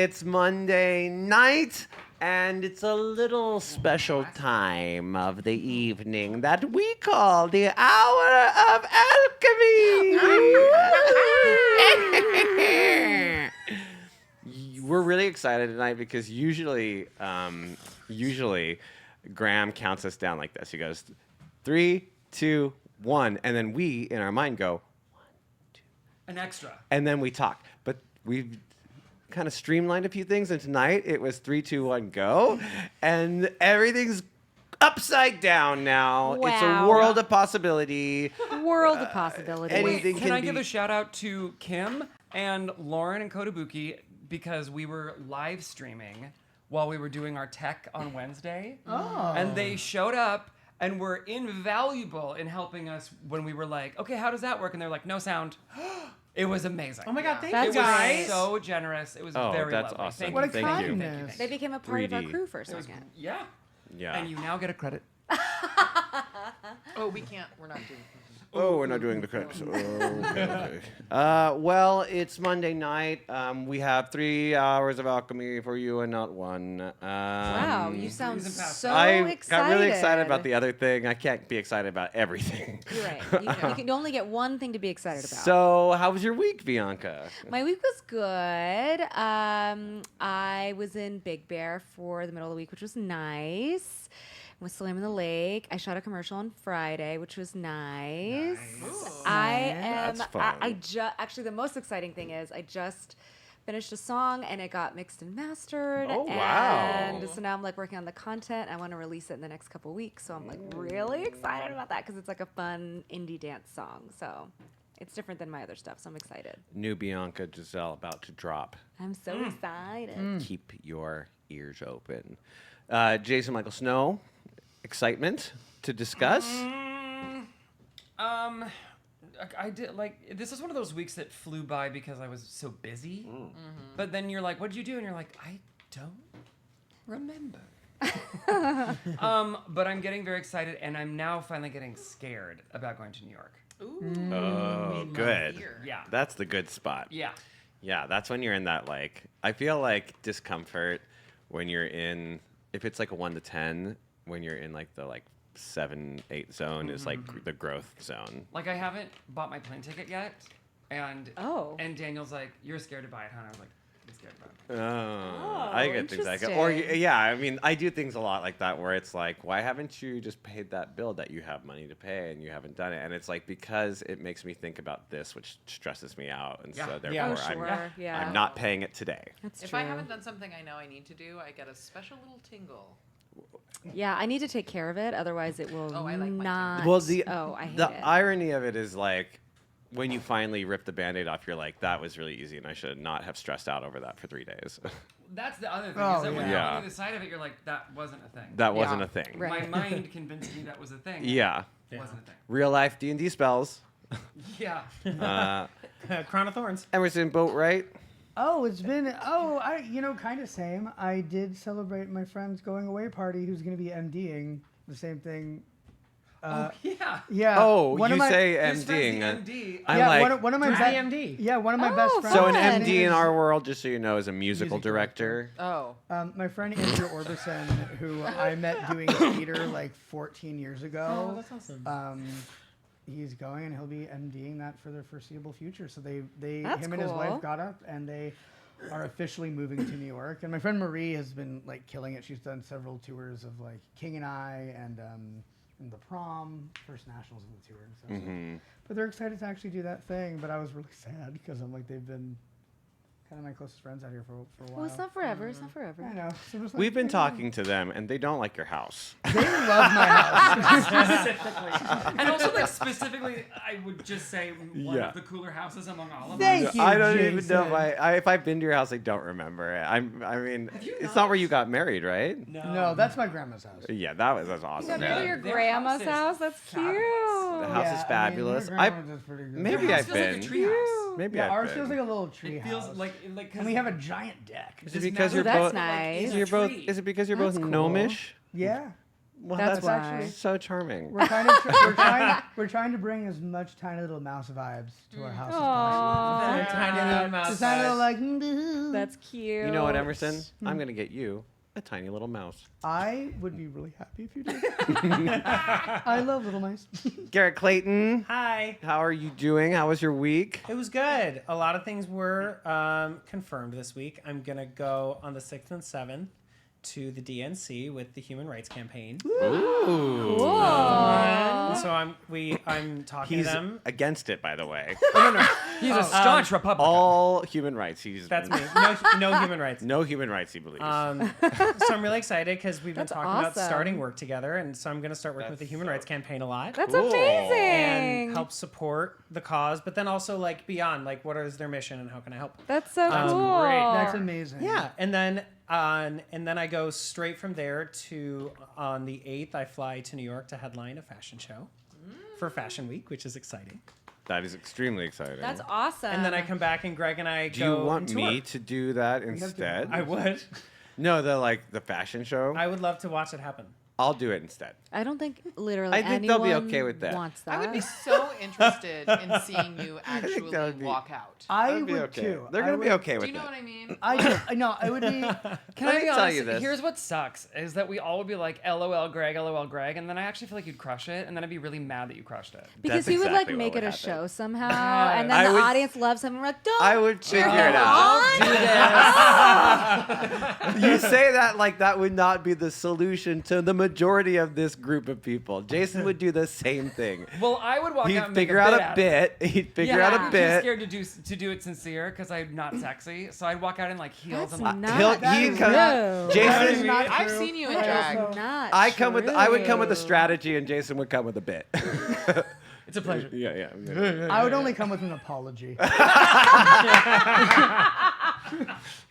It's Monday night, and it's a little special time of the evening that we call the Hour of Alchemy. We're really excited tonight because usually Graham counts us down like this. He goes, 3, 2, 1, and then we, in our mind, go, 1, 2. An extra. And then we talk. But we've kind of streamlined a few things, and tonight it was 3, 2, 1, go, and everything's upside down now. Wow. It's a world of possibility. World of possibility. anything Can can I be- give a shout out to Kim and Lauren and Kotobuki because we were live streaming while we were doing our tech on Wednesday. Oh. And they showed up and were invaluable in helping us when we were like, okay, how does that work? And they're like, no sound. It was amazing. Oh my God, thank That's you It was guys. so generous. It was Oh, very that's lovely. awesome. Thank What you. a Thank you. kindness. They became a part of our 3D. crew for a It was- second. yeah. Yeah. And you now get a credit. Oh, we can't. We're not doing. Oh, we're not doing the credits. Okay. Well, it's Monday night. We have 3 hours of alchemy for you and not one. Wow, you sound Reason past so I excited. got really excited about the other thing. I can't be excited about everything. You're right. You can only get one thing to be excited about. So, how was your week, Bianca? My week was good. I was in Big Bear for the middle of the week, which was nice. Was Slam in the Lake. I shot a commercial on Friday, which was nice. I am. That's fun. Actually, the most exciting thing is I just finished a song and it got mixed and mastered. Oh, wow. And so now I'm like working on the content. I want to release it in the next couple weeks. So I'm like really excited about that because it's like a fun indie dance song. So it's different than my other stuff. So I'm excited. New Bianca Giselle about to drop. I'm so excited. Keep your ears open. Jason Michael Snow, excitement to discuss. I did this is one of those weeks that flew by because I was so busy. But then you're like, what did you do? And you're like, I don't remember. But I'm getting very excited, and I'm now finally getting scared about going to New York. Ooh. Oh, good. Here. Yeah. That's the good spot. Yeah. Yeah, that's when you're in that, like, I feel like discomfort when you're in, if it's like a 1 to 10, when you're in like the 7, 8 zone is like the growth zone. Like, I haven't bought my plane ticket yet, and Daniel's like, you're scared to buy it, huh? And I was like, I'm scared to buy it. Oh, I get things like that. Or, yeah, I mean, I do things a lot like that where it's like, why haven't you just paid that bill that you have money to pay and you haven't done it? And it's like, because it makes me think about this, which stresses me out. And so therefore, I'm not paying it today. That's If true. I haven't done something I know I need to do, I get a special little tingle. Yeah, I need to take care of it. Otherwise, it will I like mine too. not. Well, I hate the it. irony of it is like, when you finally rip the Band-Aid off, you're like, that was really easy, and I should not have stressed out over that for 3 days. That's the other thing, Oh, is that when yeah. you're on the other side of it, you're like, that wasn't a thing. That wasn't a thing. Right. My mind convinced me that was a thing. Yeah. It wasn't a thing. Real life D&D spells. Yeah. Crown of Thorns. Emerson Boatwright. Oh, it's been, kind of same. I did celebrate my friend's going away party who's going to be MDing the same thing. Yeah. Yeah. Oh, one you of my, say His friend's MDing. the MD. I'm yeah, like, one of my Who's best. the MD? Yeah, one of my best friends. so an fun. MD in our world, just so you know, is a musical Music director. director. Oh. My friend Andrew Orbison, who I met doing theater like 14 years ago. Oh, that's awesome. He's going and he'll be MDing that for the foreseeable future. So him That's and his cool. wife got up and they are officially moving to New York. And my friend Marie has been like killing it. She's done several tours of like King and I and the prom, first nationals of the tour and stuff. Mm-hmm. But they're excited to actually do that thing. But I was really sad because I'm like, they've been kind of my closest friends out here for a while. Well, it's not forever. It's not forever. I know. So it was like, We've been talking to them, and they don't like your house. They love my house. Specifically. And also, like, specifically, I would just say one Yeah. of the cooler houses among all of Thank us. you, I don't even Jason. know if I've been to your house. I don't remember it. I mean, you it's not? not where you got married, right? No, that's my grandma's house. Yeah, that's awesome. You got to man. your Their grandma's house is house? That's fabulous. cute. The house is Yeah, fabulous. I mean, your grandma's is pretty good. maybe Your house I've feels like a been. treehouse. Maybe Yeah, I've ours been. feels like a little tree It feels house. like And we have a giant deck. Is it because you're that's both? nice. Is you're both? Is it because you're both That's cool. gnomish? Yeah. Well, That's why. actually so charming. we're trying to bring as much tiny little mouse vibes to our house as Aw. possible. Tiny little mouse Just tiny little vibes. like. "Mm-hmm." That's cute. You know what, Emerson? I'm gonna get you a tiny little mouse. I would be really happy if you did. I love little mice. Garrett Clayton, Hi. how are you doing? How was your week? It was good. A lot of things were confirmed this week. I'm going to go on the 6th and 7th to the DNC with the Human Rights Campaign. Ooh. So I'm talking He's to them. against it, by the way. He's a staunch Republican. All human rights. That's me. No human rights. No human rights, he believes. So I'm really excited because we've been That's talking about awesome. starting work together, and so I'm going to start working with the Human Rights Campaign a lot. That's Cool. amazing. and help support the cause, but then also like beyond, like what is their mission and how can I help? That's so cool. great. That's amazing. Yeah, and then I go straight from there to on the 8th I fly to New York to headline a fashion show for Fashion Week, which is exciting. That is extremely exciting. That's awesome. And then I come back and Greg and I Do go you want and me tour. to do that instead? I would. No, the fashion show. I would love to watch it happen. I'll do it instead. I don't think literally I think they'll be anyone okay with that. wants that. I would be so interested in seeing you actually that would be- walk out. I That'd be would okay. too. They're I gonna be would- okay Do with you know that. what I mean? I know. It would be. Can Let I me be tell honest? you this. Here's what sucks is that we all would be like, LOL, Greg, and then I actually feel like you'd crush it, and then I'd be really mad that you crushed it. because That's he would exactly like what make would it a happen. show somehow, and then I the would- audience loves him. And we're like, don't. I would figure it out. You say that like that would not be the solution to the majority of this group of people. Jason would do the same thing. Well, I would walk He'd out and figure make out a a bit. He'd figure out Yeah. a I'm bit. too scared to do it sincere because I'm not sexy. So I'd walk out in like heels That's and like, not He'd come. true. That Jason, is not I've true. seen you in I drag. also- Not I would come with a true. strategy, and Jason would come with a bit. it's a pleasure. yeah. I would only come with an apology.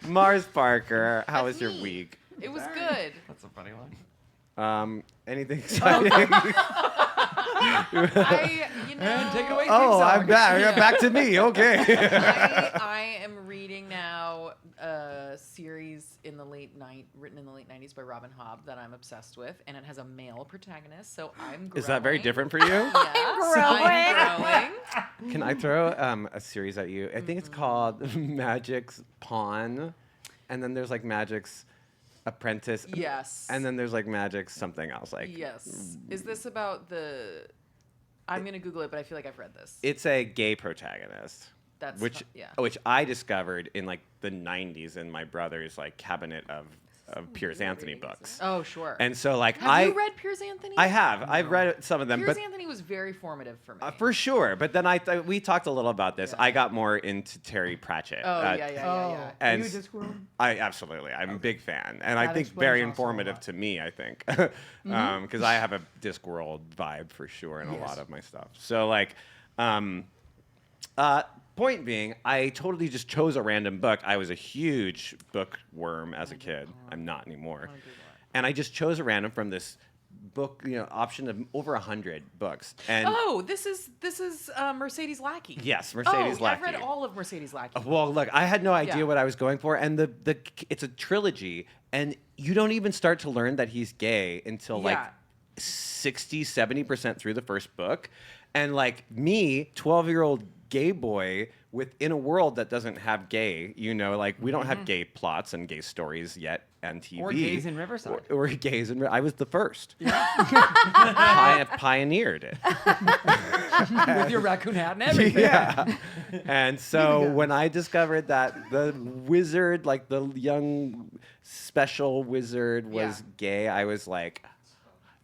Mars Parker, how was your me. week? It was good. That's a funny one. Anything exciting? Take it away. Take it away. Oh, Pink I'm Song. back. Back to me. Okay. I am reading now a series written in the late 90s by Robin Hobb that I'm obsessed with, and it has a male protagonist, so I'm growing. Is that very different for you? Yeah, I'm growing. Can I throw a series at you? I think it's called Magic's Pawn, and then there's like Magic's Apprentice. Yes. And then there's like Magic's something else. Like Yes. Is this about the... I'm going to Google it, but I feel like I've read this. it's a gay protagonist. That's which yeah. which I discovered in like the 90s in my brother's like cabinet of Piers Anthony books. Oh, sure. And so like Have you read Piers Anthony? I have. I've read some of them, Piers but Anthony was very formative for me. for sure. But then we talked a little about this. I got more into Terry Pratchett. Oh, yeah. Are And you a Discworld? I'm a big fan, and I That think explains very also a informative lot. to me. I think because I have a Discworld vibe for sure in a lot of my stuff. So like, point being, I totally just chose a random book. I was a huge bookworm as a kid. I'm not anymore, and I just chose a random from this book, option of over 100 books. And Oh, this is Mercedes Lackey. yes, Mercedes Lackey. I've read all of Mercedes Lackey. Well, look, I had no idea Yeah. what I was going for, and it's a trilogy, and you don't even start to learn that he's gay until like Yeah. 60-70% through the first book, and like me, 12-year-old gay boy within a world that doesn't have gay, like we don't have gay plots and gay stories yet on TV. Or gays in Riverside. Or gays in. I was the first. Pioneered it. With your raccoon hat and everything. Yeah. And so when I discovered that the wizard, like the young special wizard, was gay, I was like,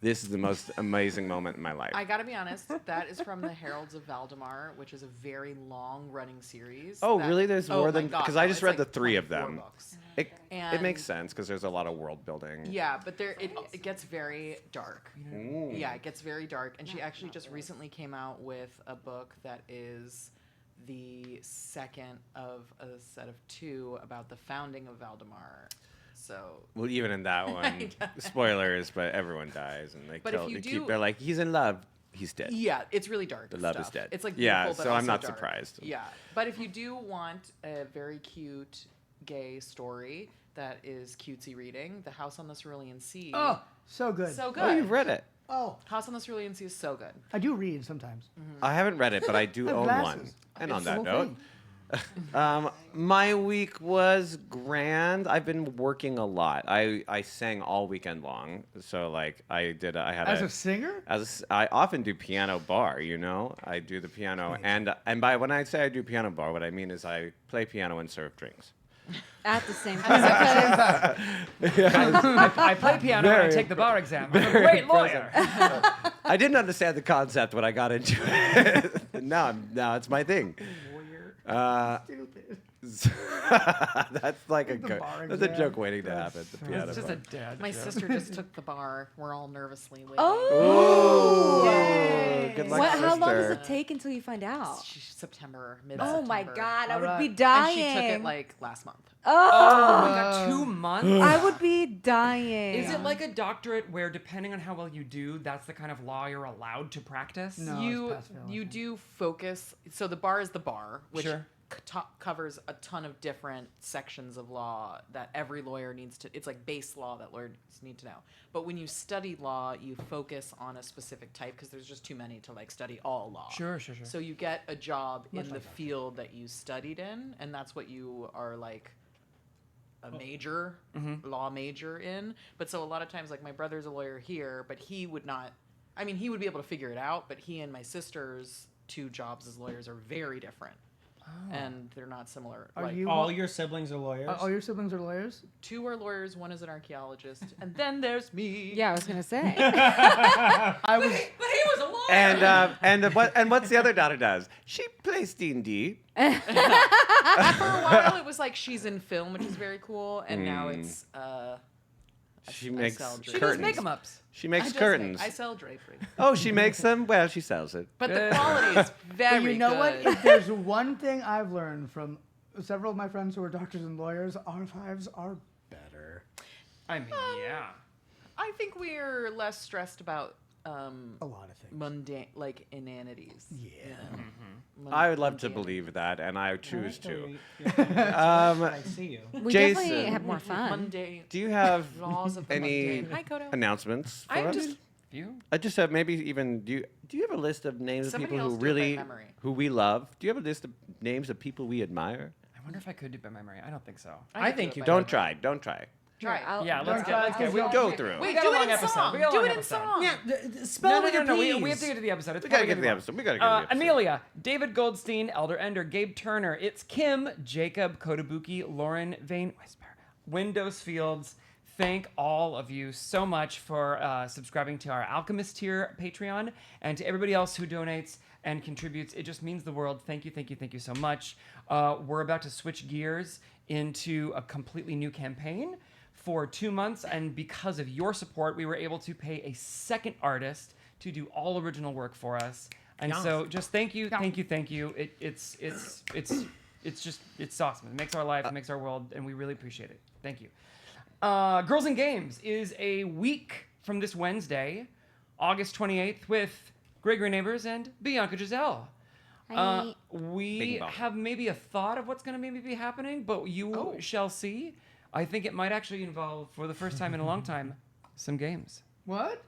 this is the most amazing moment in my life. I gotta be honest, that is from the Heralds of Valdemar, which is a very long-running series. Oh, really? There's more my than... God, Because I no, just it's read like the 3 of 24 them. books. It makes And- sense because there's a lot of world building. Yeah, but it gets very dark. Ooh. Yeah, it gets very dark. And she actually just recently came out with a book that is the second of a set of 2 about the founding of Valdemar. So Well, even in that one, spoilers, but everyone dies and they But kill. if you they keep, do- they're like, he's in love, he's dead. yeah, it's really dark. The love is stuff. dead. It's like Yeah, beautiful, but so I'm also not dark. surprised. Yeah, but if you do want a very cute gay story, that is cutesy reading. The House on the Cerulean Sea. Oh, so good. So good. Oh, you've read it. Oh, House on the Cerulean Sea is so good. I do read sometimes. I haven't read it, but I do I have own glasses. one. And It's on the that whole note, thing. my week was grand. I've been working a lot. I sang all weekend long. So like I had As a singer? I often do piano bar, I do the piano, and by when I say I do piano bar, what I mean is I play piano and serve drinks. At the same time. I play piano and I take the bar exam. I'm a great lawyer. I didn't understand the concept when I got into it. now it's my thing. Stupid. That's like The bar that's a exam. joke waiting to happen. The piano It's just bar. a dad My joke. sister just took the bar. We're all nervously waiting. Oh. Ooh, good luck, How long does sister. it take until you find out? September, Oh mid-September. my God, I would Alright. be And dying. she took it like last month. Oh, Oh my God, 2 months? I would be dying. Is it like a doctorate where, depending on how well you do, that's the kind of law you're allowed to practice? No. you it's pass-fail, I you think. do focus. So the bar is the bar, which Sure. covers a ton of different sections of law that every lawyer needs to. It's like base law that lawyers need to know. But when you study law, you focus on a specific type because there's just too many to like study all law. Sure. So you get a job Much in the like that. field that you studied in, and that's what you are like a major, law major in. But so a lot of times, like my brother's a lawyer here, but he would not, I mean, he would be able to figure it out, but he and my sister's 2 jobs as lawyers are very different. And they're not similar. Are like, you All your siblings are lawyers. all your siblings are lawyers? 2 are lawyers, 1 is an archaeologist, and then there's me. Yeah, I was gonna say. I was. But he was a lawyer! And what's the other daughter does? She plays D&D. For a while, it was like she's in film, which is very cool, and now it's She I makes sell She does curtains. make-em-ups. She makes I just curtains. I sell drapery, Oh, she makes them? Well, she sells it. but the quality is very But you know what? good. If there's one thing I've learned from several of my friends who are doctors and lawyers, our lives are better. I mean, yeah. I think we're less stressed about A lot of things. mundane, like inanities. Yeah. I would love to believe that, and I choose to. I see you. We definitely Jason. have more fun. Mundane Do you have laws of the any mundane. Hi, Kodo. announcements for I'm us? just... You? I just have maybe even do you have a list of names Somebody of people else who do it by really memory. who we love? Do you have a list of names of people we admire? I wonder if I could do it by memory. I don't think so. I think you Don't try. Don't try. Try. Yeah, let's Don't get... try, Let's get... 'cause We you'll- Go through. Wait, got do a it long in episode. song. We got a Do long it in episode. song. Yeah, spell No, with your we P's. have to get to the episode. It's We gotta probably get to the gonna be episode. We gotta get to the episode. Amelia, David Goldstein, Elder Ender, Gabe Turner, It's Kim, Jacob, Kotobuki, Lauren Vane, Whisper, Windows Fields. Thank all of you so much for subscribing to our Alchemist tier Patreon, and to everybody else who donates and contributes. It just means the world. Thank you so much. We're about to switch gears into a completely new campaign for 2 months, and because of your support, we were able to pay a second artist to do all original work for us. And so, just thank you. It's awesome. It makes our life, it makes our world, and we really appreciate it. Thank you. Girls and Games is a week from this Wednesday, August 28th, with Gregory Neighbors and Bianca Giselle. Hi. We Bing bong. have maybe a thought of what's going to maybe be happening, but you shall see. I think it might actually involve, for the first time in a long time, some games. What?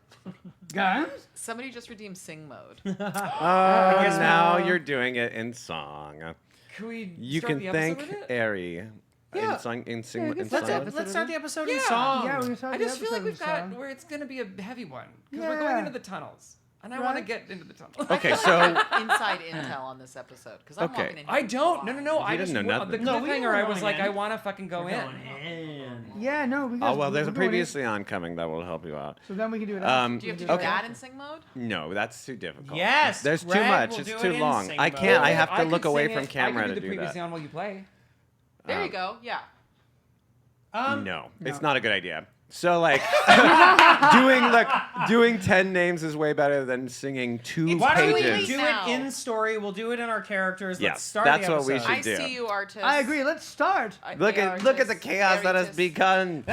Guys? Somebody just redeemed Sing Mode. Now you're doing it in song. Can we You start can the episode thank with it? Ari. Yeah. In song. In sing. Yeah, we in can song. start Let's start the episode in Yeah. song. Yeah, we can start I the just feel like episode we've got song. where it's going to be a heavy one because we're going Yeah. into the tunnels, and I want to Right. get into the tunnels. Okay, so Inside intel on this episode because I'm Okay. walking in. I don't. No. I didn't just know the nothing. No, we cliffhanger. were I was going like, in. I want to fucking go in. Yeah, no. We well, there's a we're doing it. previously oncoming that will help you out. So then we can do it. Um, Do you have to do Okay. that in Sing Mode? No, that's too difficult. Yes, There's too Greg much. will It's do too it in long. sing I mode. can't. I have to could look away sing from it- camera I to could do do the previously that. on while you play. There you go. Yeah. No, it's not a good idea. So like doing 10 names is way better than singing 2 Why don't we pages. do Now. it in story? We'll do it in our characters. Yes, Let's start that's the what we episode. should I do. see you, artist. I agree. Let's start. Look at the chaos that has begun.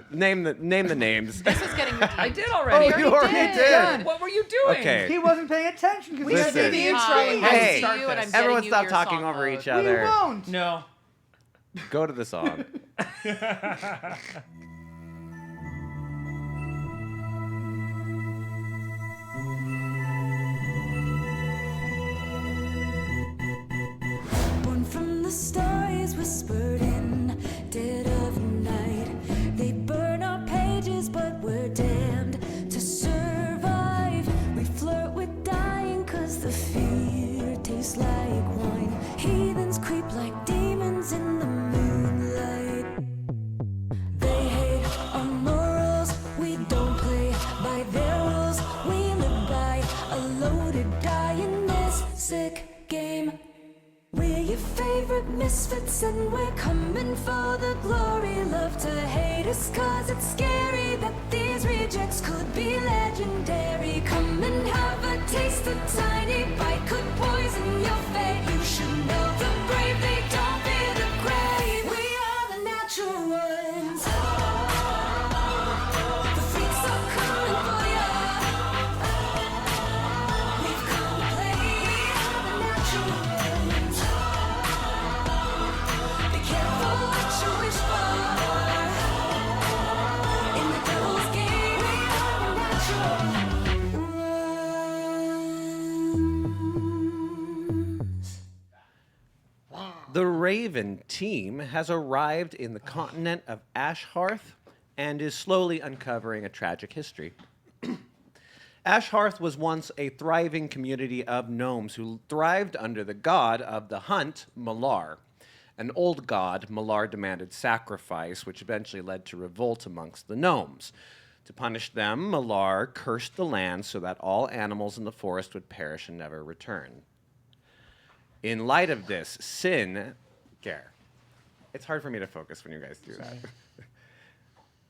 Name the names. This is getting redeemed. I did already. Oh, you already did. What were you doing? Okay. He wasn't paying attention because We he just did did the the intro. Hi, Hey, I see you, and I'm Everyone getting stop you your talking song over mode. each We other. won't. No. Go to the song. Born from the stories whispered in dead of night. They burn our pages, but we're damned to survive. We flirt with dying, cause the fear tastes like wine. Heathens creep like demons in the moonlight. They hate our morals, we don't play by their rules. We live by a loaded die in this sick game. We're your favorite misfits and we're coming for the glory. Love to hate us cause it's scary that these rejects could be legendary. Come and have a taste, a tiny bite could poison your fate. You should know the brave, they don't fear the grave. We are the natural ones. The freaks are coming for ya. We've come to play. We are the natural ones. Be careful what you wish for. In the devil's game, we are the natural ones. The Raven team has arrived in the continent of Ashhearth and is slowly uncovering a tragic history. Ashhearth was once a thriving community of gnomes who thrived under the god of the hunt, Malar. An old god, Malar demanded sacrifice, which eventually led to revolt amongst the gnomes. To punish them, Malar cursed the land so that all animals in the forest would perish and never return. In light of this, Sin... Gare, it's hard for me to focus when you guys do that.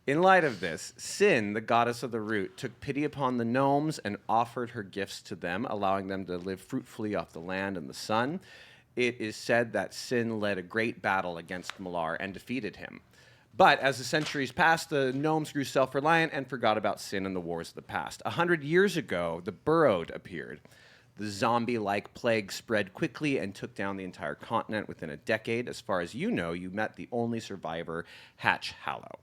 In light of this, Sin, the goddess of the root, took pity upon the gnomes and offered her gifts to them, allowing them to live fruitfully off the land and the sun. It is said that Sin led a great battle against Malar and defeated him. But as the centuries passed, the gnomes grew self-reliant and forgot about Sin and the wars of the past. 100 years ago, the Burrowed appeared. The zombie-like plague spread quickly and took down the entire continent within a decade. As far as you know, you met the only survivor, Hatch Hallow.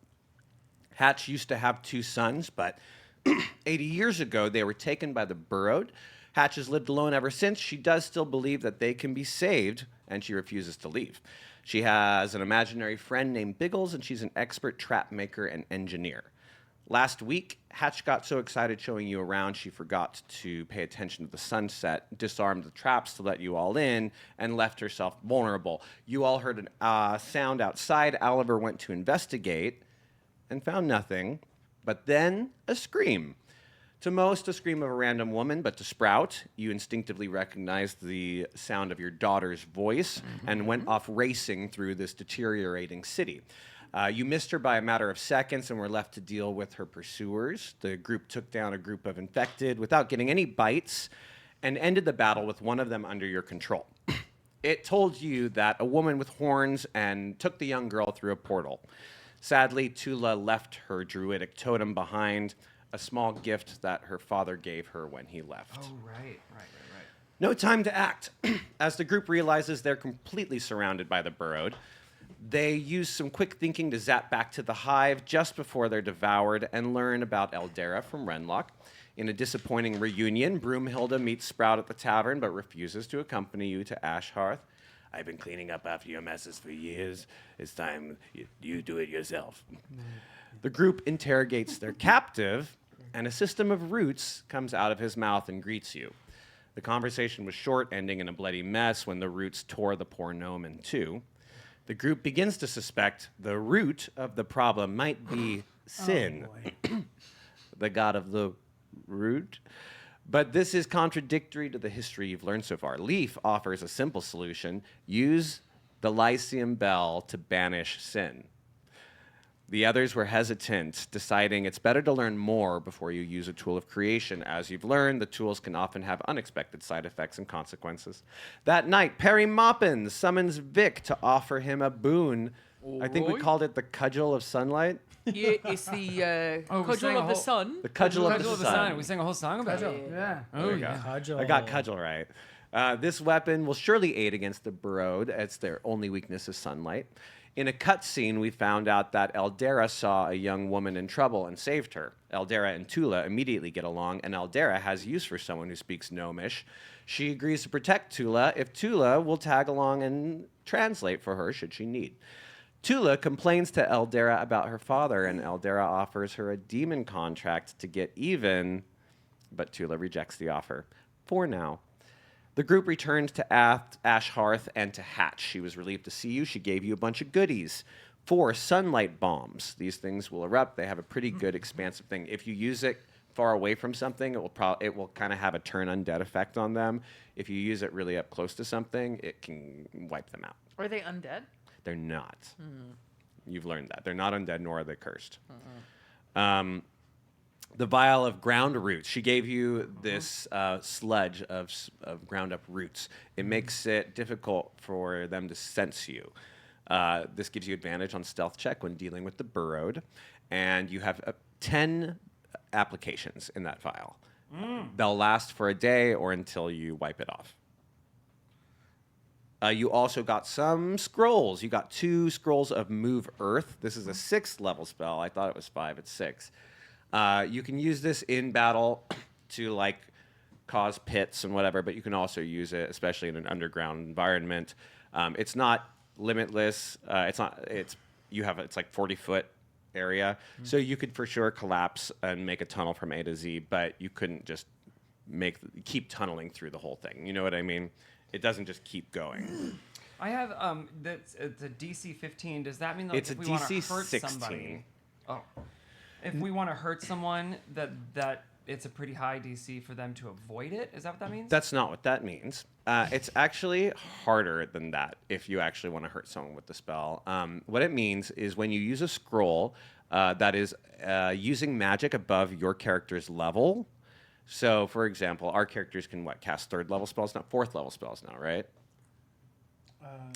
Hatch used to have 2 sons, but 80 years ago, they were taken by the Burrowed. Hatch has lived alone ever since. She does still believe that they can be saved, and she refuses to leave. She has an imaginary friend named Biggles, and she's an expert trap maker and engineer. Last week, Hatch got so excited showing you around, she forgot to pay attention to the sunset, disarmed the traps to let you all in, and left herself vulnerable. You all heard a sound outside. Oliver went to investigate and found nothing, but then a scream. To most, a scream of a random woman, but to Sprout, you instinctively recognized the sound of your daughter's voice and went off racing through this deteriorating city. You missed her by a matter of seconds and were left to deal with her pursuers. The group took down a group of infected without getting any bites and ended the battle with one of them under your control. It told you that a woman with horns and took the young girl through a portal. Sadly, Tula left her druidic totem behind, a small gift that her father gave her when he left. Oh, right. No time to act. As the group realizes they're completely surrounded by the Burrowed, they use some quick thinking to zap back to the hive just before they're devoured and learn about Eldera from Renlock. In a disappointing reunion, Broomhilda meets Sprout at the tavern but refuses to accompany you to Ashhearth. I've been cleaning up after your messes for years. It's time you do it yourself. The group interrogates their captive, and a system of roots comes out of his mouth and greets you. The conversation was short, ending in a bloody mess when the roots tore the poor gnome in two. The group begins to suspect the root of the problem might be Sin, the god of the root. But this is contradictory to the history you've learned so far. Leaf offers a simple solution. Use the Lyceum Bell to banish Sin. The others were hesitant, deciding it's better to learn more before you use a tool of creation. As you've learned, the tools can often have unexpected side effects and consequences. That night, Perry Moppins summons Vic to offer him a boon. I think we called it the Cudgel of Sunlight. Yeah, it's the Oh, we cudgel sang a of the whole- sun. The Cudgel of Cudgel the of the Sun. Sun. We sang a whole song about it. Yeah. Oh, There you yeah. go. Cudgel. I got Cudgel right. This weapon will surely aid against the Brae. It's their only weakness is sunlight. In a cutscene, we found out that Eldera saw a young woman in trouble and saved her. Eldera and Tula immediately get along, and Eldera has use for someone who speaks Gnomish. She agrees to protect Tula if Tula will tag along and translate for her should she need. Tula complains to Eldera about her father, and Eldera offers her a demon contract to get even, but Tula rejects the offer. For now. The group returns to Ashhearth and to Hatch. She was relieved to see you. She gave you a bunch of goodies. 4 sunlight bombs. These things will erupt. They have a pretty good expansive thing. If you use it far away from something, it will kind of have a turn undead effect on them. If you use it really up close to something, it can wipe them out. Are they undead? They're not. You've learned that. They're not undead, nor are they cursed. The vial of ground roots. She gave you this sludge of ground up roots. It makes it difficult for them to sense you. This gives you advantage on stealth check when dealing with the burrowed. And you have 10 applications in that vial. They'll last for a day or until you wipe it off. You also got some scrolls. You got 2 scrolls of Move Earth. This is a 6th level spell. I thought it was 5. It's 6. You can use this in battle to like cause pits and whatever, but you can also use it, especially in an underground environment. It's not limitless. It's like 40-foot area, so you could for sure collapse and make a tunnel from A to Z, but you couldn't just keep tunneling through the whole thing. You know what I mean? It doesn't just keep going. I have it's a DC 15. Does that mean that It's if a we want to DC hurt 16. somebody? Oh. If we want to hurt someone, that it's a pretty high DC for them to avoid it? Is that what that means? That's not what that means. It's actually harder than that if you actually want to hurt someone with the spell. What it means is when you use a scroll that is using magic above your character's level. So, for example, our characters can cast 3rd level spells, not 4th level spells now, right?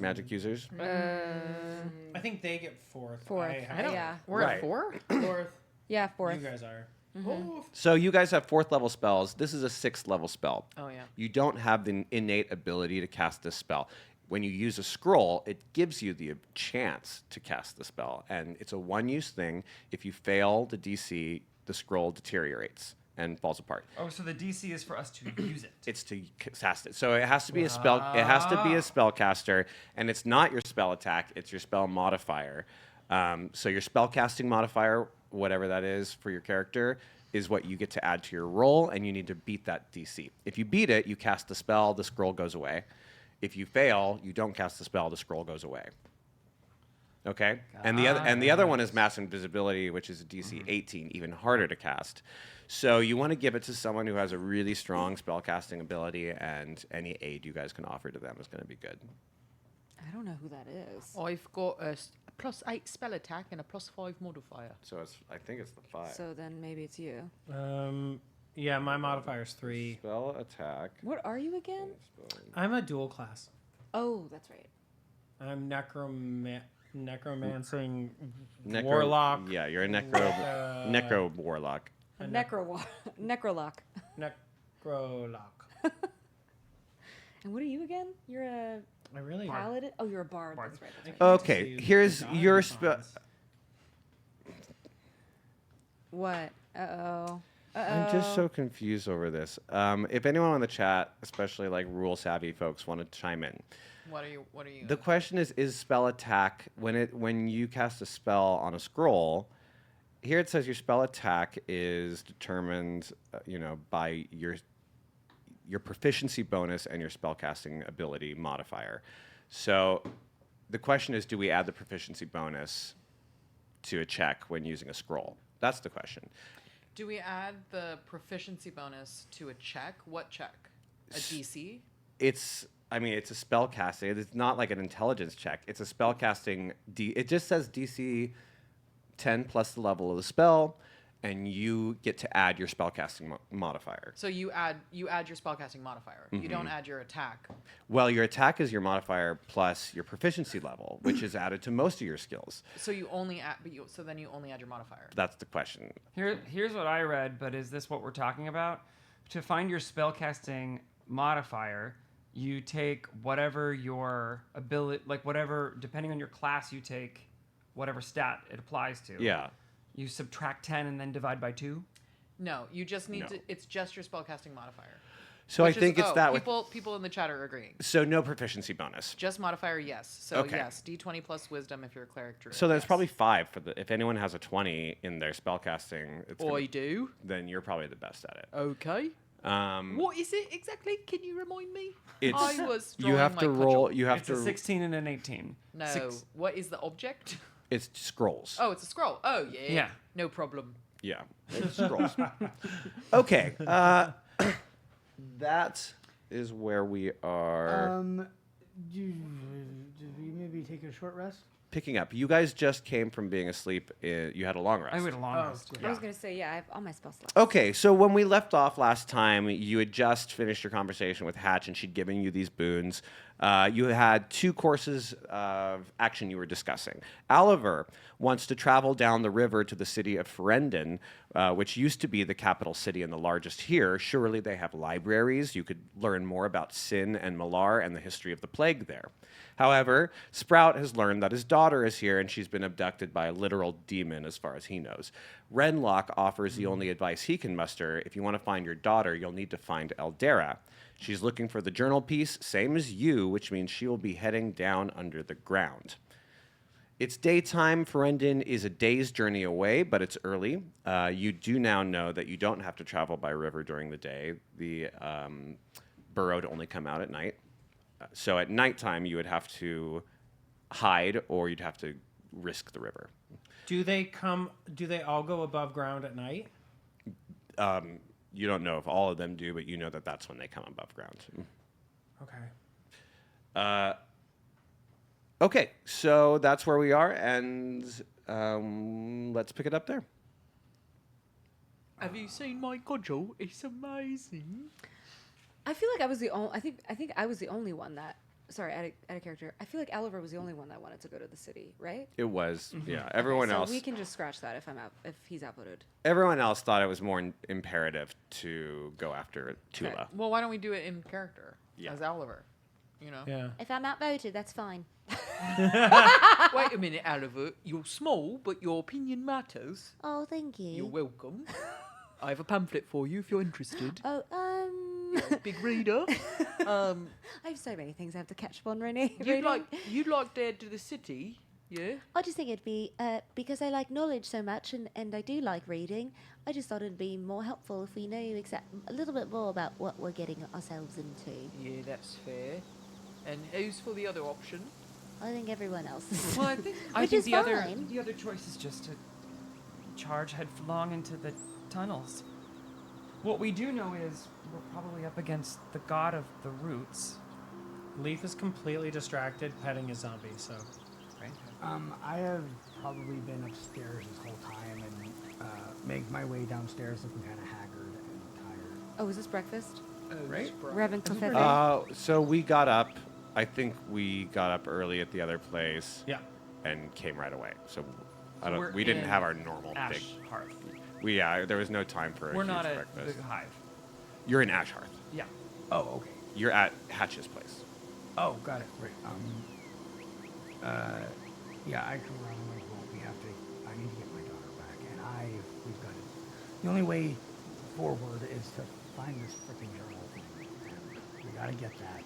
Magic users? I think they get 4th. Fourth. Yeah. We're Right. at 4? Fourth. Yeah, 4th. You guys are. So you guys have 4th level spells. This is a 6th level spell. Oh, yeah. You don't have the innate ability to cast this spell. When you use a scroll, it gives you the chance to cast the spell, and it's a one-use thing. If you fail the DC, the scroll deteriorates and falls apart. Oh, so the DC is for us to use it. It's to cast it. So it has to be a spell. It has to be a spellcaster, and it's not your spell attack. It's your spell modifier. So your spell casting modifier, whatever that is for your character, is what you get to add to your roll, and you need to beat that DC. If you beat it, you cast the spell. The scroll goes away. If you fail, you don't cast the spell. The scroll goes away. Okay, and the other one is mass invisibility, which is a DC 18, even harder to cast. So you want to give it to someone who has a really strong spellcasting ability, and any aid you guys can offer to them is going to be good. I don't know who that is. I've got a +8 spell attack and a +5 modifier. So I think it's the 5. So then maybe it's you. Yeah, my modifier's 3. Spell attack. What are you again? I'm a dual class. Oh, that's right. I'm necromancing warlock. Yeah, you're a necro warlock. A necrolock. Necrolock. And what are you again? You're a I really paladin? Oh, you're a bard. Bard. That's right. That's right. Okay, here's your spell. What? Uh-oh. I'm just so confused over this. If anyone on the chat, especially like rule savvy folks, want to chime in. What are you? The question is spell attack when you cast a spell on a scroll? Here it says your spell attack is determined, by your proficiency bonus and your spellcasting ability modifier. So the question is, do we add the proficiency bonus to a check when using a scroll? That's the question. Do we add the proficiency bonus to a check? What check? A DC? It's a spell casting. It's not like an intelligence check. It's a spell casting. It just says DC 10 plus the level of the spell, and you get to add your spellcasting modifier. So you add your spellcasting modifier. You don't add your attack. Well, your attack is your modifier plus your proficiency level, which is added to most of your skills. So you only add, so then you only add your modifier. That's the question. Here's what I read, but is this what we're talking about? To find your spellcasting modifier, you take whatever your ability, like whatever, depending on your class you take, whatever stat it applies to. Yeah. You subtract 10 and then divide by 2. No, you just need No. to. It's just your spellcasting modifier. So I Which is- think it's that with. people in the chat are agreeing. So no proficiency bonus. Just modifier, yes. So Okay. yes, D20 plus wisdom if you're a cleric druid. So there's yes. probably 5 for the. If anyone has a 20 in their spellcasting, it's I do. then you're probably the best at it. Okay. What is it exactly? Can you remind me? It's- I was. You have to drawing my roll. cudgel. You have It's a to. 16 and an 18. No. Six- What is the object? It's scrolls. Oh, it's a scroll. Oh yeah. Yeah. No problem. Yeah, it's scrolls. Okay, that is where we are Did we maybe take a short rest? picking up. You guys just came from being asleep. You had a long rest. I had a long rest. I was gonna say, yeah, I have all my spell slots. Okay, so when we left off last time, you had just finished your conversation with Hatch, and she'd given you these boons. You had 2 courses of action you were discussing. Oliver wants to travel down the river to the city of Ferendon, which used to be the capital city and the largest here. Surely they have libraries. You could learn more about Sin and Malar and the history of the plague there. However, Sprout has learned that his daughter is here and she's been abducted by a literal demon as far as he knows. Renlock offers the only advice he can muster. If you want to find your daughter, you'll need to find Eldera. She's looking for the journal piece, same as you, which means she will be heading down under the ground. It's daytime. Ferendon is a day's journey away, but it's early. You do now know that you don't have to travel by river during the day. The burrow to only come out at night. So at nighttime, you would have to hide, or you'd have to risk the river. Do they all go above ground at night? You don't know if all of them do, but you know that that's when they come above ground. Okay. Okay, so that's where we are, and let's pick it up there. Have you seen my cudgel? It's amazing. I feel like I was the only. I think I was the only one that. Sorry, out of character. I feel like Oliver was the only one that wanted to go to the city, right? It was, yeah. Everyone so else. we can just scratch that if he's outvoted. Everyone else thought it was more imperative to go after Tula. Okay. Well, why don't we do it in character Yeah. as Oliver? You know. Yeah. If I'm outvoted, that's fine. Wait a minute, Oliver. You're small, but your opinion matters. Oh, thank you. You're welcome. I have a pamphlet for you if you're interested. Oh, Big reader. I have so many things I have to catch up on, Renee. You'd like Dare to the City, yeah? I just think it'd be because I like knowledge so much and I do like reading. I just thought it'd be more helpful if we knew a little bit more about what we're getting ourselves into. Yeah, that's fair. And who's for the other option? I think everyone else is. Well, I think Which is the other fine. choice is just to charge headlong into the tunnels. What we do know is we're probably up against the god of the roots. Leaf is completely distracted petting his zombie, so. Right? I have probably been upstairs this whole time and make my way downstairs looking kind of haggard and tired. Oh, is this breakfast? Right? We're having coffee. So we got up. I think we got up early at the other place Yeah. and came right away. So we're we didn't in have our normal Ash big. Hearth. There was no time for a We're huge not at breakfast. the hive. You're in Ashhearth. Yeah. Oh, okay. You're at Hatch's place. Oh, got it. Right. Yeah, I can run like, well, I need to get my daughter back, and we've got it. The only way forward is to find this freaking journal thing, and we gotta get that.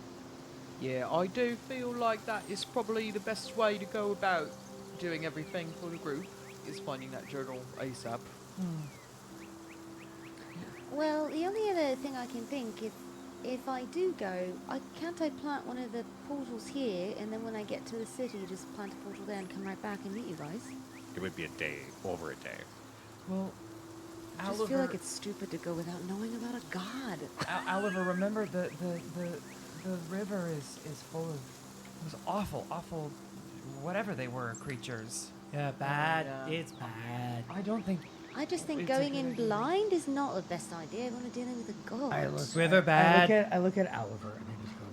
Yeah, I do feel like that is probably the best way to go about doing everything for the group, is finding that journal ASAP. Well, the only other thing I can think, if I do go, can't I plant one of the portals here, and then when I get to the city, just plant a portal there and come right back and meet you guys? It would be a day, over a day. Well, I just feel like it's stupid to go without knowing about a god. Oliver, remember the river is full of those awful, whatever they were, creatures. Yeah, bad. Yeah. It's bad. I don't think. I just think It's a going good in idea. blind is not the best idea when we're dealing with a god. River bad. I look at Oliver and I just go,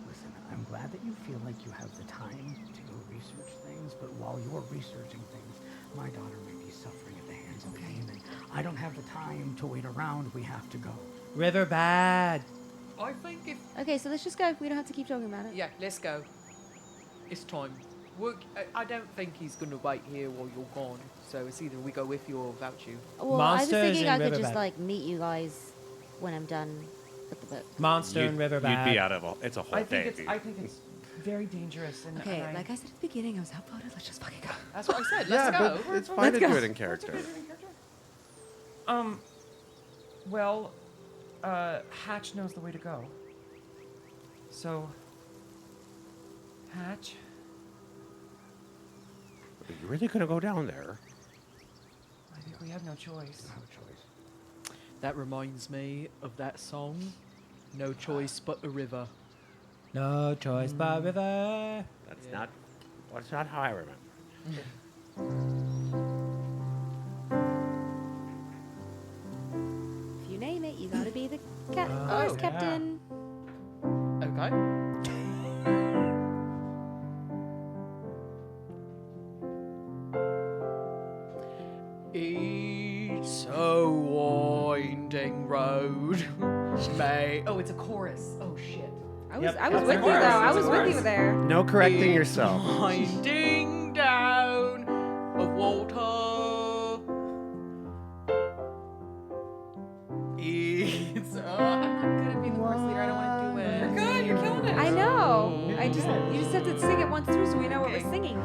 listen, I'm glad that you feel like you have the time to go research things, but while you're researching things, my daughter may be suffering at the hands of the demon. I don't have the time to wait around. We have to go. River bad. I think if Okay, so let's just go. We don't have to keep talking about it. yeah, let's go. It's time. I don't think he's gonna wait here while you're gone. So it's either we go with you or without you. Well, I was Monsters thinking in I could just Riverbed. like meet you guys when I'm done with the book. Monster and Riverbed. You'd be out of it's a whole I day. think it's very dangerous. And Okay, and like I said at the beginning, I was outvoted. Let's just fucking go. That's what I said. yeah, Let's go. but it's fine Let's to go. do it in character. Well, Hatch knows the way to go. So, Hatch, Are you really gonna go down there? I think we have no choice. That reminds me of that song, "No Choice But the River." No choice but river. That's not how I remember. If you name it, you gotta be the cat Oh, horse yeah. captain. Okay. It's a winding road, mate. Oh, it's a chorus. Oh shit. I was, Yep, I was that's with a you though. chorus, I that's a was with you chorus. there. No correcting yourself. Winding down of water. It's. I'm not good at being the chorus leader. I don't want to do it. You're good. You're killing it. I know. I just you just have to sing it once through so we know what Okay. we're singing.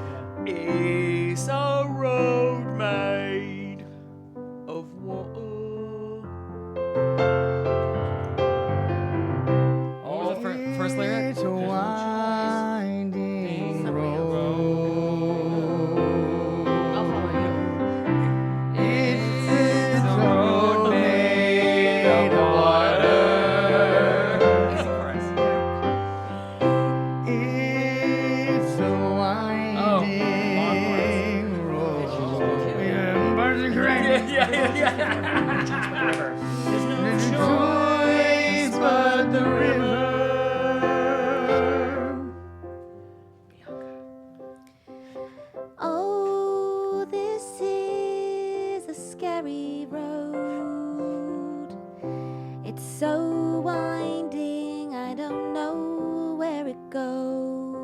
It's a road made of water. What was the first lyric? It's a winding road. I'll follow you. It's a road made of water. Easy chorus. It's a winding road. Yeah, birds are great. Whatever. There's no There's no choice. choice but the river. Oh, this is a scary road. It's so winding, I don't know where it goes.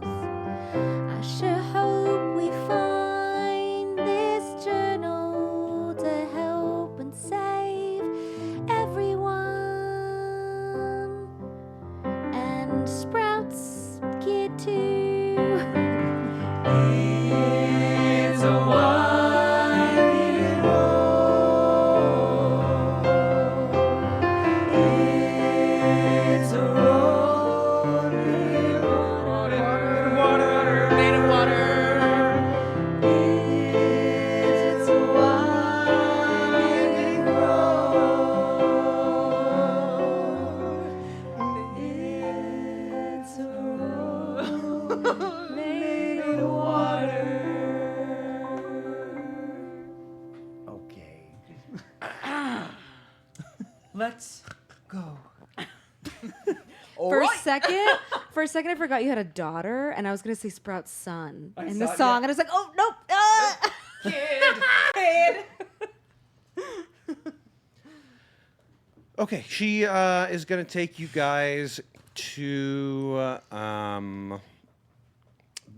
I sure hope we find this journal to help and save everyone. And Sprout's kid too. It's a winding road. It's a road made of water. Made of water. It's a winding road. It's a road made of water. Okay. Let's go. For a second, I forgot you had a daughter, and I was gonna say Sprout's son I in the saw it, song, yeah. and I was like, oh nope. Ah! Okay, she is going to take you guys to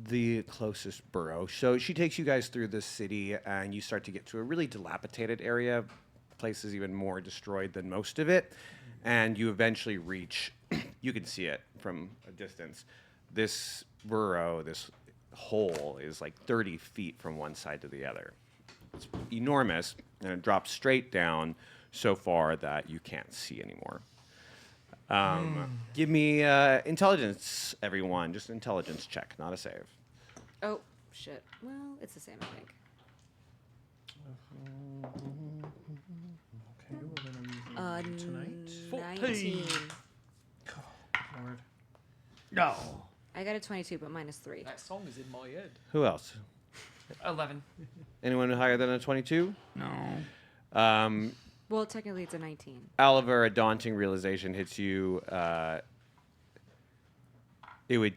the closest borough. So she takes you guys through the city, and you start to get to a really dilapidated area. Place is even more destroyed than most of it. And you eventually reach, you can see it from a distance. This borough, this hole, is like 30 feet from one side to the other. It's enormous, and it drops straight down so far that you can't see anymore. Give me intelligence, everyone. Just an intelligence check, not a save. Oh shit. Well, it's the same, I think. Okay, well then I'm using tonight. 19. Lord. No. I got a 22, but -3. That song is in my head. Who else? 11. Anyone higher than a 22? No. Well, technically it's a 19. Oliver, a daunting realization hits you. It would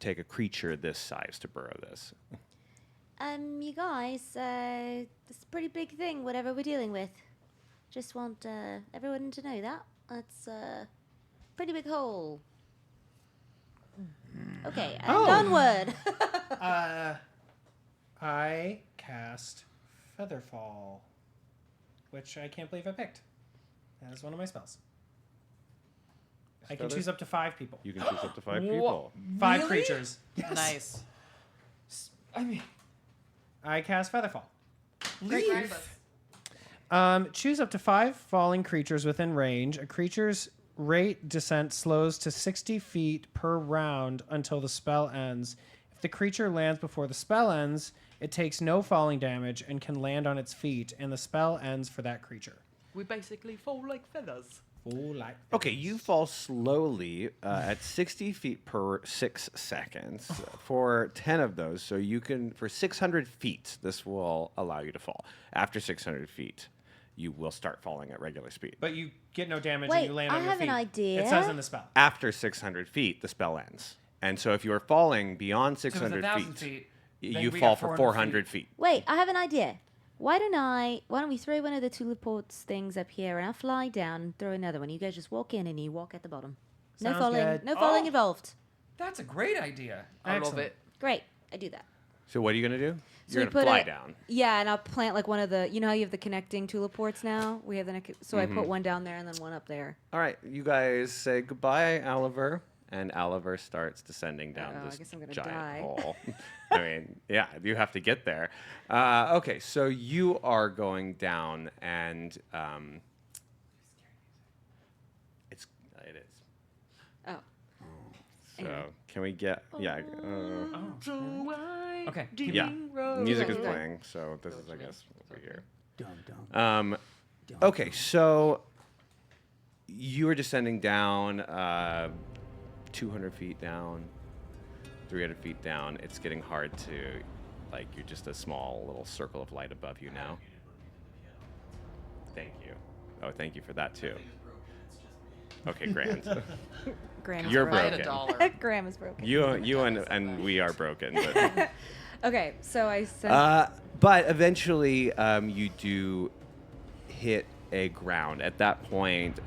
take a creature this size to burrow this. You guys, it's a pretty big thing, whatever we're dealing with. Just want everyone to know that. That's a pretty big hole. Okay, and Oh. onward. I cast Featherfall, which I can't believe I picked. That is one of my spells. I can Feather? choose up to 5 people. You can choose up to 5 Wha- people. 5 Really? creatures. Yes. Nice. I mean, I cast Featherfall. leave. Choose up to 5 falling creatures within range. A creature's rate descent slows to 60 feet per round until the spell ends. If the creature lands before the spell ends, it takes no falling damage and can land on its feet, and the spell ends for that creature. We basically fall like feathers. Okay, you fall slowly at 60 feet per 6 seconds for 10 of those. So you can, for 600 feet, this will allow you to fall. After 600 feet, you will start falling at regular speed. But you get no damage Wait, and you land I on your have feet. an idea. It says in the spell. After 600 feet, the spell ends. And so if you are falling beyond So it's 600 1,000 feet, feet. then you we fall got for 400 feet. Wait, I have an idea. Why don't we throw one of the teleports things up here and I'll fly down and throw another one. You guys just walk in and you walk at the bottom. No Sounds falling. good. No falling Oh. involved. That's a great idea. I love Excellent. it. Great. I do that. So what are you going to do? So You're we going to put fly it- down. Yeah, and I'll plant like one of the. You know how you have the connecting teleports now? We have the. So I Mm-hmm. put one down there and then one up there. All right, you guys say goodbye, Oliver. And Oliver starts descending down Uh-oh, I this guess I'm gonna giant die. hole. I mean, yeah, you have to get there. Okay, so you are going down, and it is. Oh. So can we get? Yeah. Okay. Yeah. Music is Okay. playing, so this is, I guess, over here. Dum. Okay, so you are descending down 200 feet down, 300 feet down. It's getting hard to, like, you're just a small little circle of light above you now. Thank you. Oh, thank you for that, too. Okay, grand. Graham is You're If I broken. had a dollar. Graham is broken. you and we are broken. But, Okay, so I sent. but eventually you do hit a ground. At that point,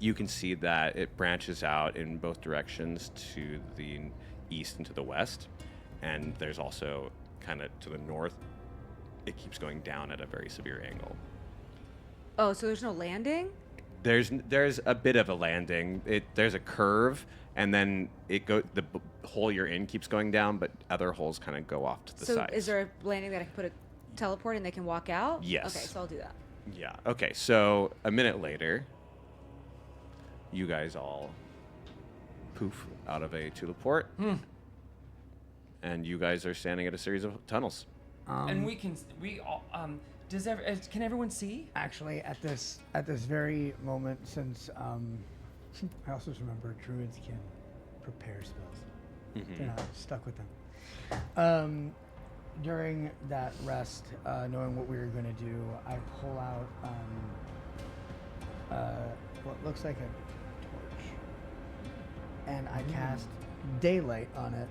you can see that it branches out in both directions to the east and to the west. And there's also kind of to the north, it keeps going down at a very severe angle. Oh, so there's no landing? There's a bit of a landing. There's a curve, and then the hole you're in keeps going down, but other holes kind of go off to the So sides. is there a landing that I can put a teleport and they can walk out? Yes. Okay, so I'll do that. Yeah. Okay. So a minute later, you guys all poof out of a teleport, and you guys are standing at a series of tunnels. And can everyone see? Actually, at this very moment, since I also just remember druids can prepare spells. They're not stuck with them. During that rest, knowing what we were going to do, I pull out what looks like a torch, and I cast daylight on it.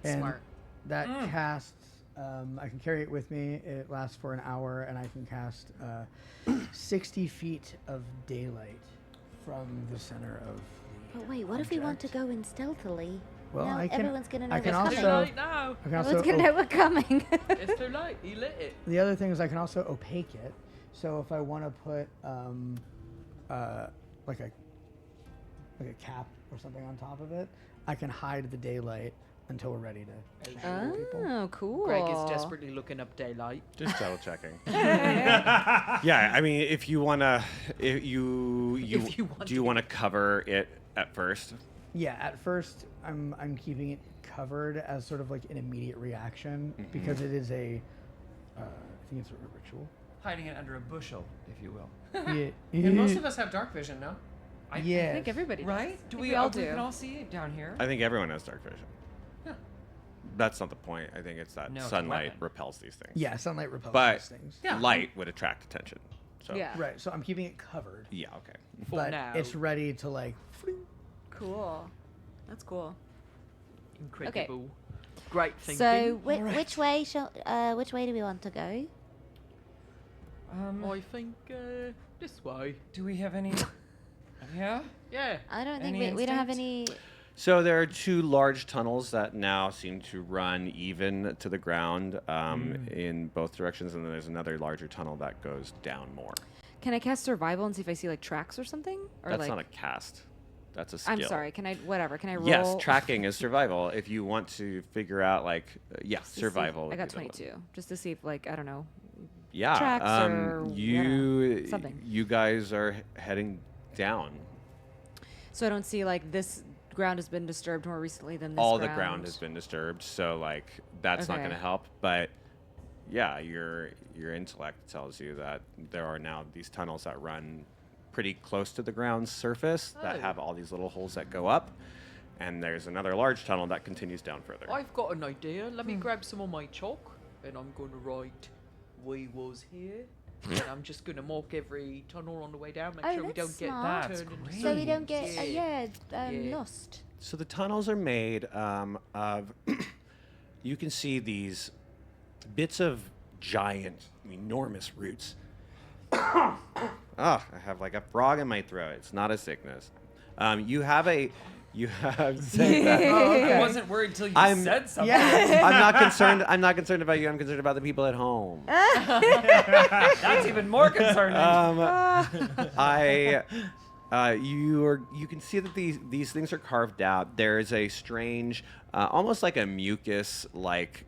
And Smart. that casts, I can carry it with me. It lasts for an hour, and I can cast 60 feet of daylight from the center of the But wait, what if we want to object. go in stealthily? Well, now I can. everyone's gonna know I can we're It's coming. too also. late now. I can also. Everyone's gonna know we're coming. It's too late. He lit it. The other thing is I can also opaque it. So if I want to put like a cap or something on top of it, I can hide the daylight until we're ready to show people. Oh, cool. Greg is desperately looking up daylight. Just double checking. Yeah, I mean, if you wanna, if you If you want do you to. want to cover it at first? Yeah, at first I'm keeping it covered as sort of like an immediate reaction because it is a I think it's a ritual. Hiding it under a bushel, if you will. Yeah. And most of us have dark vision, no? Yes. I think everybody does. Right? I Do think we all all do? We can all see it down here. I think everyone has dark vision. Yeah. That's not the point. I think it's that No, it's a sunlight weapon. repels these things. Yeah, sunlight repels But these things. Yeah. light would attract attention. So Yeah. Right, so I'm keeping it covered, yeah, okay. but now. it's ready to like. Cool. That's cool. Incredible. Great thinking. So which way do we want to go? I think this way. Do we have any? Yeah. Yeah. I don't think Any we don't have instinct? any. So there are 2 large tunnels that now seem to run even to the ground in both directions, and then there's another larger tunnel that goes down more. Can I cast survival and see if I see like tracks or something? Or That's like, not a cast. That's a skill. I'm sorry. Can I whatever? Can I roll? Yes, tracking is survival. If you want to figure out Just to see- survival. I would got be the one. 22, just to see if like I don't know. Yeah. tracks or, I don't know, something. You guys are heading down. So I don't see like this ground has been disturbed more recently than this All ground. the ground has been disturbed, so like that's not Okay. going to help. But yeah, your intellect tells you that there are now these tunnels that run pretty close to the ground's surface that Oh. have all these little holes that go up, and there's another large tunnel that continues down further. I've got an idea. Let me grab some of my chalk, and I'm gonna write "We was here." And I'm just gonna mark every tunnel on the way down. Make Oh, sure we that's don't get smart. That's turned into great. So we don't get sardines. Yeah. lost. So the tunnels are made of. You can see these bits of giant, enormous roots. I have like a frog in my throat. It's not a sickness. You have say that. I wasn't worried till you I'm- said something. Yeah. I'm not concerned. I'm not concerned about you. I'm concerned about the people at home. That's even more concerning. You can see that these things are carved out. There is a strange, almost like a mucus like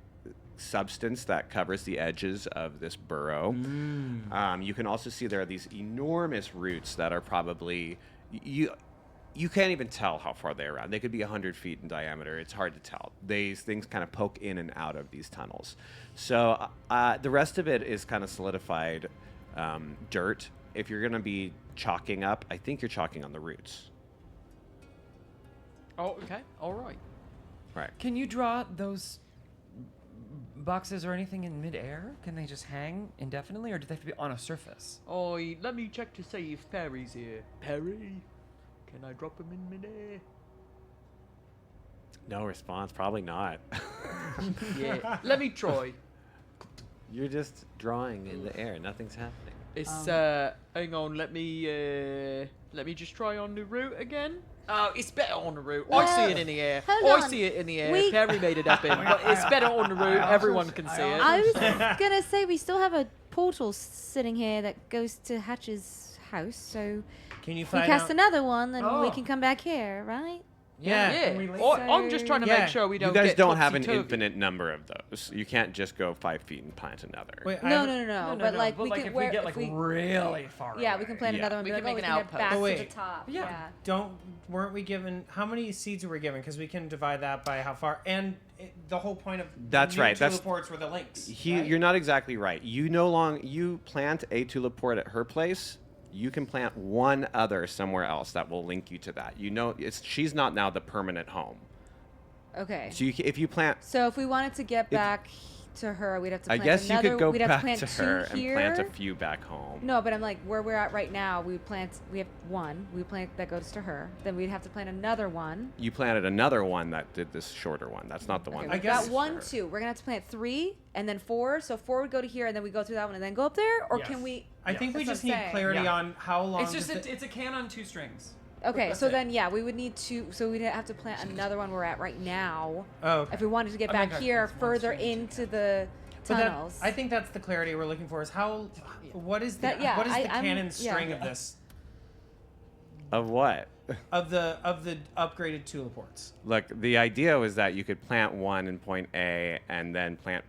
substance that covers the edges of this burrow. You can also see there are these enormous roots that are probably you can't even tell how far they are around. They could be 100 feet in diameter. It's hard to tell. These things kind of poke in and out of these tunnels. So the rest of it is kind of solidified dirt. If you're going to be chalking up, I think you're chalking on the roots. Oh, okay. All right. Right. Can you draw those boxes or anything in midair? Can they just hang indefinitely, or do they have to be on a surface? Oh, let me check to see if Perry's here. Perry, can I drop him in midair? No response. Probably not. Yeah. Let me try. You're just drawing in the air. Nothing's happening. It's hang on. Let me just try on the route again. Oh, it's better on the route. I Well, see it in the air. hold I on. see it in the air. We- Perry made it up in, but it's better on the route. Everyone can see it. I was gonna say we still have a portal sitting here that goes to Hatch's house, so Can you if we find cast out? another one, then we Oh. can come back here, right? Yeah. Yeah. Can we link- I'm just trying to Yeah. make sure we don't. You guys get don't have an topsy-turvy. infinite number of those. You can't just go 5 feet and plant another. Wait, I No, have- no, no, no. But like we can if where we get if like we really far yeah, away. we can plant Yeah. another one. We Be can like, make oh, an we can outpost. head back Oh, to the wait. top. Yeah. weren't we given how many seeds were we given? Because we can divide that by how far. And the whole point of That's new right, that's- teleports were the links. right? You're not exactly right. You plant a tuliport at her place. You can plant one other somewhere else that will link you to that. She's not now the permanent home. Okay. So if you plant, So if we wanted to get back to her, we'd have to I plant guess you another. could go we'd have to back plant to two her and here. plant a few back home. No, but I'm like where we're at right now. We have one. We plant that goes to her. Then we'd have to plant another one. You planted another one that did this shorter one. That's not the one. Okay, that we've did got this 1, shorter. 2. We're gonna have to plant 3 and then 4. So 4 would go to here, and then we go through that one and then go up there. Or Yes. can we? I think we That's just what I'm need saying. clarity Yeah. on how long. It's just does it's a can on 2 strings. Okay, That's so it. then we would need to. So we'd have to plant another one we're at right now. Oh, okay. If we wanted to get I mean, back that's- here that's one further string, into the But that- tunnels. I think that's the clarity we're looking for. Is how? What is the? That- yeah, what is the I'm- canon yeah. string of this? Of what? Of the upgraded tuliports. Look, the idea was that you could plant one in point A and then plant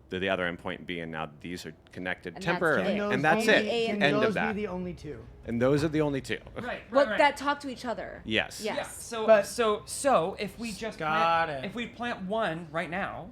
the other in point B, and now these are connected And that's temporarily, it. and that's only it. A and End B. of those that. be the only 2? And those are the only 2. Right. Well, right. that talk to each other. Yes. Yeah. Yeah. So But- so if we just Got plant, it. if we plant one right now,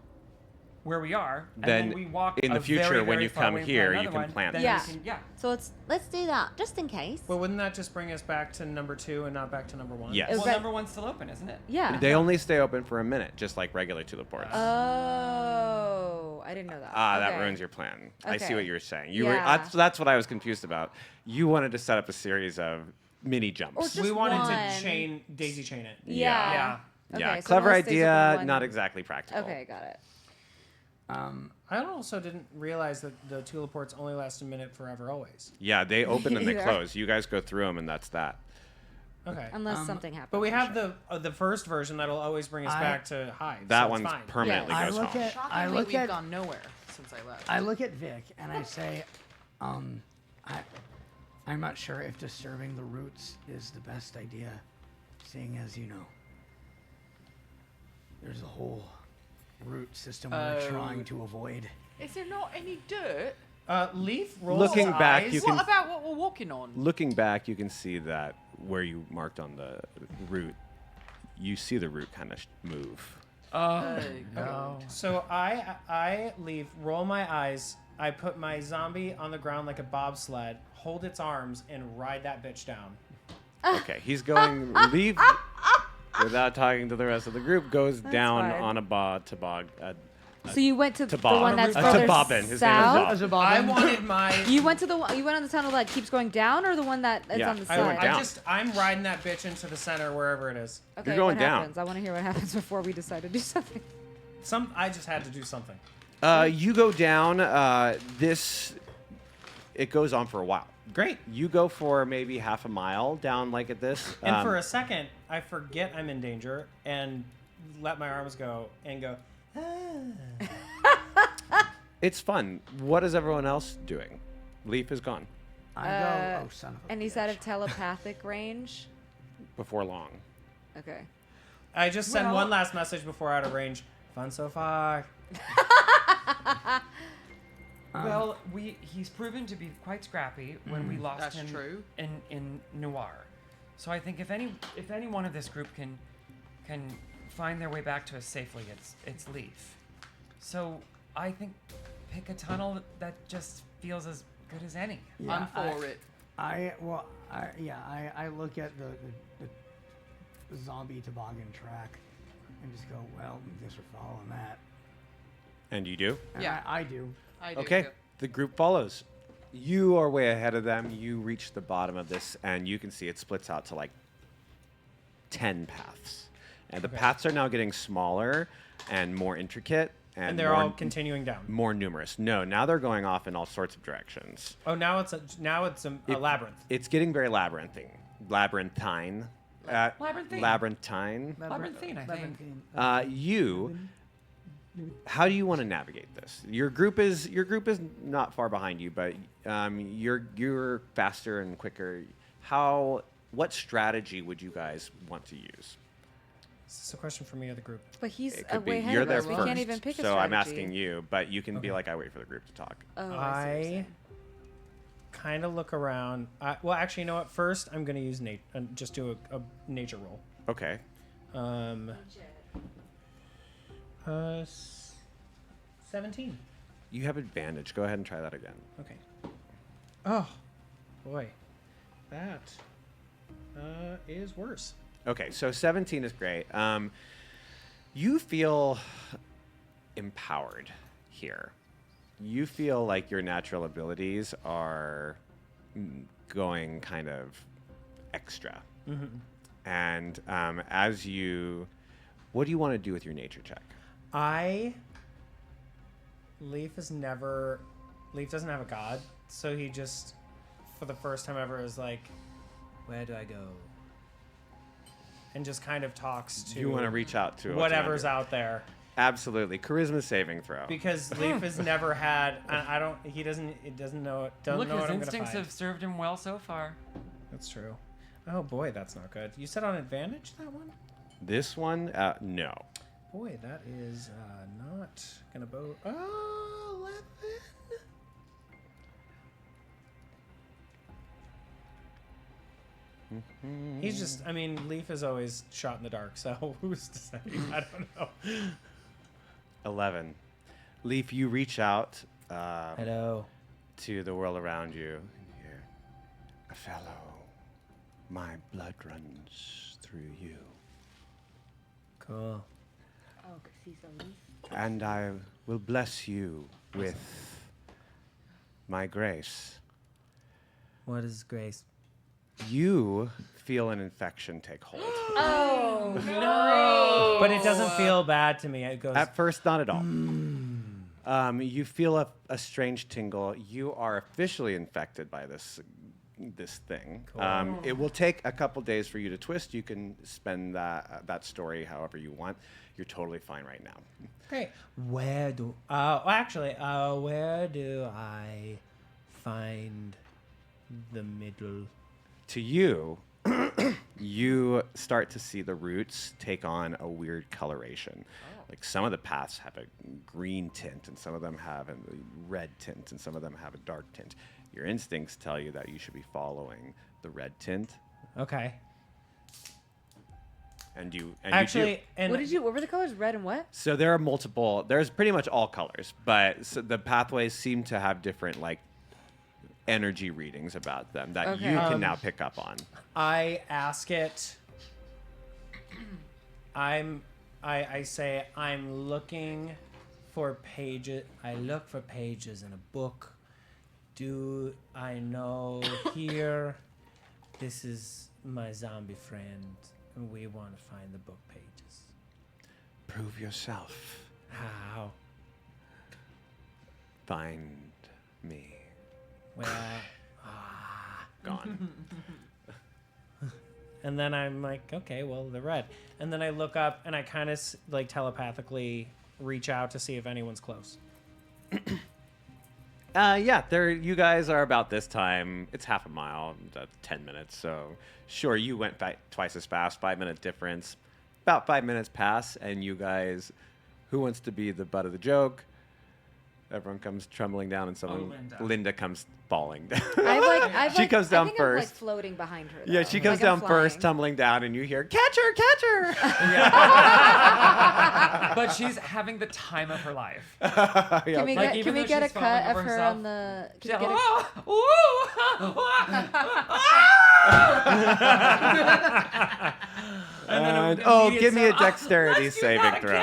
where we are, and Then then we walk in the a future, very, when very you far come away and here, you another can one, plant then Yeah. we can- yeah. So let's do that just in case. But wouldn't that just bring us back to number 2 and not back to number 1? Yes. It was Well, that- number 1's still open, isn't it? Yeah. They only stay open for a minute, just like regular tuliports. Oh, I didn't know that. That Okay. ruins your plan. I see Okay. what you were saying. Yeah. That's what I was confused about. You wanted to set up a series of mini jumps. Or just We wanted one. to daisy chain it. Yeah. Yeah. Okay, Yeah, so it clever only stays open idea, one. not exactly practical. Okay, got it. I also didn't realize that the teleports only last a minute forever always. Yeah, they open and they Either. close. You guys go through them, and that's that. Okay. Unless something happens. But we for have sure. the first version that'll always bring us back to hive. That so one's it's fine. permanently I goes look home. at Shockingly, we've gone nowhere since I left. I look at Vic and I say, I'm not sure if disturbing the roots is the best idea, seeing as there's a whole root system we're trying to avoid. Is there not any dirt? Leaf rolls Looking his back, eyes. you can- What about what we're walking on? Looking back, you can see that where you marked on the root, you see the root kind of move. So I leave, roll my eyes. I put my zombie on the ground like a bobsled, hold its arms, and ride that bitch down. Okay, he's going leave without talking to the rest of the group. Goes down fine. on a toboggan. So you went to the Toboggan. one that's A further toboggan. His name is south. Bob. As a I bobbin. wanted my. You went to the you went on the tunnel that keeps going down, or the one that is Yeah, on the I side. went down. I'm riding that bitch into the center wherever it is. Okay, You're going what down. happens? I want to hear what happens before we decide to do something. I just had to do something. You go down. It goes on for a while. Great. You go for maybe half a mile down like at this. And for a second, I forget I'm in danger and let my arms go and go. It's fun. What is everyone else doing? Leaf is gone I go, oh son of a And he's bitch. out of telepathic range. before long. Okay. I just send Well- one last message before out of range. Fun so far. Well, he's proven to be quite scrappy when we lost That's him true. in Noir. So I think if any one of this group can find their way back to us safely, it's Leaf. So I think pick a tunnel that just feels as good as any. Yeah, I'm for it. I look at the zombie toboggan track and just go, well, I guess we're following that. And you do? And Yeah. I do. I do. Okay, too. the group follows. You are way ahead of them. You reach the bottom of this, and you can see it splits out to like 10 paths. And the paths are now getting smaller and more intricate. And they're all continuing down. more numerous. No, now they're going off in all sorts of directions. Oh, now it's a labyrinth. It's getting very labyrinthine. Labyrinthine. Labyrinthine. Labyrinthine. Labyrinthine, I think. How do you want to navigate this? Your group is not far behind you, but you're faster and quicker. What strategy would you guys want to use? Is this a question for me or the group? But he's It could way be ahead you're of there us. We first, can't even pick a so strategy. I'm asking you, but you can be Okay. like, I wait for the group to talk. Oh, I see what you're saying. Kind of look around. Well, actually, you know what? First, I'm going to use just do a nature roll. Okay. 17. You have advantage. Go ahead and try that again. Okay. Oh, boy. That is worse. Okay, so 17 is great. You feel empowered here. You feel like your natural abilities are going kind of extra. And what do you want to do with your nature check? Leaf doesn't have a god, so he just, for the first time ever, is like, where do I go? And just kind of talks to You want to reach out to whatever's around out there. you. Absolutely. Charisma saving throw. Because Leaf has never had, he doesn't know Look, what his I'm gonna instincts find. have served him well so far. That's true. Oh boy, that's not good. You said on advantage, that one? This one, no. Boy, that is not gonna bode. Oh, 11. He's just, Leaf is always shot in the dark, so who's to say? I don't know. 11. Leaf, you reach out Hello. to the world around you. And you hear, a fellow, my blood runs through you. Cool. Oh, 'cause he's a leaf. And I will bless you with my grace. What is grace? You feel an infection take hold. Oh, no. But it doesn't feel bad to me. It goes, At first, not at all. You feel a strange tingle. You are officially infected by this thing. It will take a couple days for you to twist. You can spend that story however you want. You're totally fine right now. Great. Where do I find the middle? To you, you start to see the roots take on a weird coloration. Like some of the paths have a green tint, and some of them have a red tint, and some of them have a dark tint. Your instincts tell you that you should be following the red tint. Okay. And you Actually, do. and What were the colors? Red and what? So there are multiple. There's pretty much all colors, but the pathways seem to have different like energy readings about them that you can now pick up on. I ask it. I say I'm looking for pages. I look for pages in a book. Do I know here? This is my zombie friend, and we want to find the book pages. Prove yourself. How? Find me. Well, Gone. and then I'm like, okay, well, they're red. And then I look up and I kind of like telepathically reach out to see if anyone's close. Yeah, you guys are about this time. It's half a mile, 10 minutes. So, sure, you went twice as fast, 5-minute difference. About 5 minutes pass, and you guys, who wants to be the butt of the joke? Everyone comes trembling down, and Linda comes falling down. She comes down first. I'm like floating behind her. Yeah, she comes down first, tumbling down, and you hear, "Catch her, catch her!" But she's having the time of her life. Can we Like, get, even can we though get a she's falling cut of over her herself, on the? She's Can like, we get And give me a dexterity saving throw.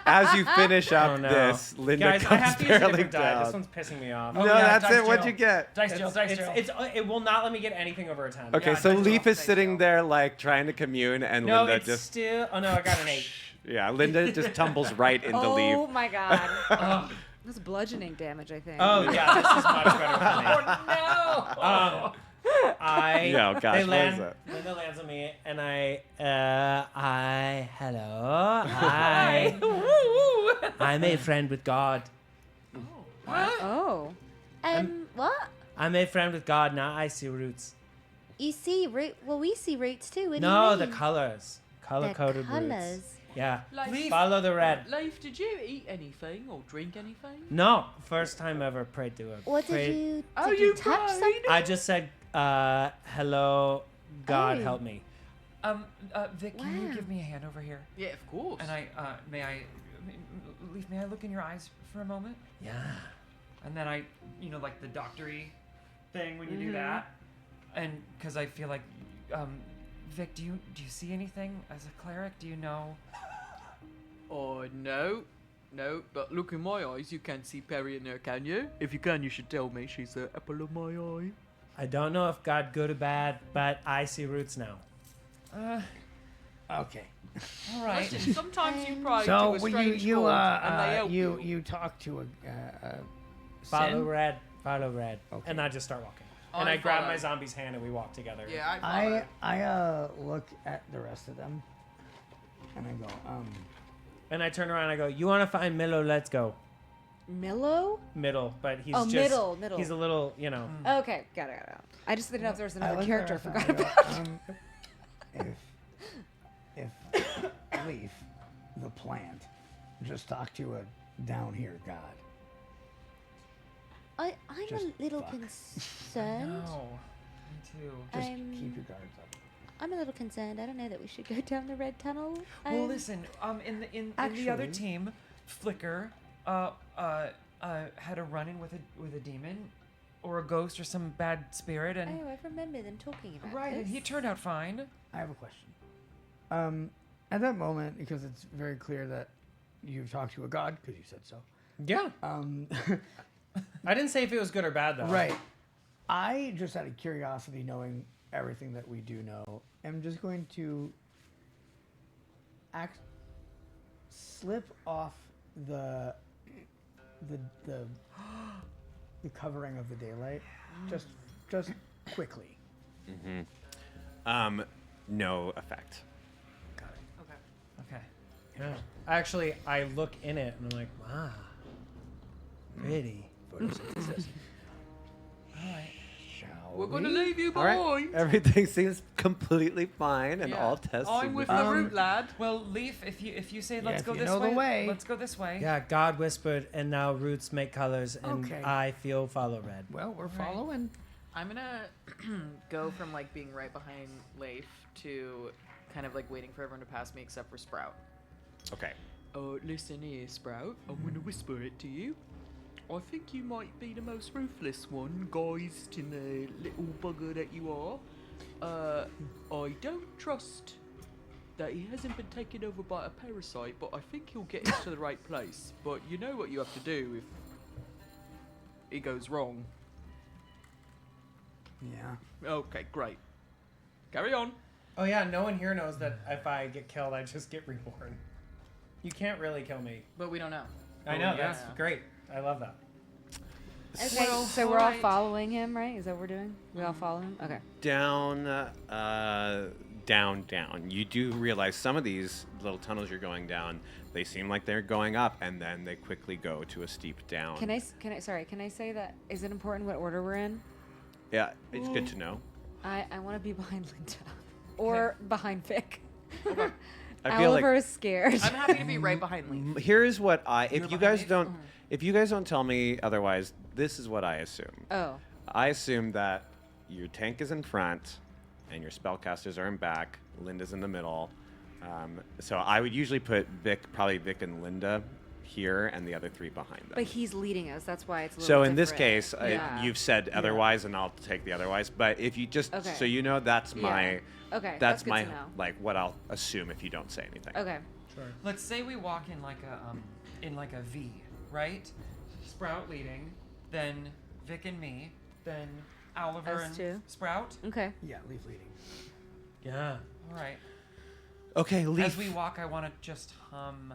As you finish up this, Linda Guys, I comes have to use a barely different die. down. This one's pissing me off. No, yeah, that's dice it. What'd jail. you get? Dice jail, dice jail. It will not let me get anything over a 10. Okay, Yeah, so dice Leaf jail, is dice sitting jail. there like trying to commune, and No, Linda it's just still. Oh no, I got an 8. yeah, Linda just tumbles right into Oh Leaf. my god. That's bludgeoning damage, I think. Oh yeah, this is much better for me. Oh, Yeah, gosh, they what land, is it? Linda lands on me, and hello, I made friend with God. Oh. What? I made friend with God. Now I see roots. You see, well, we see roots too. What do No, you the mean? colors, color-coded roots. colors. Yeah, Leaf, follow the red. Leif, did you eat anything or drink anything? No, first time ever prayed to a. What prayed- did you? Oh, Did you you touch cried? something? I just said, hello, God Oh. help me. Vic, can you Wow. give me a hand over here? Yeah, of course. And may I look in your eyes for a moment? Yeah. And then like the doctory thing when you do that, and because I feel like, Vic, do you see anything as a cleric? Do you know? Oh, no. No, but look in my eyes, you can't see Perry in there, can you? If you can, you should tell me she's the apple of my eye. I don't know if God good or bad, but I see roots now. Okay. All right. Listen, sometimes you pray to So a well, strange god, and they help you talk to a Follow Sin? red, Okay. and I just start walking. And I I grab follow. my zombie's hand and we walk together. Yeah, I follow. I look at the rest of them, and I go, And I turn around and I go, you want to find Milo, let's go. Millow? Middle, but he's Oh, just... middle. He's a little, Okay, got it. I just didn't know if there was I another look character I at the forgot rest about. of them, I go, if Leaf, the plant, just talk to a down here god. I'm Just a little fuck. concerned. No, me too. Just I'm- keep your guards up. I'm a little concerned. I don't know that we should go down the red tunnel. Well, listen. In the other Actually- team, Flicker, had a run-in with a demon, or a ghost, or some bad spirit, and Oh, I remember them talking about right, this. and he turned out fine. I have a question. At that moment, because it's very clear that you've talked to a god, because you said so. Yeah. I didn't say if it was good or bad, though. Right. I just out of curiosity, knowing everything that we do know, am just going to slip off the the covering of the daylight, just quickly. No effect. Okay. Yeah. Actually, I look in it and I'm like, wow, pretty. Photosynthesis. All right. We're gonna leave you All right. behind. Everything seems completely fine, and Yeah. all tests. I'm seem with to the be- route, lad. Well, Leaf, if you say let's if go you this know the way. let's go this way. Yeah, God whispered, and now roots make colors, and Okay. I feel follow red. Well, we're following. I'm gonna go from like being right behind Leif to kind of like waiting for everyone to pass me except for Sprout. Okay. Oh, listen here, Sprout. I'm gonna whisper it to you. I think you might be the most ruthless one, guys, in the little bugger that you are. I don't trust that he hasn't been taken over by a parasite, but I think he'll get us to the right place. But you know what you have to do if it goes wrong. Yeah. Okay, great. Carry on. Oh yeah, no one here knows that if I get killed, I just get reborn. You can't really kill me. But we don't know. I know, yeah. that's great. I love that. Okay, Well, so we're all alright. following him, right? Is that what we're doing? We all follow him? Okay. Down, down. You do realize some of these little tunnels you're going down, they seem like they're going up, and then they quickly go to a steep down. Can I say that? Is it important what order we're in? Yeah, it's good to know. I want to be behind Linda. Or behind Vic. I feel Oliver like is scared. I'm happy to be right behind Leaf. here's what I. You're If you behind guys me? don't, if you guys don't tell me otherwise, this is what I assume. Oh. I assume that your tank is in front, and your spellcasters are in back. Linda's in the middle. So I would usually put probably Vic and Linda here, and the other three behind them. But he's leading us. That's why it's a So little in this different. case, Yeah. you've said otherwise, and I'll take the otherwise. But if you just Okay. so you know, that's Yeah. my Okay, that's good my to know. like what I'll assume if you don't say anything. Okay. Sure. Let's say we walk in like a V, right? Sprout leading, then Vic and me, then Oliver Us and two. Sprout. Okay. Yeah, leaf leading. Yeah. All right. Okay, Leaf. As we walk, I want to just hum.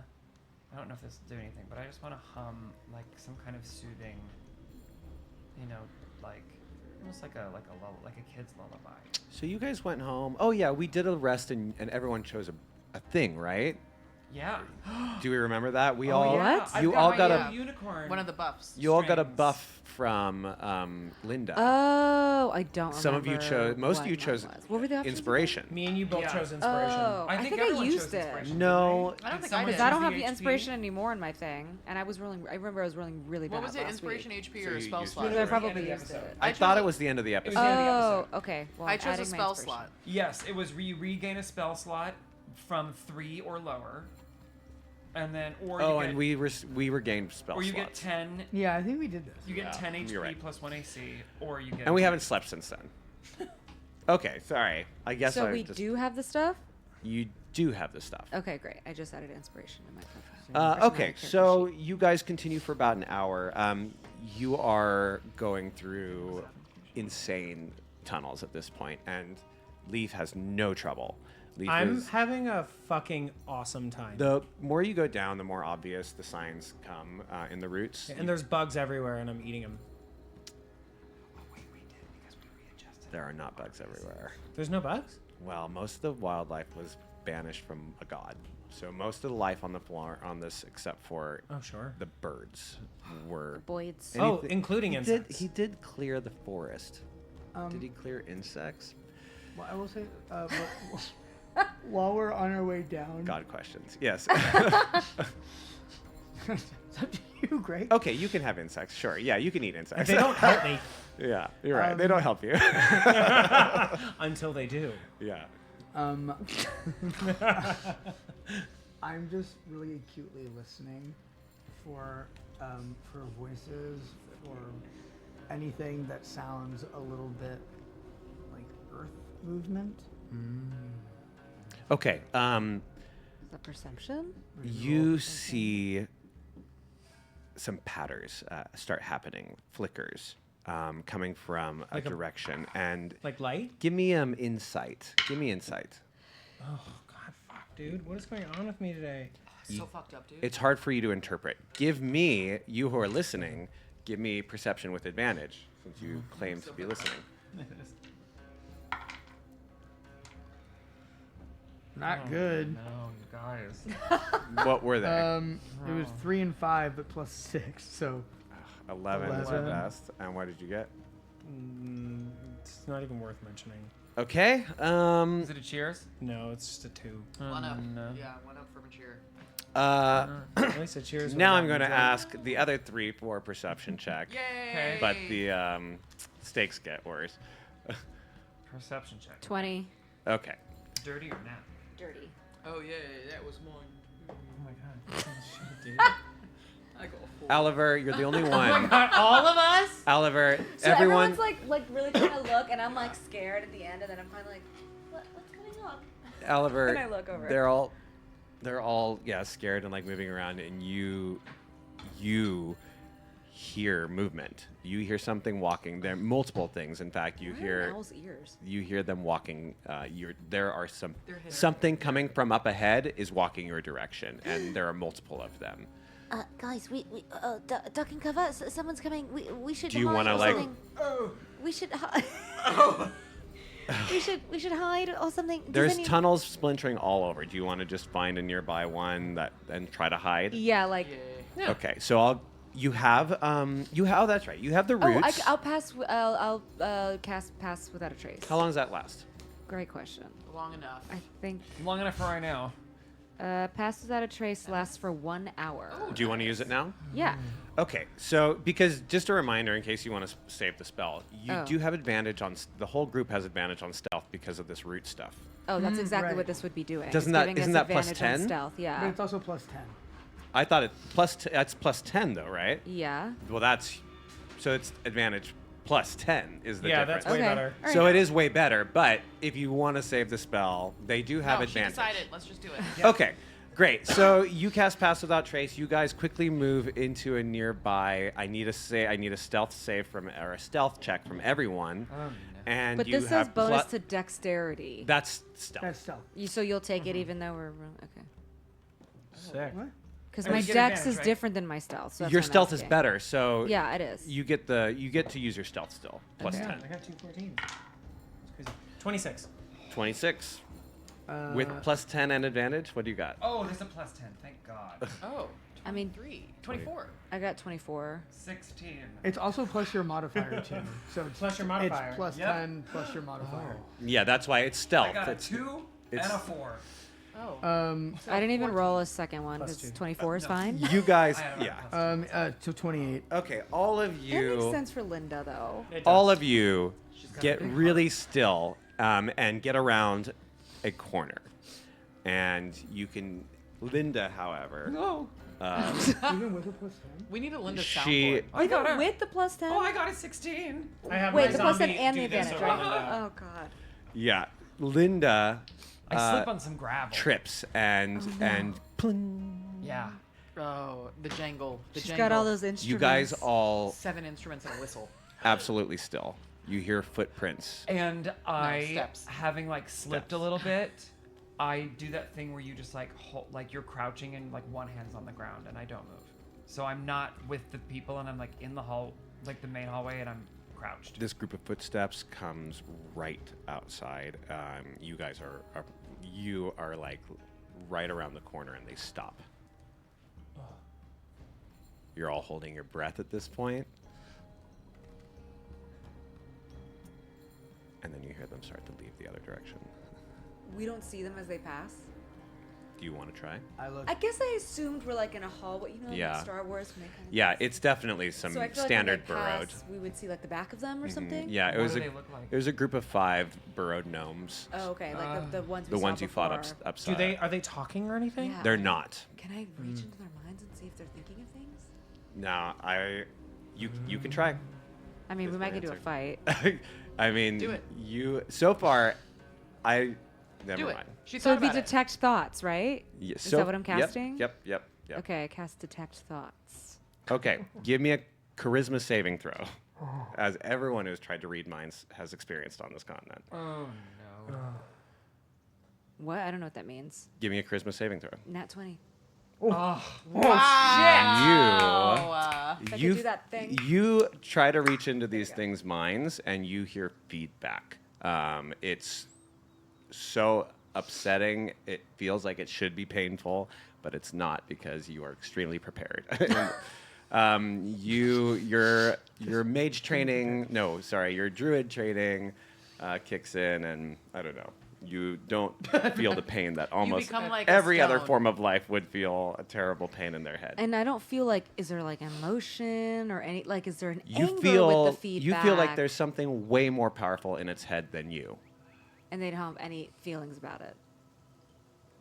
I don't know if this will do anything, but I just want to hum like some kind of soothing, like almost like a kid's lullaby. So you guys went home. Oh yeah, we did a rest, and everyone chose a thing, right? Yeah. Do we remember that? We Oh, all yeah. What? I've You got all my got a- unicorn. One of the buffs. you all got a strings. buff from Linda. Oh, I don't Some of you remember chose. Most what of you mine chose was. What were the options? inspiration. Me and you both Yeah. chose inspiration. Oh, I I think think I everyone chose used it. inspiration. No. I don't Did think I someone did. Because I don't choose have the the HP? inspiration anymore in my thing, and I remember I was rolling really bad What was it? last Inspiration, week. HP, So or a you spell used slot? it. I At the end probably of the used episode. it. I chose thought a- it was the end of the was episode. the end of the Oh, episode. okay. Well, I I'm chose a adding my spell inspiration. slot. Yes, it was you regain a spell slot from 3 or lower, and then or Oh, you get, and we regained spell or you get slots. 10. Yeah, I think we did this. You get Yeah, 10 HP you're right. plus 1 AC, or you get. And we haven't slept since then. Okay, sorry. I guess So I we just, do have the stuff? You do have the stuff. Okay, great. I just added inspiration to my profile. Okay, so you guys continue for about an hour. You are going through insane tunnels at this point, and Leaf has no trouble. Leaf I'm is, having a fucking awesome time. the more you go down, the more obvious the signs come in the routes. And there's bugs everywhere, and I'm eating them. There are not bugs everywhere. There's no bugs? Well, most of the wildlife was banished from a god. So most of the life on the floor on this, except for Oh, sure. the birds, were. Boyd's. And Oh, including insects. He did clear the forest. Um, Did he clear insects? Well, I will say, while we're on our way down, God questions. Yes. it's up to you, Greg. Okay, you can have insects. Sure. Yeah, you can eat insects. They don't help me Yeah, you're right. They don't help you. until they do. Yeah. I'm just really acutely listening for voices or anything that sounds a little bit like earth movement. Okay. Is that perception? You see some patterns start happening, flickers, coming from Like a a- direction, and Like light? give me insight. Give me insight. Oh, God, fuck, dude. What is going on with me today? So fucked up, dude. It's hard for you to interpret. Give me, you who are listening, give me perception with advantage, since you claim to be listening. Not good. No, you guys. What were they? It was 3 and 5, but plus 6. So 11 is the 11. best. And what did you get? It's not even worth mentioning. Okay. Is it a cheers? No, it's just a 2. One up. No. Yeah, one up from a cheer. At least a cheers. Now would I'm not going to be drunk. ask the other 3 for a perception check. Yay! But the stakes get worse. Perception check. 20. Okay. Dirty or not? Dirty. Oh yeah, that was mine. Oh my god. Dude. I got a 4. Oliver, you're the only one. All of us? Oliver, So everyone. everyone's like really trying to look, and I'm like scared at the end, and then I'm kind of like, what's going on? Oliver, And I look over. they're all scared and like moving around, and you hear movement. You hear something walking. There are multiple things. In fact, you Why are hear owls' ears? you hear them walking. There are They're hidden. something coming from up ahead is walking your direction, and there are multiple of them. Guys, we duck and cover. Someone's coming. We should. Do you hide wanna, or like- something. We should. we should hide or something. Does There's any- tunnels splintering all over. Do you want to just find a nearby one and try to hide? Yeah, like. Yeah. Okay, so you have that's right. You have the Oh, roots. I'll pass. I'll cast pass without a trace. How long does that last? Great question. Long enough. I think Long enough for right now. pass without a trace lasts for 1 hour. Do you want to use it now? Yeah. Okay, so because just a reminder in case you want to save the spell, you Oh. do have advantage on the whole group has advantage on stealth because of this root stuff. Oh, that's exactly right. what this would be doing. Doesn't It's that- giving isn't us that plus advantage on 10? Stealth, but yeah. it's also plus 10. I thought it that's plus 10 though, right? Yeah. Well, so it's advantage plus 10 is the Yeah, difference. that's way Okay. better. All right. So it is way better, but if you want to save the spell, they do have No, advantage. she decided. Let's just do it. Okay, great. So you cast Pass Without Trace. You guys quickly move into a nearby. I need a stealth save or a stealth check from everyone. And But you this says have bonus to dexterity. That's stealth. That's stealth. So you'll take it even though we're okay. Sick. What? Because And my we get dex advantage, is right? different than my stealth. So that's Your what I'm stealth is asking. better, so Yeah, it is. you get to use your stealth still plus Yeah, 10. I got 214. It's crazy. 26. 26 with plus 10 and advantage. What do you got? Oh, there's a plus 10. Thank God. Oh. I mean, 24. I got 24. 16. It's also plus your modifier too. So it's Plus your modifier. It's plus Yep. 10 plus your modifier. Yeah, that's why it's stealth. I got a It's- 2 and it's- a 4. Oh. I didn't even roll a second one Plus because 2. 24 is No. fine. You guys, I had a yeah. plus So 28. Okay, all of That makes you, sense for Linda, though. It all does. of you, get really still and get around a corner, and you can. Linda, however, No. Even with a plus 10? We need a Linda she- soundboard. I got a. With the plus 10? Oh, I got a 16. I have Wait, my the plus 10 zombie and the do this advantage, over right? Linda. Oh, God. yeah, Linda I slip on some gravel. trips and pling. Yeah. Oh, the jangle. The She's jangle. got all those instruments. You guys all 7 instruments and a whistle. absolutely still. You hear footprints. And I, steps. having like slipped a little bit, I do that thing where you just like like you're crouching and like one hand's on the ground and I don't move. So I'm not with the people and I'm like in the hall, like the main hallway, and I'm crouched. This group of footsteps comes right outside. You guys are like right around the corner, and they stop. You're all holding your breath at this point, and then you hear them start to leave the other direction. We don't see them as they pass. Do you want to try? I look. I guess I assumed we're like in a hallway, you know, Yeah. like Star Wars. When they kind of Yeah, it's definitely some so I feel standard like when they burrowed. pass, we would see like the back of them or something. Yeah, it What was do a they look like? it was a group of 5 burrowed gnomes. Oh, okay. Like the ones we The saw ones you fought before. upside. Are they talking or anything? Yeah. They're not. Can I reach into their minds and see if they're thinking of things? No, you can try. I mean, Is we my might get to a answer. fight. Do I mean, it. you so far, never Do it. mind. She So thought it'd be about it. detect thoughts, right? Yeah, Is that what I'm yep, casting? Yep. Okay, I cast detect thoughts. Okay, give me a charisma saving throw, as everyone who's tried to read minds has experienced on this continent. Oh no. What? I don't know what that means. Give me a charisma saving throw. Nat 20. Wow. If I You could do that thing. you try to reach into these things' minds, and you hear feedback. It's so upsetting. It feels like it should be painful, but it's not because you are extremely prepared. Your mage training, your druid training kicks in, and I don't know. You don't feel the pain that almost become like a every other stone. form of life would feel a terrible pain in their head. And I don't feel like, is there like emotion or any, like, is there an You anger feel with the feedback? you feel like there's something way more powerful in its head than you. And they don't have any feelings about it.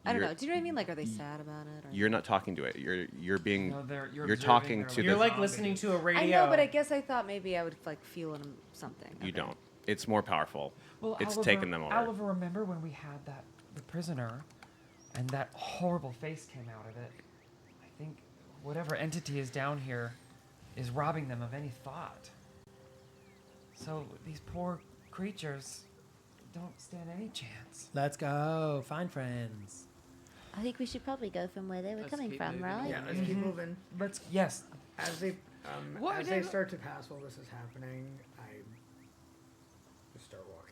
I don't You're- know. Do you know what I mean? Like, are they sad about it? Or You're not talking to it. You're being No, you're you're observing talking their to You're the like listening to a radio. I know, but I guess I thought maybe I would like feel in something. you Okay. don't. It's more powerful. Well, It's Oliver, taken them over. Oliver, remember when we had the prisoner, and that horrible face came out of it? I think whatever entity is down here is robbing them of any thought. So these poor creatures don't stand any chance. Let's go. Find friends. I think we should probably go from where they were Let's coming keep from, moving right? Yeah, let's keep moving. Yes. As they What as are they they- start to pass while this is happening, I just start walking.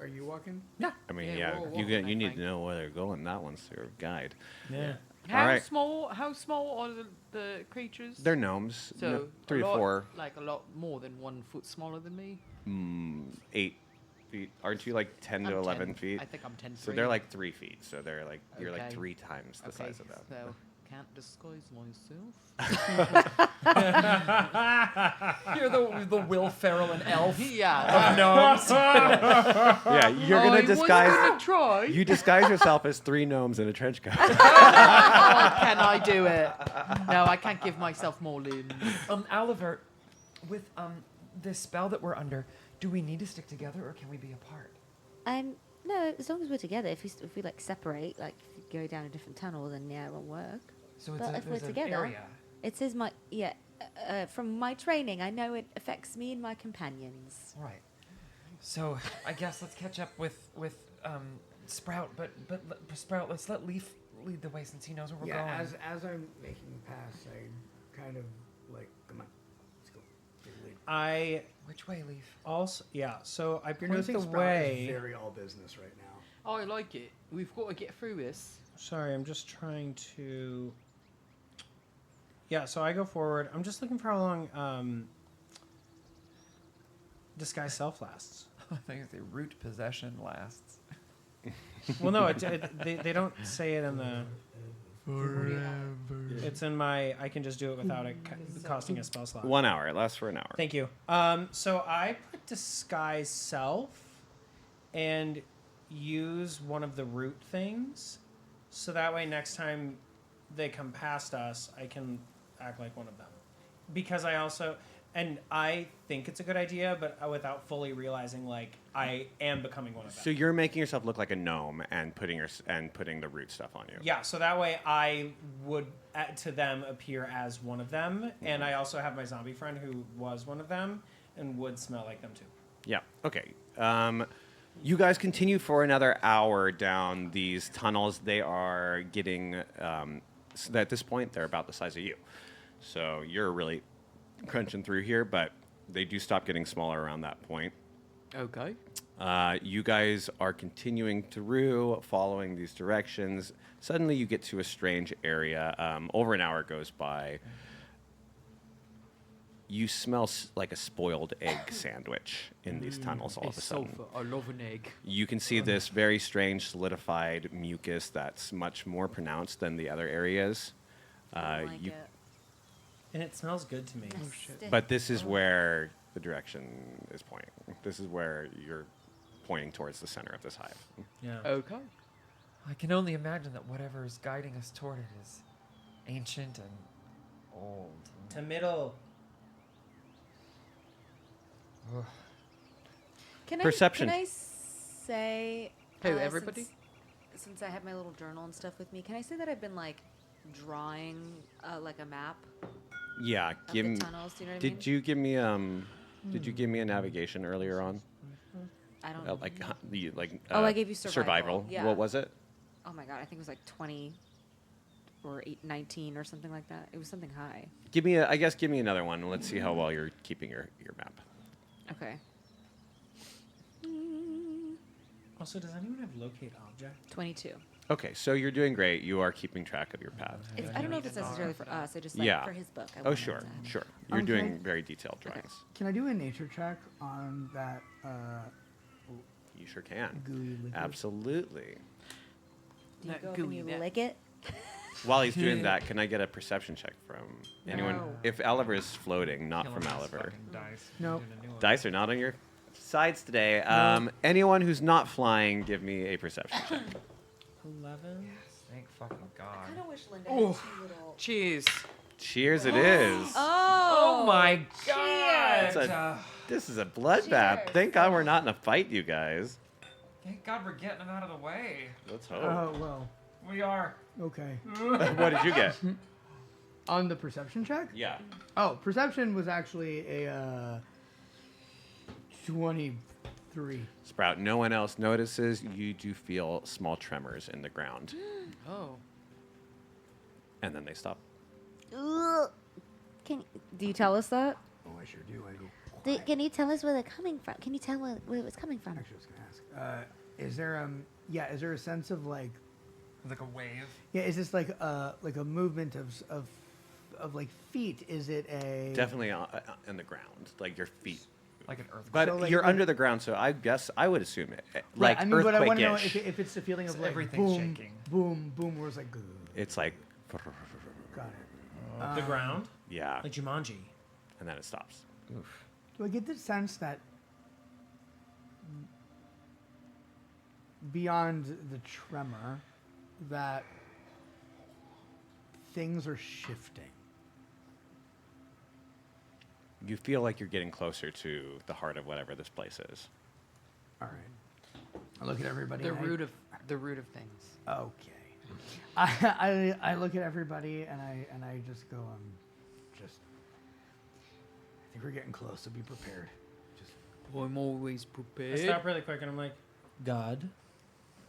Are you walking? I mean, Yeah, yeah, we're you walking, I need think. to know where they're going. That one's your guide. Yeah. How Alright. small? How small are the creatures? They're gnomes. so No, 3 a to lot, 4, like a lot more than 1 foot smaller than me. 8 feet. Aren't you like 10 to I'm 11 10. feet? I think I'm 10. So they're like 3 feet. So they're like you're like Okay. 3 times the size of them. So can't disguise myself. You're the Will Ferrell and Elf Yeah. of gnomes. Yeah, you're gonna I disguise. was gonna try. You disguise yourself as 3 gnomes in a trench coat. Oh, can I do it? No, I can't give myself more limbs. Oliver, with this spell that we're under, do we need to stick together or can we be apart? No, as long as we're together. If we like separate, like if you go down a different tunnel, then yeah, it won't work. So But if we're there's an together- area. It says from my training, I know it affects me and my companions. Right. So I guess let's catch up with Sprout, but Sprout, let's let Leaf lead the way since he knows where we're Yeah. going. As I'm making the pass, I kind of like, come on, let's go. Take the lead. I Which way, Leaf? also so I You're point noticing the Sprout way. is very all business right now. Oh, I like it. We've got to get through this. Sorry, I'm just trying to. Yeah, so I go forward. I'm just looking for how long disguise self lasts. I think the root possession lasts. Well, no, they don't say it in the. It's in my. I can just do it without it costing a spell slot. 1 hour. It lasts for an hour. Thank you. So I put disguise self, and use one of the root things, so that way next time they come past us, I can act like one of them. Because I think it's a good idea, but without fully realizing like I am becoming one of them. So you're making yourself look like a gnome and putting the root stuff on you. Yeah, so that way I would to them appear as one of them, and I also have my zombie friend who was one of them and would smell like them too. Yeah. Okay. You guys continue for another hour down these tunnels. They are getting, so at this point, they're about the size of you. So you're really crunching through here, but they do stop getting smaller around that point. Okay. You guys are continuing through, following these directions. Suddenly you get to a strange area. Over an hour goes by. You smell like a spoiled egg sandwich in these tunnels all of a sudden. Sulfur. I love an egg. You can see this very strange solidified mucus that's much more pronounced than the other areas. I don't like you- it. And it smells good to me. But this is where the direction is pointing. This is where you're pointing towards the center of this hive. Yeah. Okay. I can only imagine that whatever is guiding us toward it is ancient and old. To middle. Perception. Can I say? Who, everybody? Since I have my little journal and stuff with me, can I say that I've been like drawing like a map Yeah, of give the me. tunnels? Do you know what I mean? Did you give me Did you give me a navigation earlier on? I don't know. I gave you survival. Yeah. What was it? Oh my god, I think it was like 20 or 19 or something like that. It was something high. Give me another one. Let's see how well you're keeping your map. Okay. Also, does anyone have locate object? 22. Okay, so you're doing great. You are keeping track of your path. I don't know if it's necessarily for us. I just for his book. I Oh, wanted sure, to- sure. You're Okay. doing very detailed drawings. Can I do a nature check on that You sure can. gooey liquid? Absolutely. Do you That go up and gooey you net. lick it? While he's doing that, can I get a perception check from anyone? No. If Oliver is floating, not Kill from him with Oliver. fucking dice. Nope. Doing a new one. Dice are not on your sides today. Anyone who's not flying, give me a perception check. 11. Thank fucking God. I kind of wish Linda had two little. Cheers. Cheers, it is. Oh my God. It's this is a bloodbath. Cheers. Thank God we're not in a fight, you guys. Thank God we're getting him out of the way. Let's hope. Oh, well, We are. okay. What did you get? On the perception check? Yeah. Oh, perception was actually a 23. Sprout, no one else notices. You do feel small tremors in the ground. Oh. And then they stop. Ugh. Can Do you tell us that? Oh, I sure do. I go. can you tell us where they're coming from? Can you tell where it was coming from? Actually, I was gonna ask. Is there is there a sense of like, Like a wave. yeah, is this like a movement of like feet? Is it a Definitely in the ground, like your feet. Like an earthquake. But So, like, you're like- under the ground, so I guess I would assume it. Right, Like I mean, but I want to know earthquake-ish. if it's the feeling of So like everything's boom, shaking. boom, boom, where it's like, It's like, got it. The ground? yeah, Like Jumanji. and then it stops. Do I get the sense that beyond the tremor, that things are shifting? You feel like you're getting closer to the heart of whatever this place is. All right. I look at everybody. The and root of things. Okay. I look at everybody and I just go I think we're getting close, so be prepared. Just I'm always I prepared. stop really quick and I'm like, God.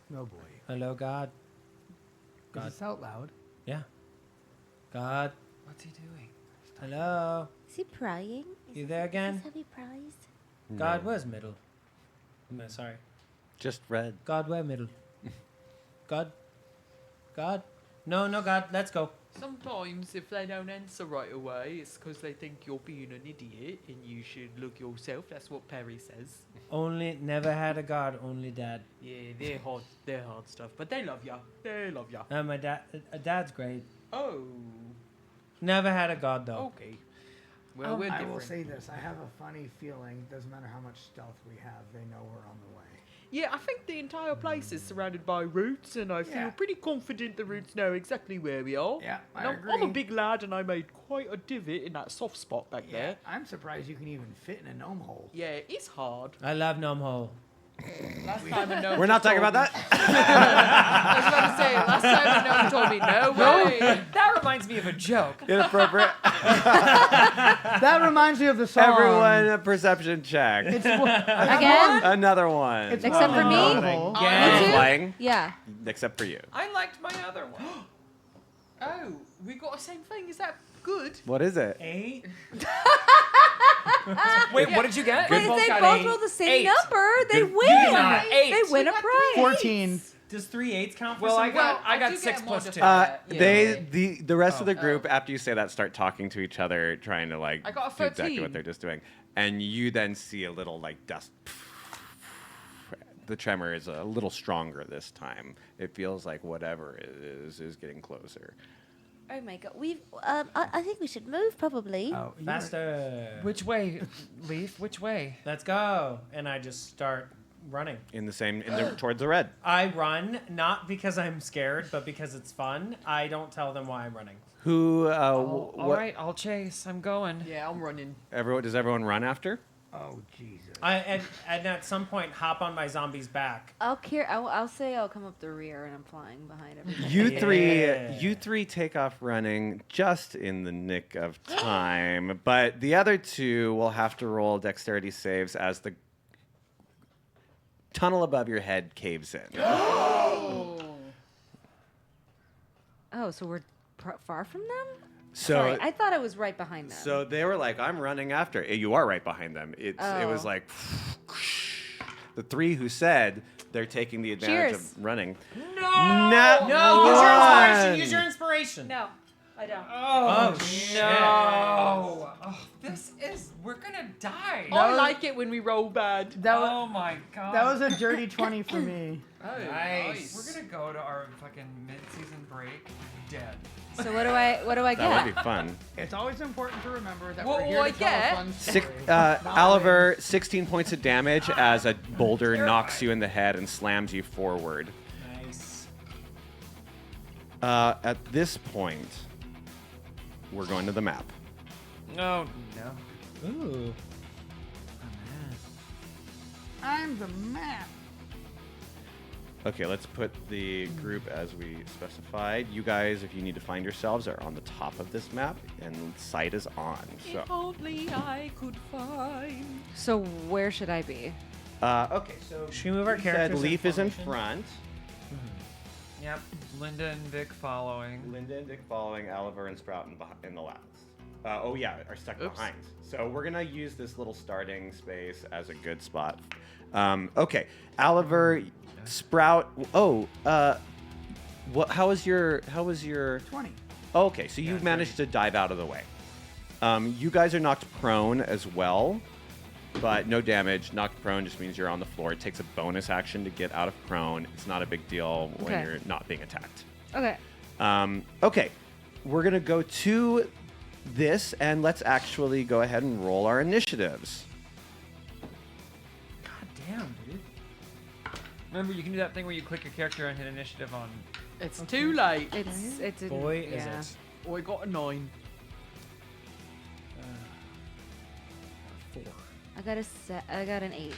no boy. Hello, God. Is this out loud? Yeah. God. What's he doing? Hello. Is he prying? You there again? Is heavy prize? God, where's middle? No, sorry. Just red. God, where middle? God. God. No, God. Let's go. Sometimes if they don't answer right away, it's because they think you're being an idiot and you should look yourself. That's what Perry says. Only, never had a God, only dad. Yeah, they're hard stuff, but they love ya. They love ya. My dad's great. Oh, Never had a God though. okay. Well, we're I different. will say this. I have a funny feeling, doesn't matter how much stealth we have, they know we're on the way. Yeah, I think the entire place is surrounded by roots, and I feel pretty confident the roots know exactly where we are. Yeah, I And I'm a agree. big lad, and I made quite a divot in that soft spot back there. I'm surprised you can even fit in a gnome hole. Yeah, it's hard. I love Gnome Hole. Last time a gnome We're not just talking told about me- that. I was about to say, last time a gnome told me, no way. That reminds me of a joke. Inappropriate. That reminds me of the song. Everyone, a perception check. Again? Another one. It's Except for me? Hole. Yeah. Me too? Flying, Yeah. except for you. I liked my other one. Oh, we got the same thing. Is that good? What is it? 8. Wait, what did you get? But if they got both eight. roll the same 8. number, they Good- win. you got 8. They win a prize. 14. Does 3 8s count for Well, I something? got I do 6 get more plus 2. defense. The rest of the group, after you say that, start talking to each other, trying to like I got a do exactly 13. what they're just doing, and you then see a little like dust. The tremor is a little stronger this time. It feels like whatever it is getting closer. Oh my god, we've. I think we should move probably. Oh, you're- Faster. Which way, Leaf? Which way? Let's go. And I just start running. Towards the red. I run not because I'm scared, but because it's fun. I don't tell them why I'm running. Who? All right, I'll chase. I'm going. Yeah, I'm running. Does everyone run after? Oh, Jesus. And at some point hop on my zombie's back. I'll say I'll come up the rear and I'm flying behind everybody. Yeah. You three take off running just in the nick of time, but the other two will have to roll dexterity saves as the tunnel above your head caves in. Oh, so we're far from them? So Sorry, I thought I was right behind them. So they were like, I'm running after. You are right behind them. It was like the three who said they're taking the advantage Cheers. of running. No, use your inspiration. Use your inspiration. No, I don't. Oh, shit. no. Oh, we're gonna die. I like it when we roll bad. Oh my god. That was a dirty 20 for me. Nice. We're gonna go to our fucking mid-season break dead. So what do I get? That would be fun. It's always important to remember that What we're will here I to tell get? a fun story. Oliver, 16 points of damage as a boulder knocks you in the head and slams you forward. Nice. At this point, we're going to the map. No, no. Ooh. I'm the map. Okay, let's put the group as we specified. You guys, if you need to find yourselves, are on the top of this map, and sight is on. So, Only I could find. So where should I be? okay, so Should we move our you characters said Leaf is in formation? front. Yep. Linda and Vic following. Linda and Dick following, Oliver and Sprout in the last. Are stuck Oops. behind. So we're gonna use this little starting space as a good spot. Okay, Oliver, Sprout. How was your 20. Okay, so you managed to dive out of the way. You guys are knocked prone as well, but no damage. Knocked prone just means you're on the floor. It takes a bonus action to get out of prone. It's not a big deal when Okay. you're not being attacked. Okay. Okay, we're gonna go to this, and let's actually go ahead and roll our initiatives. God damn, dude. Remember, you can do that thing where you click your character and hit initiative on. It's too late. It didn't. Boy, yeah. is it. Oh, I got a 9. 4. I got an 8.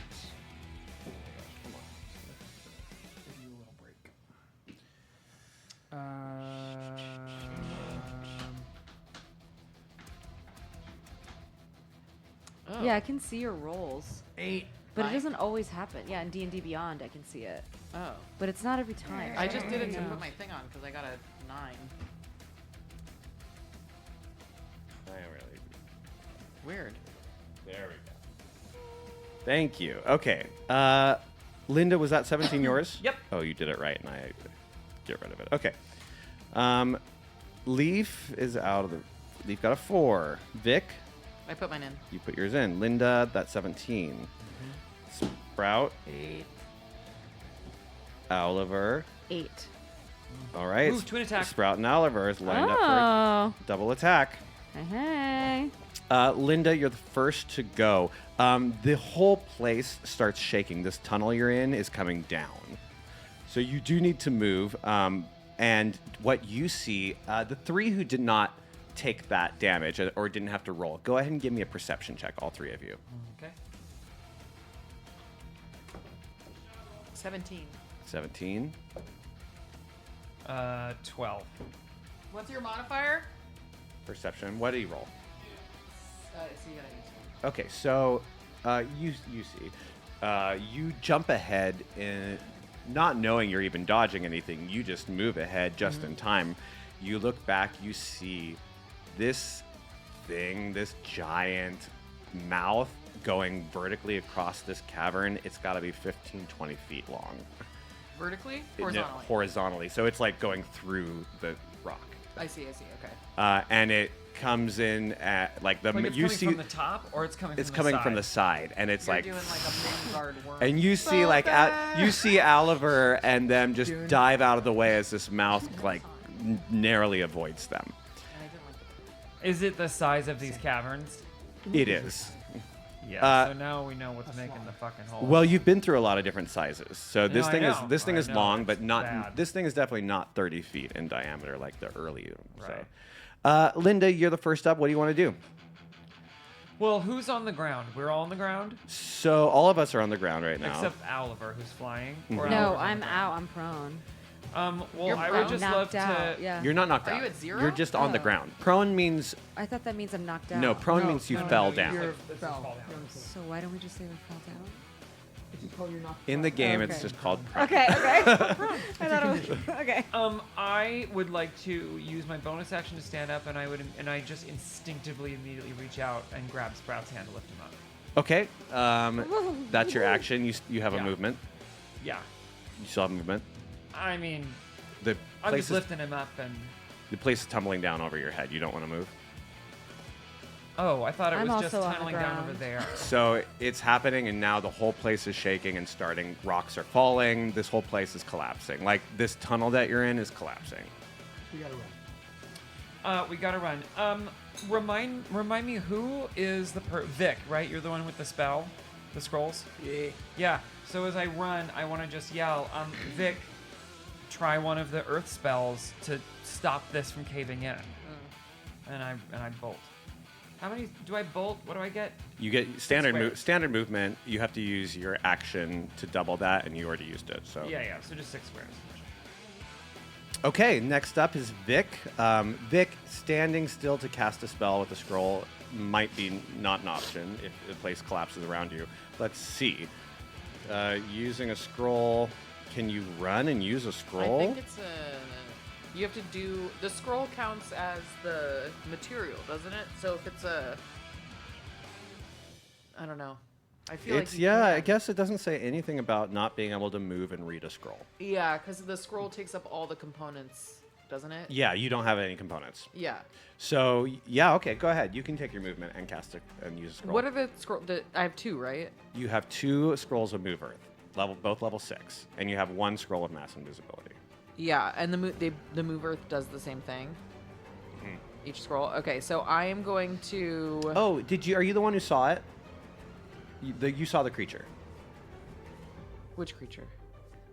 Oh. Yeah, I can see your rolls, 8. but it Fine. doesn't always happen. Yeah, in D&D Beyond, I can see it, Oh. but it's not every time. I just did it to know. put my thing on because I got a 9. Weird. There we go. Thank you. Okay. Linda, was that 17 yours? Yep. Oh, you did it right, and I get rid of it. Okay. Leaf is out of the. Leaf got a 4. Vic, I put mine in. you put yours in. Linda, that's 17. Sprout, 8. Oliver. 8. All right. Ooh, twin attack. Sprout and Oliver is lined up for Oh. a double attack. Hey. Linda, you're the first to go. The whole place starts shaking. This tunnel you're in is coming down. So you do need to move. And what you see, the three who did not take that damage or didn't have to roll, go ahead and give me a perception check, all three of you. Okay. 17. 17. 12. What's your modifier? Perception. What do you roll? So you gotta use Okay, so you see, you jump ahead in not knowing you're even dodging anything. You just move ahead just in time. You look back, you see this thing, this giant mouth going vertically across this cavern. It's got to be 15, 20 feet long. vertically? No, Horizontally? horizontally. So it's like going through the rock. I see, okay. And it comes in at like the Like it's you coming see from the top, or it's coming. it's from coming the from the side? side, and it's You're like doing like a Vanguard worm. and you see like you see Oliver and them just dive out of the way as this mouth like narrowly avoids them. And I didn't like the Is it the size of these caverns? It is. Yeah. So now we know what's making the fucking hole. Well, you've been through a lot of different sizes, so this I thing is know. this thing I is know. long, It's but not bad. this thing is definitely not 30 feet in diameter like the early. Right. So, Linda, you're the first up. What do you want to do? Well, who's on the ground? We're all on the ground, So all of us are on the ground right now. except Oliver, who's flying. Or No, Oliver's on I'm the out. I'm prone. ground. Well, You're I would prone? just love Knocked out. to. Yeah. You're not knocked Are out. you at 0? You're just on the Oh. ground. Prone means I thought that means I'm knocked out. no. Prone No, means you no, fell no, down. you're- This is fell. fall down. So why don't we just say we fell down? In the game, it's Okay. just called prone. Okay. I thought it was okay. I would like to use my bonus action to stand up, and I just instinctively immediately reach out and grab Sprout's hand to lift him up. Okay, that's your action. You have a Yeah. movement. Yeah. You still have movement. I mean, The I'm place just is lifting him up, and the place is tumbling down over your head. You don't want to move. oh, I thought it I'm was just also on the tunneling down over ground. there. So it's happening, and now the whole place is shaking and starting. Rocks are falling. This whole place is collapsing. Like this tunnel that you're in is collapsing. We gotta run. We gotta run. Remind me, who is the Vic? Right, you're the one with the spell, the scrolls. Yeah. Yeah. So as I run, I want to just yell, Vic, try one of the earth spells to stop this from caving in. And I bolt. How many do I bolt? What do I get? You get standard Squares. standard movement. You have to use your action to double that, and you already used it. So Yeah. So just 6 squares. Okay, next up is Vic. Vic, standing still to cast a spell with a scroll might be not an option if the place collapses around you. Let's see. Using a scroll, can you run and use a scroll? I think it's you have to do the scroll counts as the material, doesn't it? So if it's I don't know. I feel It's like you I can't. guess it doesn't say anything about not being able to move and read a scroll. Yeah, because the scroll takes up all the components, doesn't it? Yeah, you don't have any components. Yeah. So yeah, okay, go ahead. You can take your movement and cast it and use a scroll. What are the scroll? I have 2, right? You have 2 scrolls of Move Earth, both level 6, and you have 1 scroll of Mass Invisibility. Yeah, and the move earth does the same thing. Each scroll. Okay, so I am going to. Oh, are you the one who saw it? You saw the creature. Which creature?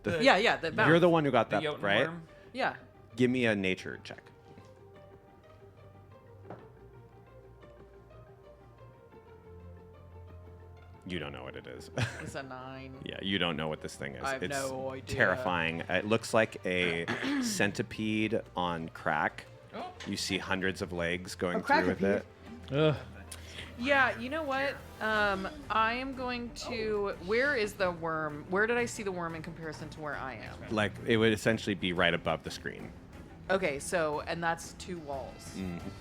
The- Yeah, the mouth. You're the one who got The that, Jotun right? worm? Yeah. Give me a nature check. You don't know what it is. It's a 9. Yeah, you don't know what this thing is. I have It's no idea. terrifying. It looks like a centipede on crack. Oh. You see hundreds of legs going A through with it. Ugh. Yeah, you know what? I am going to. Where is the worm? Where did I see the worm in comparison to where I am? Like it would essentially be right above the screen. Okay, so and that's 2 walls,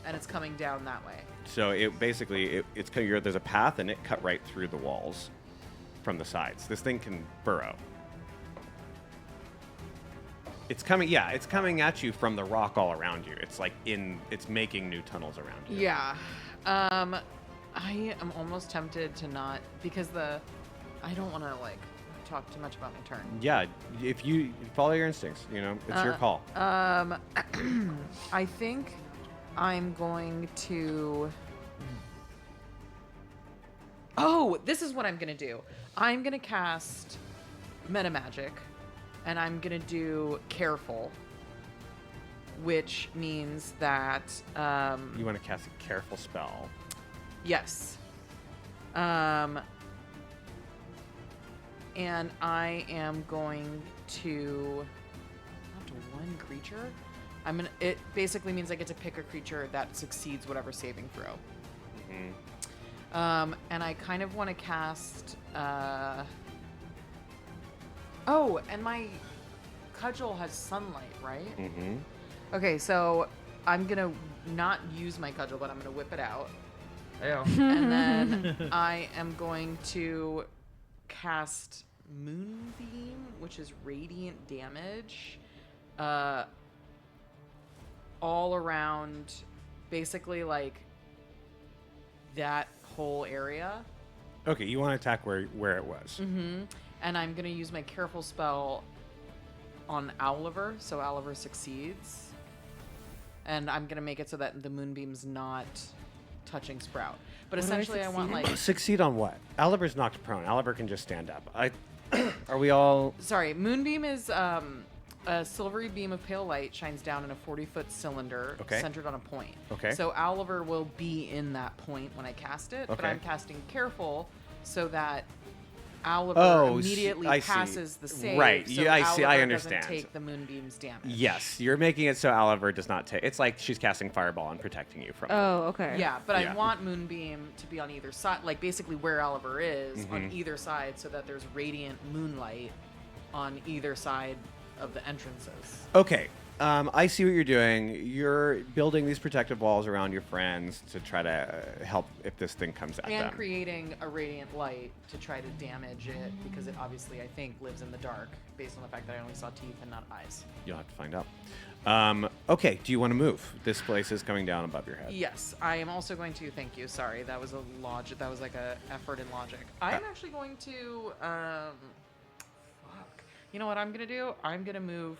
and it's coming down that way. So it basically it's there's a path and it cut right through the walls from the sides. This thing can burrow. It's coming at you from the rock all around you. It's like it's making new tunnels around you. Yeah. I am almost tempted to not because I don't want to like talk too much about my turn. Yeah, if you follow your instincts, it's your call. I think I'm going to. Oh, this is what I'm gonna do. I'm gonna cast Meta Magic, and I'm gonna do Careful, which means that You want to cast a careful spell. yes. And I am going to not to one creature. It basically means I get to pick a creature that succeeds whatever saving throw. And I kind of want to cast. Oh, and my cudgel has sunlight, right? Mm-hmm. Okay, so I'm gonna not use my cudgel, but I'm gonna whip it out. Ew. And then I am going to cast Moonbeam, which is radiant damage, all around, basically like that whole area. Okay, you want to attack where it was. Mm-hmm. And I'm gonna use my Careful spell on Owliver, so Owliver succeeds. And I'm gonna make it so that the Moonbeam's not touching Sprout. But What do I essentially, I want succeed? like. Succeed on what? Oliver's knocked prone. Oliver can just stand up. Are we all? Sorry, Moonbeam is a silvery beam of pale light shines down in a 40-foot cylinder Okay. centered on a point. Okay. So Owliver will be in that point when I cast it, but Okay. I'm casting Careful so that Oliver I immediately see. passes the save. Right. So I see. I Oliver understand. doesn't take the moonbeam's damage. Yes, you're making it so Oliver does not take. It's like she's casting fireball and protecting you from. Oh, okay. Yeah, but Yeah. I want Moonbeam to be on either side, like basically where Oliver is Mm-hmm. on either side, so that there's radiant moonlight on either side of the entrances. Okay. I see what you're doing. You're building these protective walls around your friends to try to help if this thing comes at And them. creating a radiant light to try to damage it, because it obviously, I think, lives in the dark, based on the fact that I only saw teeth and not eyes. You'll have to find out. Okay. Do you want to move? This place is coming down above your head. Yes, I am also going to. Thank you. Sorry, that was a logic. That was like a effort in logic. I'm actually going to. Fuck. You know what I'm gonna do? I'm gonna move.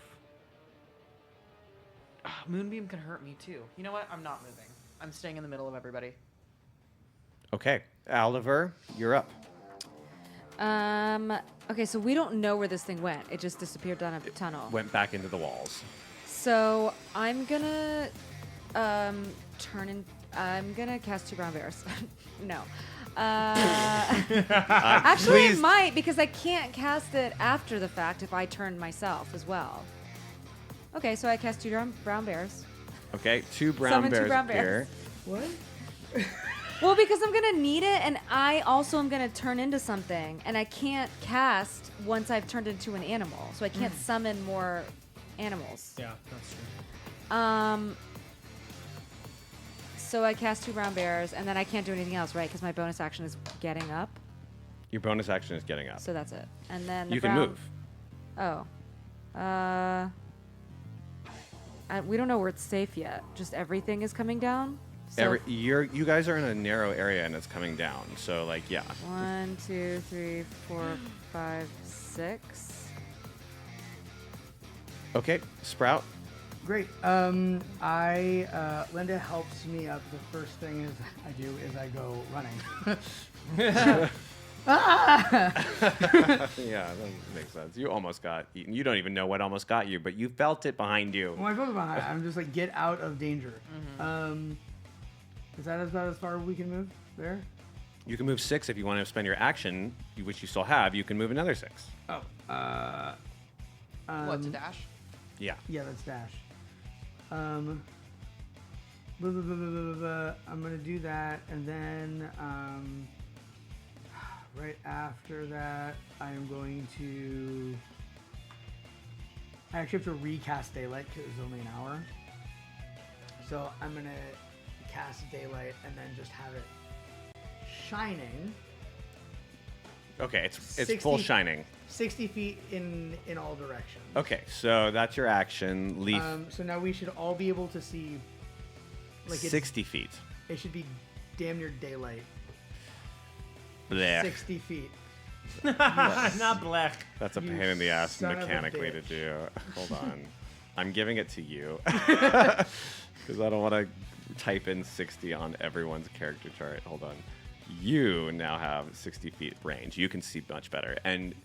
Moonbeam can hurt me too. You know what? I'm not moving. I'm staying in the middle of everybody. Okay. Oliver, you're up. Okay, so we don't know where this thing went. It just disappeared down a tunnel. Went back into the walls. So I'm gonna I'm gonna cast 2 brown bears. No. Actually, I please- might, because I can't cast it after the fact if I turn myself as well. Okay, so I cast 2 brown bears. Okay. 2 brown Summon 2 bears brown appear. bears. Well, because I'm gonna need it, and I also am gonna turn into something, and I can't cast once I've turned into an animal, so I can't summon more animals. Yeah, that's true. So I cast 2 brown bears, and then I can't do anything else, right? Because my bonus action is getting up. Your bonus action is getting up. So that's it. And then the You can brown- move. Oh. We don't know where it's safe yet. Just everything is coming down. So You guys are in a narrow area and it's coming down. So like, yeah. 1, 2, 3, 4, 5, 6. Okay. Sprout. Great. Linda helps me up. The first thing I do is I go running. Yeah, that makes sense. You almost got eaten. You don't even know what almost got you, but you felt it behind you. When I feel behind, I'm just like, get out of danger. Is that about as far as we can move there? You can move 6 if you want to spend your action, which you still have. You can move another 6. Oh. What, to dash? Yeah. Yeah, that's dash. I'm gonna do that, and then right after that, I am going to. I actually have to recast daylight because it was only an hour. So I'm gonna cast daylight and then just have it shining Okay, it's 60 full shining. 60 feet in all directions. Okay, so that's your action. Leaf So now we should all be able to see. Like 60 feet. It should be damn near daylight. Blech. 60 feet. Not black. That's a You pain in the ass son of a mechanically to bitch. do. Hold on. I'm giving it to you. Because I don't want to type in 60 on everyone's character chart. Hold on. You now have 60 feet range. You can see much better. And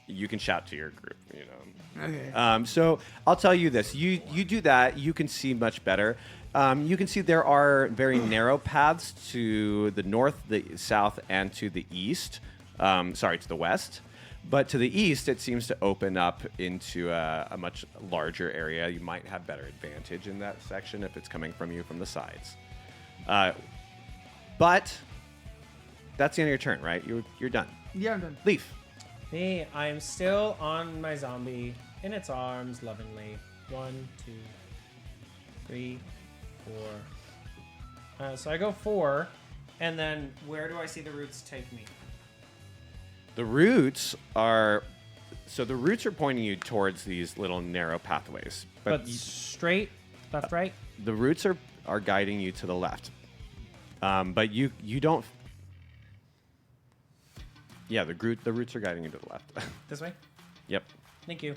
you can shout to your group, you know. Okay. So I'll tell you this. You do that, you can see much better. You can see there are very narrow paths to the north, the south, and to the east. To the west. But to the east, it seems to open up into a much larger area. You might have better advantage in that section if it's coming from you from the sides. But that's the end of your turn, right? You're done. Yeah, I'm done. Leaf. Me, I'm still on my zombie in its arms lovingly. 1, 2, 3, 4. So I go 4, and then where do I see the roots take me? The roots are pointing you towards these little narrow pathways. But straight, left, right? The roots are guiding you to the left. But you don't. Yeah, the roots are guiding you to the left. This way? Yep. Thank you.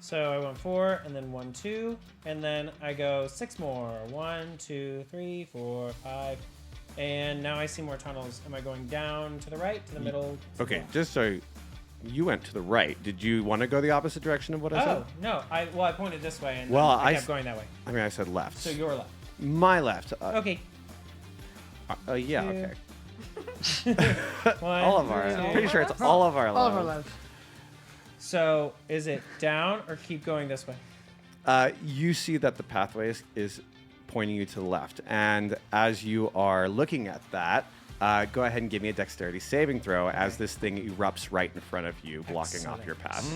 So I went 4, and then 1, 2, and then I go 6 more. 1, 2, 3, 4, 5. And now I see more tunnels. Am I going down to the right, to the middle? Okay, just so you went to the right. Did you want to go the opposite direction of what I said? Oh, no. I pointed this way, and Well, I I kept going that way. I mean, I said left. So your left. My left. Okay. Yeah, Two. okay. All of our. I'm pretty sure it's all of our lives. All of our lives. So is it down or keep going this way? You see that the pathway is pointing you to the left. And as you are looking at that, go ahead and give me a dexterity saving throw as this thing erupts right in front of you, blocking off your path.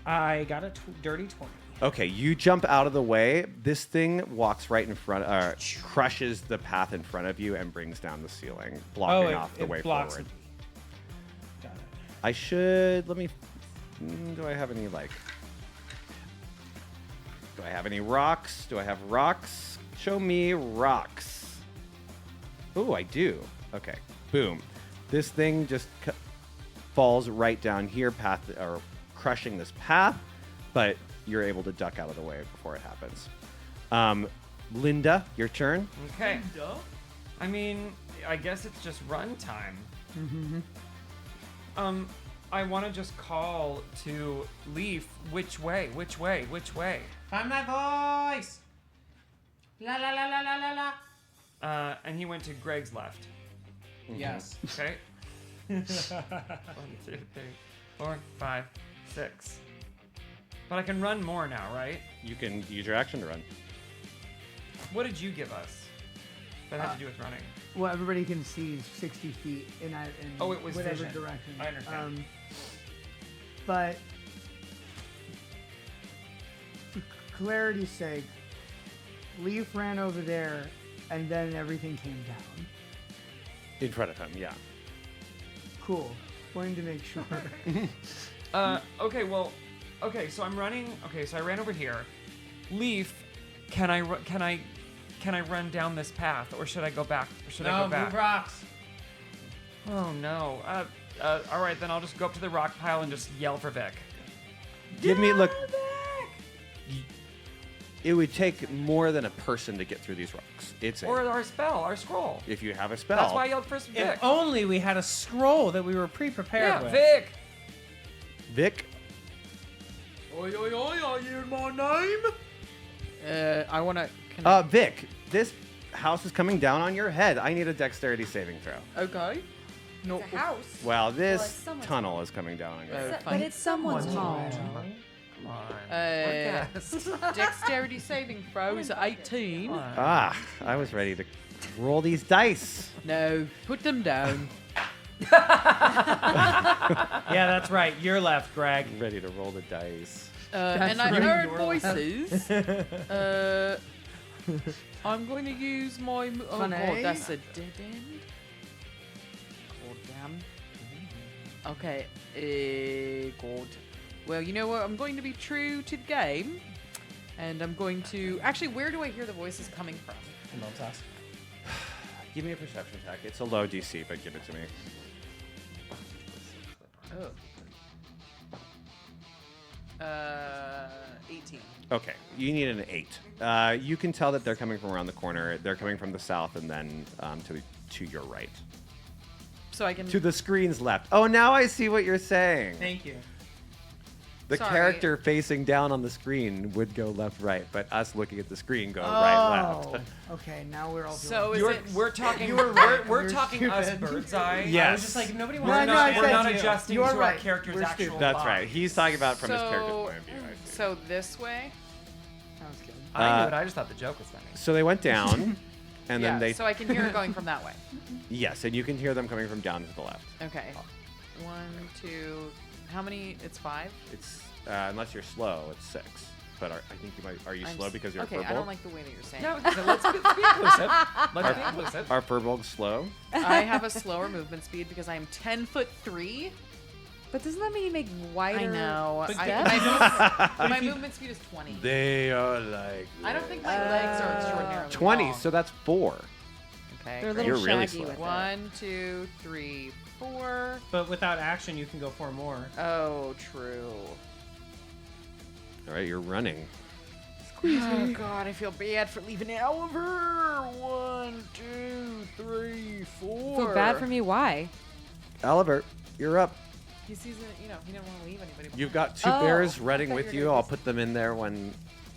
I got a dirty 20. Okay, you jump out of the way. This thing walks right in front, crushes the path in front of you and brings down the ceiling, blocking off the way blocks forward. it. Got it. I should, let me, do I have any do I have any rocks? Do I have rocks? Show me rocks. Ooh, I do. Okay, boom. This thing just falls right down here, crushing this path, but you're able to duck out of the way before it happens. Linda, your turn. Okay. I mean, I guess it's just run time. I want to just call to Leaf. Which way? Which way? Which way? Find my voice. La la la la la la la. And he went to Greg's left. Yes. Okay. 1, 2, 3, 4, 5, 6. But I can run more now, right? You can use your action to run. What did you give us? That had to do with running. Well, everybody can see 60 feet in Oh, it was whatever vision. direction. I understand. But for clarity's sake, Leaf ran over there, and then everything came down. In front of him, yeah. Cool. Wanting to make sure. Okay, well, okay, so I'm running. Okay, so I ran over here. Leaf, can I run down this path, or should I go back? Or should I go back? Move rocks. Oh no. All right, then I'll just go up to the rock pile and just yell for Vic. Look. It would take more than a person to get through these rocks. Or our spell, our scroll. If you have a spell. That's why I yelled first Vic. If only we had a scroll that we were pre-prepared Yeah, with. Vic. Vic, Oi, oi, oi, I hear my name. I want to. Vic, this house is coming down on your head. I need a dexterity saving throw. Okay. No. It's a house. Well, this it's someone's tunnel is coming down on your head. But it's someone's home. Come on. Uh, Dexterity saving throws at 18. Ah, I was ready to roll these dice. No, put them down. Yeah, that's right. You're left, Greg. Ready to roll the dice. And I right. heard Your voices. I'm going to use my. Oh Funny. god, that's a dead end. God damn. Okay. God. Well, you know what? I'm going to be true to the game, and I'm going to. Actually, where do I hear the voices coming from? Mom's house. Give me a perception check. It's a low DC, but give it to me. Oh. 18. Okay, you need an 8. You can tell that they're coming from around the corner. They're coming from the south and then to your right. So I can. To the screen's left. Oh, now I see what you're saying. Thank you. The Sorry. character facing down on the screen would go left, right, but us looking at the screen go right, left. Okay, now we're all. So is it? We're talking. You were right. We're You're talking us stupid. bird's eye. Yes. I was just like, nobody No, wants to no, I understand We're said not you. adjusting You're to our right. character's We're actual stupid. That's body. right. He's talking about from his character's So- point of view. I see. So this way. Sounds good. I knew it. I just thought the joke was funny. So they went down, and yeah. then they. So I can hear it going from that way. Yes, and you can hear them coming from down to the left. Okay. 1, 2. How many? It's 5. It's unless you're slow, it's 6. But I think you might. Are you slow because you're okay? furbolg? I don't like the way that you're saying. No, it. so let's be inclusive. Let's be inclusive. Are furbolgs slow? I have a slower movement speed because I am 10'3". But doesn't that mean you make wider? I know. But My movement speed is 20. They are like I don't think my legs are extraordinarily 20. long. So that's 4. Okay. They're a great. little You're really shaggy slow. with it. 1, 2, 3, 4. But without action, you can go 4 more. Oh, true. All right, you're running. Oh God, I feel bad for leaving Oliver. 1, 2, 3, 4. Feel bad for me. Why? Oliver, you're up. He sees it. You know, he didn't want to leave anybody. You've got 2 Oh, bears I running thought with you were you. gonna I'll do put them in there when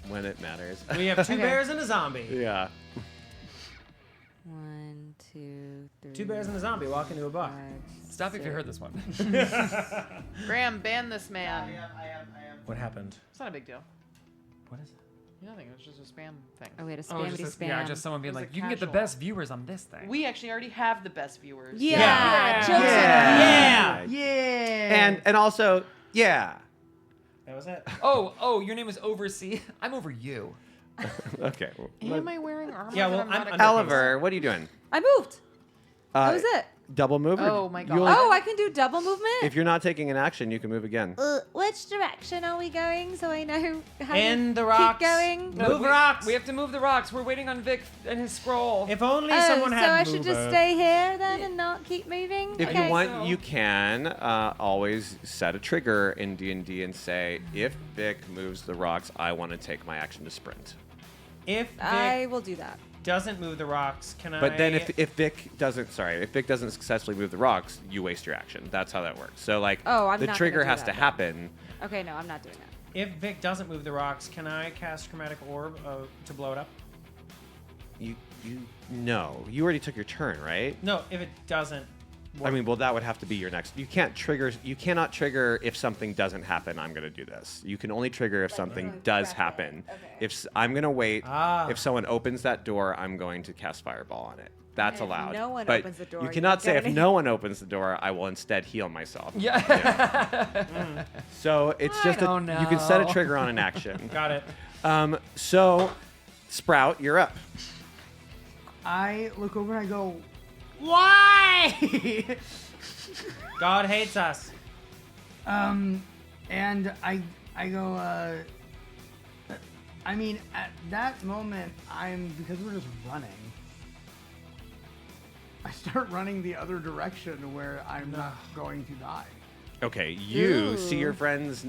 it matters. We have 2 Okay. bears and a zombie. Yeah. 1, 1, 2, 3. 2 bears and a zombie walk into a bar. 5, Stop if you heard this one. Graham, ban this man. I am. What happened? It's not a big deal. What is it? Nothing. It was just a spam thing. Oh, wait, a Oh, spammy just, spam. yeah, just someone being It was like, a you can get the casual. best viewers on this thing. We actually already have the best viewers. Yeah. Yeah. Jokes on you. Yeah. Yeah. And also, yeah. That was it. Oh, your name is Oversee. I'm over you. Okay. Am I wearing armor? Yeah, well, that not I'm a- Oliver, what are you doing? I moved. That was it. Double move? or Oh my you God. only- Oh, I can do double movement? If you're not taking an action, you can move again. Which direction are we going so I know how In to the rocks. keep going? No. Move rocks. We have to move the rocks. We're waiting on Vic and his scroll. If only Oh, someone so had I should just mover. stay here then and not keep moving? If Okay. you want, so- you can always set a trigger in D&D and say, if Vic moves the rocks, I want to take my action to sprint. If Vic I will do that. doesn't move the rocks, can I? But then if Vic doesn't successfully move the rocks, you waste your action. That's how that works. So like Oh, I'm the not trigger gonna do has that to then. happen. Okay, no, I'm not doing that. If Vic doesn't move the rocks, can I cast Chromatic Orb to blow it up? You no. You already took your turn, right? No, if it doesn't. I mean, well, that would have to be your next. You cannot trigger if something doesn't happen. I'm going to do this. You can only trigger if something does happen. Okay. I'm going to wait. Ah. If someone opens that door, I'm going to cast Fireball on it. That's And if allowed. no one but opens the door, you you cannot don't say get if no one opens the door, I will instead heal myself. Yeah. So it's I just don't you can set a know. trigger on an action. Got it. So Sprout, you're up. I look over and I go, why? God hates us. And I go, I mean, at that moment, because we're just running, I start running the other direction where I'm not going to die. Okay, you see your Ooh. friends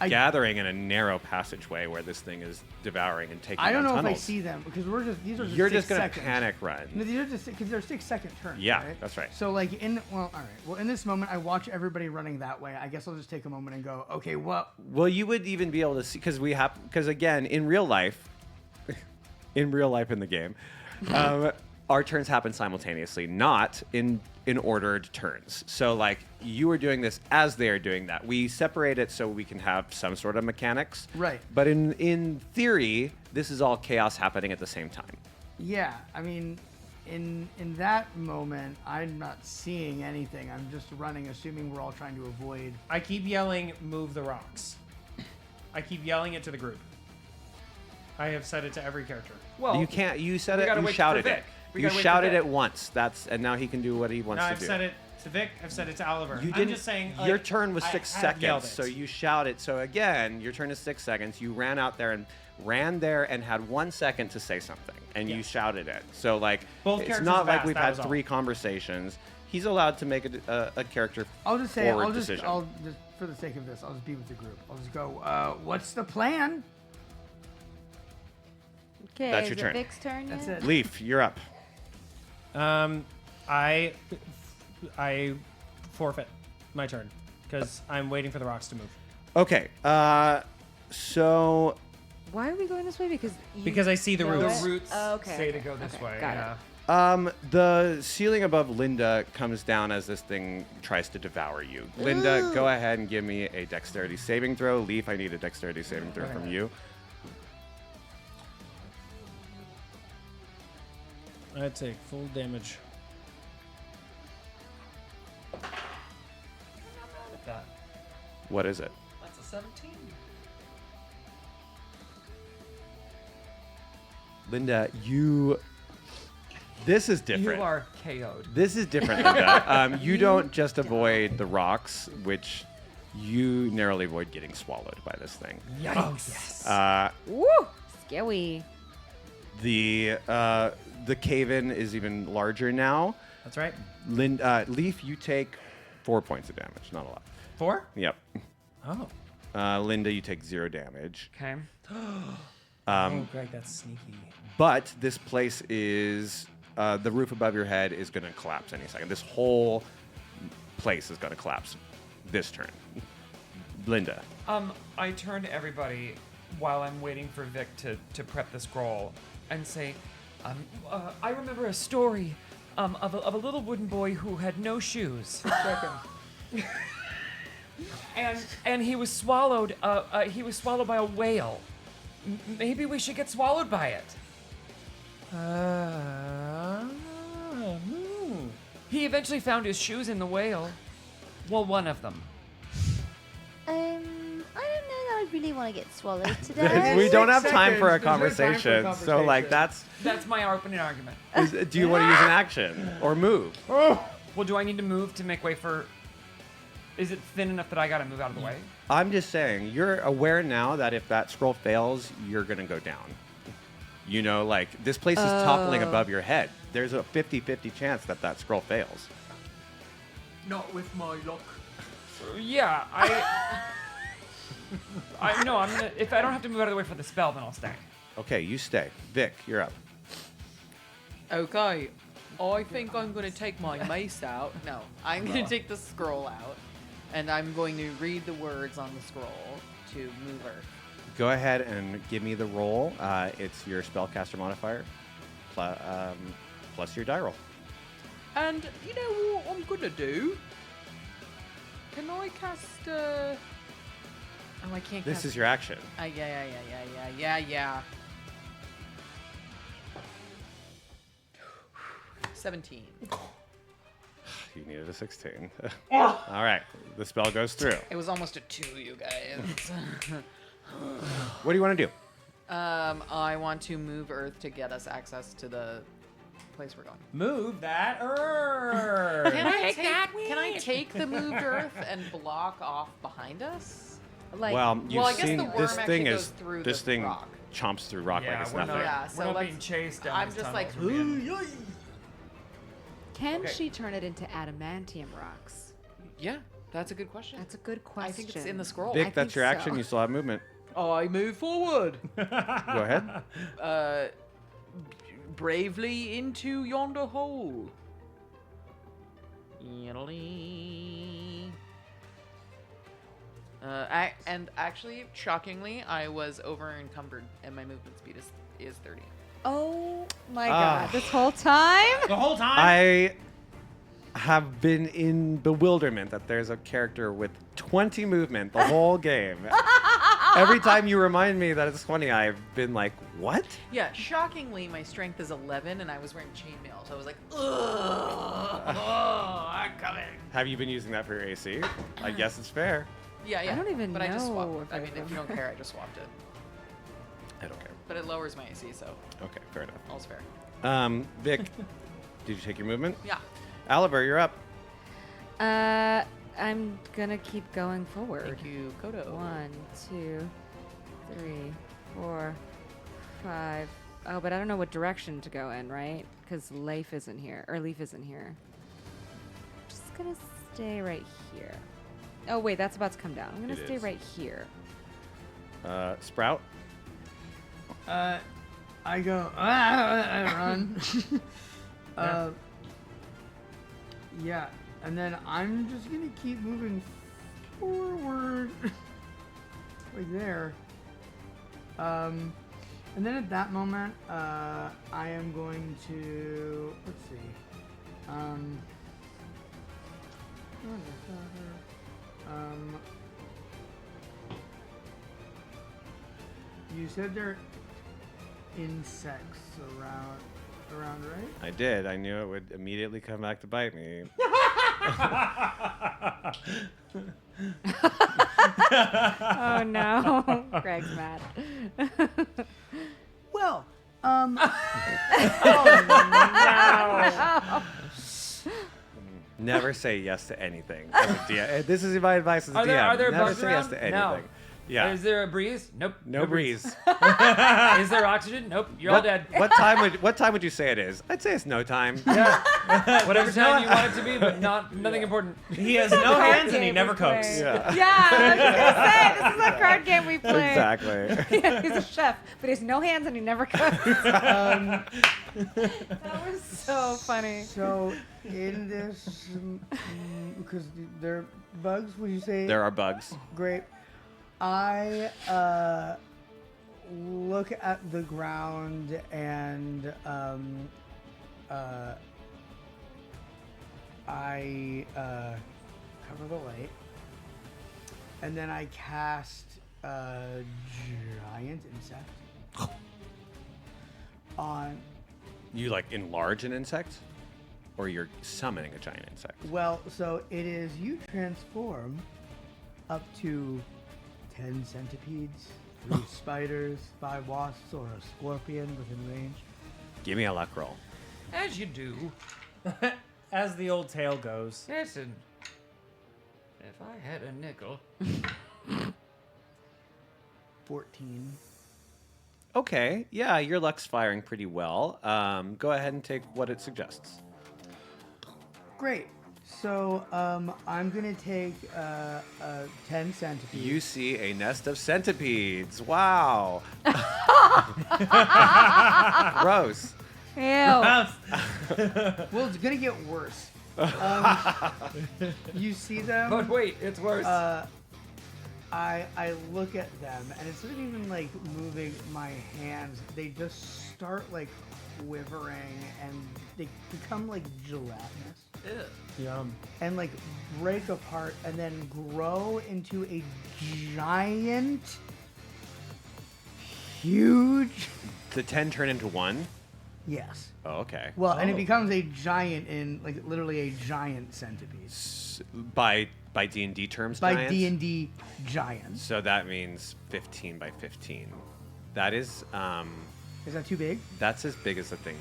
gathering in a narrow passageway where this thing is devouring and taking I don't down know tunnels. if I see them because these are just You're 6 just gonna seconds. panic run. No, these are just because they're 6-second turns. Yeah, right? that's right. So like all right. Well, in this moment, I watch everybody running that way. I guess I'll just take a moment and go, okay, what? Well, you would even be able to see because again, in real life in the game, our turns happen simultaneously, not in ordered turns. So like you are doing this as they are doing that. We separate it so we can have some sort of mechanics. Right. But in theory, this is all chaos happening at the same time. Yeah, I mean, in that moment, I'm not seeing anything. I'm just running, assuming we're all trying to avoid. I keep yelling, move the rocks. I keep yelling it to the group. I have said it to every character. Well, You can't. You said we it. gotta You wait for shouted Vic. it. We You gotta wait for shouted Vic. it once. And now he can do what he wants No, to I've do. said it to Vic. I've said it to Oliver. You I'm didn't. just saying. Your like, turn was I 6 have yelled seconds, it. so you shouted. So again, your turn is 6 seconds. You ran out there and ran there and had 1 second to say something, and you Yes. shouted it. So like, Both it's characters not like fast, we've that had was all. 3 conversations. He's allowed to make a character. I'll just say, forward I'll just decision. for the sake of this, I'll just be with the group. I'll just go. What's the plan? Okay, That's is your it turn. Vic's turn That's yet? it. Leaf, you're up. I forfeit my turn because I'm waiting for the rocks to move. Okay. So Why are we going this way? Because I see the know roots. it? Roots Oh, okay, say to okay, go this okay, way. got it. Yeah. the ceiling above Linda comes down as this thing tries to devour you. Linda, go ahead and give me a dexterity saving throw. Leaf, I need a dexterity saving throw from you. I take full damage. That. What is it? That's a 17. Linda, this is different. You are KO'd. This is different, Linda. You don't just avoid the rocks, which you narrowly avoid getting swallowed by this thing. Yikes. Woo! Scary. The cave-in is even larger now. That's right. Leaf, you take 4 points of damage. Not a lot. 4? Yep. Oh. Linda, you take 0 damage. Okay. Oh, Greg, that's sneaky. But this place is the roof above your head is going to collapse any second. This whole place is going to collapse this turn. Linda. I turn to everybody while I'm waiting for Vic to prep the scroll and say, I remember a story of a little wooden boy who had no shoes. and he was swallowed. He was swallowed by a whale. Maybe we should get swallowed by it. He eventually found his shoes in the whale. Well, one of them. I don't know that I really want to get swallowed today. We don't have time for a There's no time for a conversation. So like conversation. That's my opening argument. do you want to use an action or move? Well, do I need to move to make way for? Is it thin enough that I gotta move out of the way? I'm just saying, you're aware now that if that scroll fails, you're gonna go down. You know, like this place is toppling above your head. There's a 50-50 chance that that scroll fails. Not with my luck. Yeah, I know. I'm gonna. If I don't have to move out of the way for the spell, then I'll stay. Okay, you stay. Vic, you're up. Okay, I think I'm going to take my mace out. No, I'm going to take the scroll out, and I'm going to read the words on the scroll to move her. Go ahead and give me the roll. It's your spellcaster modifier plus your die roll. And you know what I'm going to do? Can I cast... Oh, I can't This cast... is your action. Yeah. 17. You needed a 16. All right, the spell goes through. It was almost a 2, you guys. What do you want to do? I want to move Earth to get us access to the place we're going. Move that Earth. Can I take the moved Earth and block off behind us? Like, Well, you've well, I guess seen the worm this actually thing goes is through this the thing rock. chomps through rock like it's we're nothing. not, Yeah, so we're not let's- being chased down I'm these just tunnels. like, We're being- can Okay. she turn it into adamantium rocks? yeah, that's a good question. That's a good question. I think it's in the scroll. Vic, I that's think your action. so. You still have movement. I move forward. Go ahead. Bravely into yonder hole. And actually, shockingly, I was over encumbered, and my movement speed is 30. Oh my Ah. god! This whole time. The whole time? I have been in bewilderment that there's a character with 20 movement the whole game. Every time you remind me that it's 20, I've been like, what? Yeah, shockingly, my strength is 11, and I was wearing chainmail, so I was like, ugh, I'm coming. Have you been using that for your AC? I guess it's fair. Yeah. I don't even but I just know swapped. if I I mean, if you don't care, I just swapped it. I don't care. But it lowers my AC, so Okay, fair enough. all's fair. Vic, did you take your movement? Yeah. Oliver, you're up. I'm gonna keep going forward. Thank you, Kodo. 1, 2, 3, 4, 5. Oh, but I don't know what direction to go in, right? Because Leaf isn't here. Just gonna stay right here. Oh wait, that's about to come down. I'm gonna It stay is. right here. Sprout. I go, I run. Yeah, and then I'm just gonna keep moving forward, like there. And then at that moment, I am going to, let's see, you said there are insects around, right? I did. I knew it would immediately come back to bite me. Oh no, Greg's mad. Well, Never say yes to anything. As a DM. This is my advice as a Are there- DM. are there Never bugs say yes to around? anything. No. Yeah. Is there a breeze? Nope. No breeze. Is there oxygen? Nope. You're all dead. What time would you say it is? I'd say it's no time. Whatever time you want it to be, but nothing important. He has no hands and he never cooks. Yeah. Yeah, I was gonna say this is a card game we play. Exactly. Yeah, he's a chef, but he has no hands and he never cooks. That was so funny. so in this, because there are bugs, would you say? There are bugs. Great. I look at the ground and I cover the light, and then I cast a giant insect on. You like enlarge an insect, or you're summoning a giant insect? Well, so it is you transform up to 10 centipedes, 3 spiders, 5 wasps, or a scorpion within range. Give me a luck roll. As you do. As the old tale goes. Listen, if I had a nickel. 14. Okay, yeah, your luck's firing pretty well. Go ahead and take what it suggests. Great. So I'm gonna take 10 centipedes. You see a nest of centipedes. Wow. Gross. Ew. Well, it's gonna get worse. You see them? But wait, it's worse. I look at them, and instead of even like moving my hands, they just start like quivering, and they become like gelatinous, Yum. and like break apart, and then grow into a giant, huge. The 10 turn into 1? Yes. Oh, okay. Well, and it becomes a giant in like literally a giant centipede. By D&D terms, By giants? D&D giants. So that means 15 by 15. That is, Is that too big? that's as big as the thing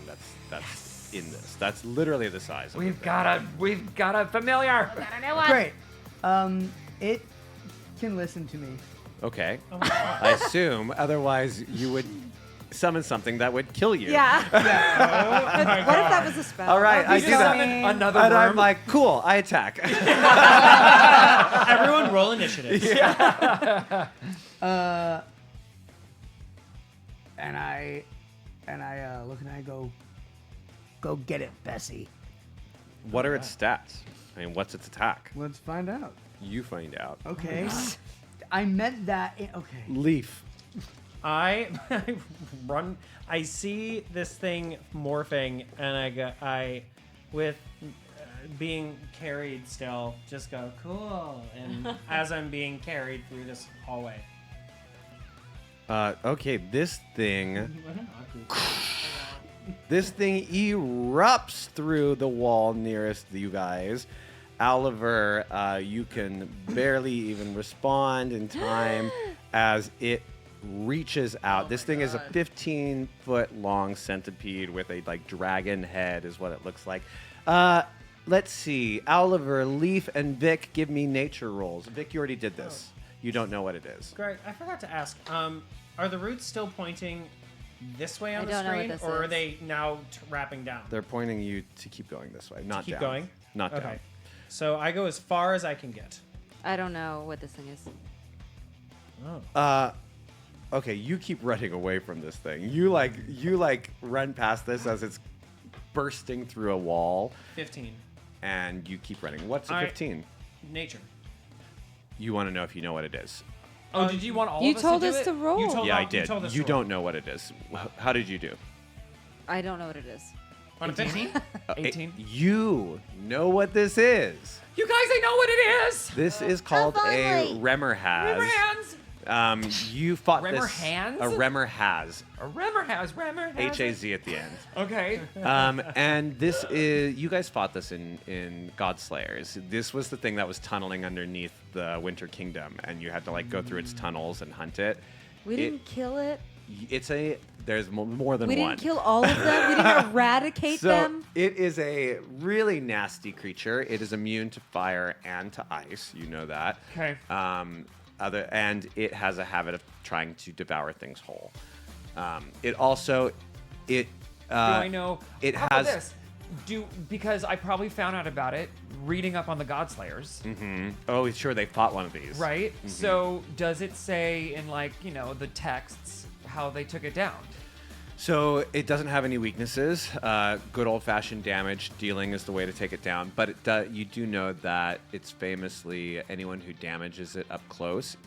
that's in this. That's literally the size of We've the got a familiar. Great. It can listen to me. thing. Okay. I assume, otherwise you would summon something that would kill you. Yeah. But what if that was a spell? All right, I You do just that. summoned another And I'm worm. like, cool, I attack. Everyone roll initiative. And I look and I go get it, Bessie. What are its stats? I mean, what's its attack? Let's find out. You find out. Okay. I meant that. Okay. Leaf. I run. I see this thing morphing, and with being carried still, just go cool. And as I'm being carried through this hallway, Okay, this thing erupts through the wall nearest you guys. Oliver, you can barely even respond in time as it reaches out. This thing is a 15-foot long centipede with a like dragon head is what it looks like. Let's see. Oliver, Leaf, and Vic, give me nature rolls. Vic, you already did this. You don't know what it is. Greg, I forgot to ask. Are the roots still pointing this way on I the don't know what screen, this or are is. they now wrapping down? They're pointing you to keep going this way, not keep down. going? Not Okay. down. So I go as far as I can get. I don't know what this thing is. Okay, you keep running away from this thing. You like run past this as it's bursting through a wall, 15. and you keep running. What's a I- 15? Nature. You want to know if you know what it is? Oh, did you want all You of us told to do us it? to roll. You told- Yeah, I you did. told us You to don't know what it is. How did you do? I don't know what it is. On a 15? 18. You know what this is. You guys, I know what it is. This is called a finally. Remmer has. Remmer hands. You fought Remmer this. hands? A Remmer has. A Remmer has. H-A-Z at the end. Okay. And this is, you guys fought this in Godslayers. This was the thing that was tunneling underneath the Winter Kingdom, and you had to like go through its tunnels and hunt it. We didn't kill it. There's more than We one. didn't kill all of them. We didn't eradicate So them. it is a really nasty creature. It is immune to fire and to ice. You know that. Okay. And it has a habit of trying to devour things whole. It also, Do I know? It How has. about this? Because I probably found out about it reading up on the Godslayers. Oh, sure, they fought one of these. Right? So does it say in the texts how they took it down? So it doesn't have any weaknesses. Good old-fashioned damage dealing is the way to take it down. But you do know that it's famously anyone who damages it up close,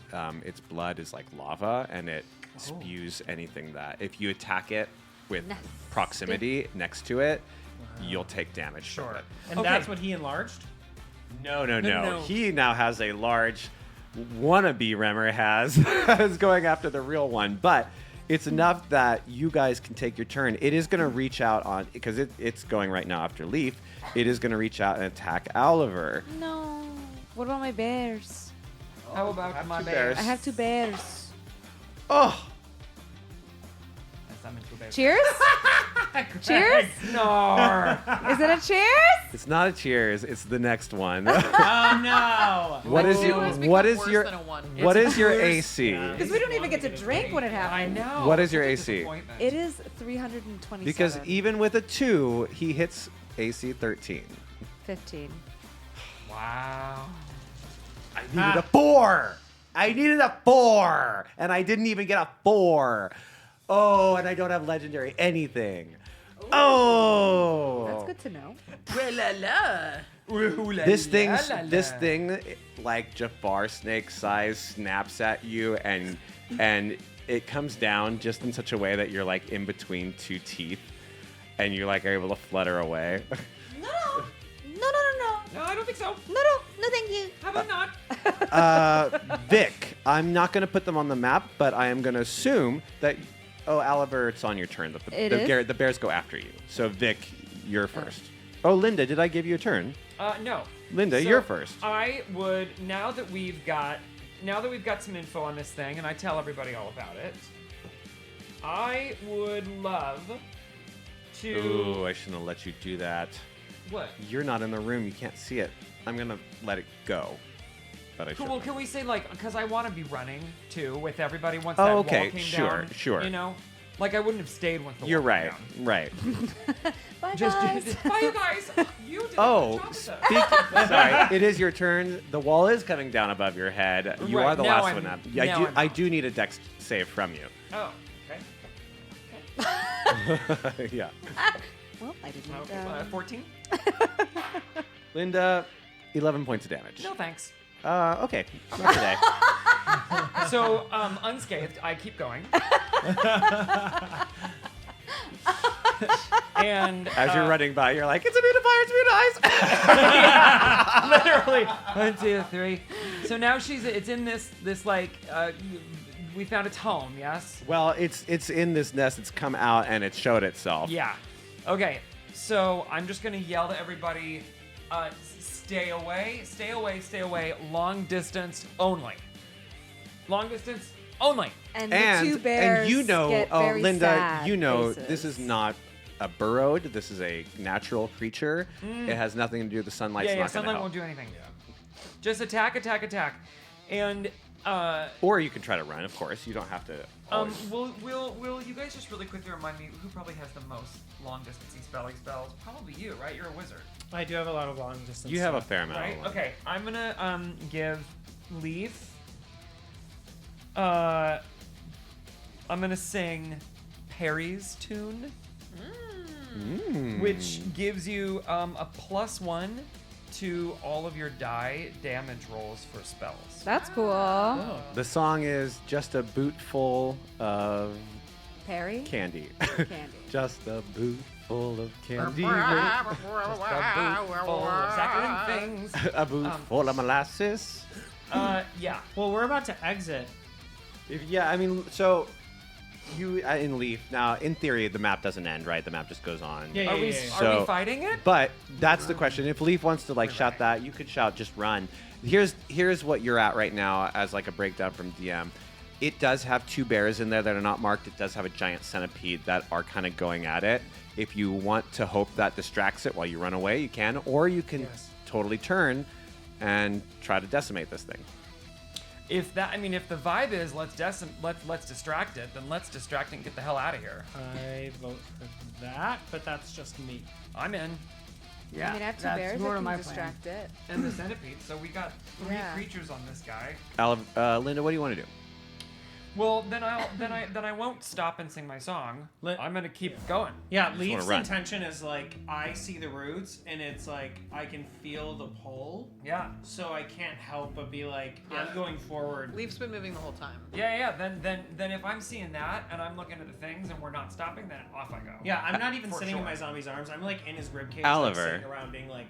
its blood is like lava, and it spews anything that if you attack it with proximity next to it, you'll take damage from Sure. it. And Okay. that's what he enlarged? No. He now has a large wannabe Remmer has is going after the real one, but it's enough that you guys can take your turn. It is going to reach out on because it's going right now after Leaf. It is going to reach out and attack Oliver. No. What about my bears? How about my two bears? I have 2 bears. Oh, Cheers? Cheers? No. Is it a cheers? it's not a cheers. It's the next one. Oh no! What is Two your has become what is worse your than a one. what is your worse. AC? Because we don't even get to drink when it I happens. know. What is your Such a AC? disappointment. It is 327. Because even with a 2, he hits AC 13. 15. Wow. I needed a 4. I needed a 4, and I didn't even get a 4. Oh, and I don't have legendary anything. Oh, That's good to know. This thing, like Jafar Snake size, snaps at you, and it comes down just in such a way that you're like in between 2 teeth, and you like are able to flutter away. No, I don't think so. No, thank you. How about not? Vic, I'm not going to put them on the map, but I am going to assume that. Oh, Oliver, it's on your turn. The bears go after you. So Vic, you're first. Oh, Linda, did I give you a turn? No. Linda, So you're first. I would now that we've got some info on this thing, and I tell everybody all about it. I would love to. Ooh, I shouldn't have let you do that. What? You're not in the room. You can't see it. I'm going to let it go. But I Cool. should. Well, can we say like because I want to be running too with everybody once Oh, that okay, wall came sure, down. sure. You know, like I wouldn't have stayed once the You're wall right. came down. Right. Bye, Just guys. bye, you guys. You did Oh, a good job with that. sorry. It is your turn. The wall is coming down above your head. You Right, are the now last I'm- one up. now I'm I out. do need a dex save from you. Oh, okay. Yeah. Well, I didn't. Okay, 14? Linda, 11 points of damage. No, thanks. Okay. Not today. So, unscathed, I keep going. And As you're running by, you're like, it's immune to fire, it's immune to ice. literally 1, 2, 3. So now it's in this like we found its home. Yes. Well, it's in this nest. It's come out and it showed itself. Yeah. Okay. So I'm just gonna yell to everybody, stay away, stay away, stay away. Long distance only. Long distance only. And the 2 bears and you know, get oh, very Linda, sad you know, faces. this is not a burrowed. This is a natural creature. It has nothing to do with the sunlight. Yeah, not sunlight gonna won't help. do anything. Just attack, attack, attack, and Or you can try to run. Of course, you don't have to. will you guys just really quickly remind me who probably has the most long distance spelling spells? Probably you, right? You're a wizard, I do have a lot of long distance. You have a stuff. fair amount. right? of Okay, I'm gonna give Leaf. I'm gonna sing Perry's tune, which gives you a +1 to all of your die damage rolls for spells. That's cool. Oh. The song is just a boot full of Perry? candy. Candy. Just a boot full of candy. Just a boot full of saccharine things. A boot full of molasses. Yeah. Well, we're about to exit. Yeah, I mean, so you in Leaf now. In theory, the map doesn't end, right? The map just goes on. Yeah, Are we So- fighting it? But that's the question. If Leaf wants to like shout that, you could shout just run. Here's what you're at right now as like a breakdown from DM. It does have 2 bears in there that are not marked. It does have a giant centipede that are kind of going at it. If you want to hope that distracts it while you run away, you can, or you can totally turn and try to decimate this thing. If the vibe is let's distract it, then let's distract it and get the hell out of here. I vote for that, but that's just me. I'm in. Yeah, I mean, I have 2 that's bears more that of my can plan. distract it. And the centipede. So we got 3 Yeah. creatures on this guy. Linda, what do you want to do? Well, then I won't stop and sing my song. I'm gonna keep going. Yeah, wanna Leaf's run. intention is like I see the roots and it's like I can feel the pull. Yeah. So I can't help but be like, I'm going forward. Leaf's been moving the whole time. Yeah. Then if I'm seeing that and I'm looking at the things and we're not stopping, then off I go. Yeah, I'm not even For sitting in sure. my zombie's arms. I'm like in his ribcage, Oliver. like, sitting around being like,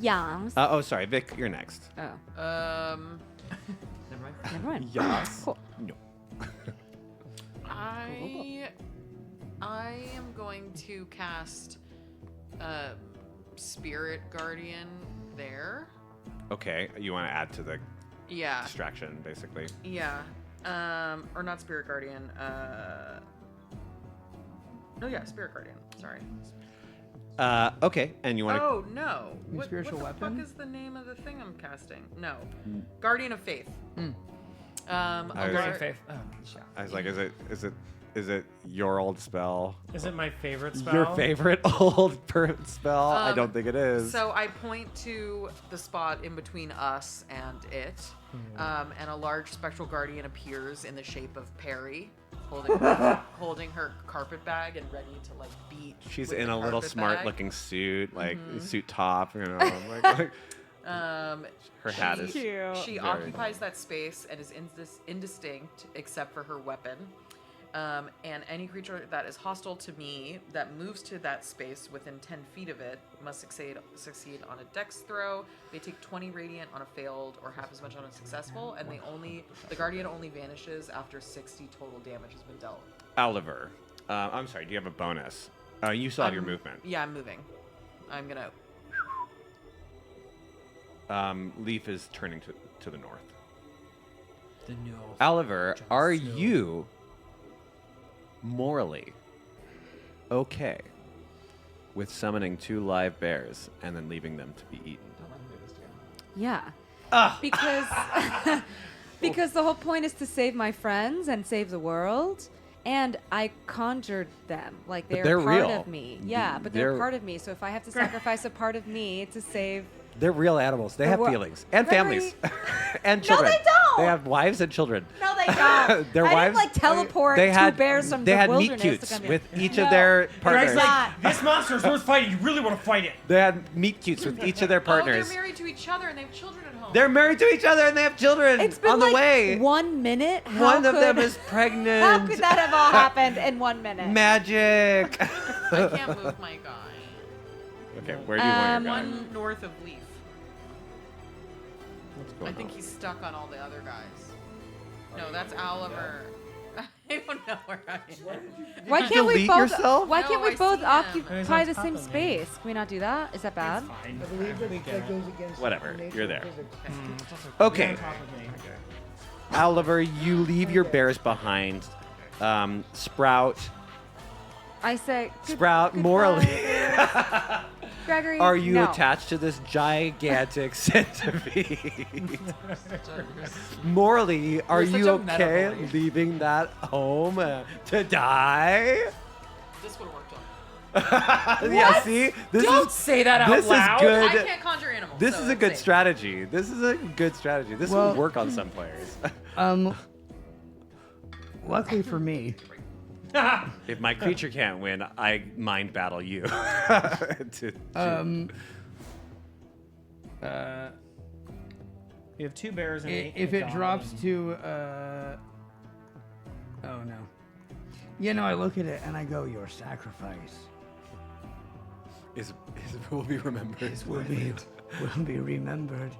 Yams. Oh, sorry, Vic, you're next. Oh, Never mind. never mind. Yes. Cool. No. I am going to cast Spirit Guardian there. Okay, you want to add to the Yeah. distraction, basically. Yeah. Or not Spirit Guardian. No, yeah, Spirit Guardian. Sorry. Okay, and you want to. Oh no! What spiritual the weapon? fuck is the name of the thing I'm casting? No, Guardian of Faith. I was- Guardian Faith. Oh, yeah. I was like, is it your old spell? is it my favorite spell? Your favorite old spell? I don't think it is. So I point to the spot in between us and it, and a large spectral guardian appears in the shape of Perry, holding her carpet bag and ready to like beat. She's with in the a little carpet smart bag. looking suit, like suit top, you know. like, her hat is. She occupies that space and is indistinct except for her weapon. And any creature that is hostile to me that moves to that space within 10 feet of it must succeed on a dex throw. They take 20 radiant on a failed or half as much on a successful, and the guardian only vanishes after 60 total damage has been dealt. Oliver, I'm sorry. Do you have a bonus? You still have your movement. Yeah, I'm moving. I'm gonna. Leaf is turning to the north. The north. Oliver, are you morally okay with summoning 2 live bears and then leaving them to be eaten? Yeah. Because because the whole point is to save my friends and save the world. And I conjured them. Like they're they're part real. of me. Yeah, but they're They're- part of me. So if I have to sacrifice a part of me to save They're real animals. They have wor- feelings and Gregory- families and No, children. they don't! They have wives and children. No, they don't. Their I wives. didn't like teleport They 2 had bears from they the had meat wilderness to cutes come here. with each No. of their Greg's partners. like, this monster's worth fighting. You really want to fight it? They had meat cutes with each of their Oh, partners. they're married to each other and they have children at home. They're married to each other and they have children It's been on the like way. 1 minute. One of them is pregnant. How could that have all happened in 1 minute? Magic. I can't move my guy. Okay, where do you want your guy? One north of Leaf. What's going I think on? he's stuck on all the other guys. No, that's Oliver. I don't know where I am. Why you can't we delete both? yourself? Why No, can't we I both see him. occupy the top same of me. space? Can we not do that? Is that bad? Fine. I believe that goes against Whatever, the nature you're of there. physics. Okay, On top of me. Oliver, you leave your bears behind. Sprout, I say. Sprout, goodbye, morally. bears. Gregory. Are you no. attached to this gigantic centipede? Morally, are You're you such a meta okay bully. leaving that home to die? This would have worked on. Yeah, see? This Don't is say that out this loud. is good. I can't conjure animals. This so is a it's good safe. strategy. This is a good strategy. This Well- will work on some players. Luckily for me, If my creature can't win, I mind battle you. You have 2 bears and if it drops to, oh no. You know, I look at it and I go, your sacrifice is will be remembered. will be remembered.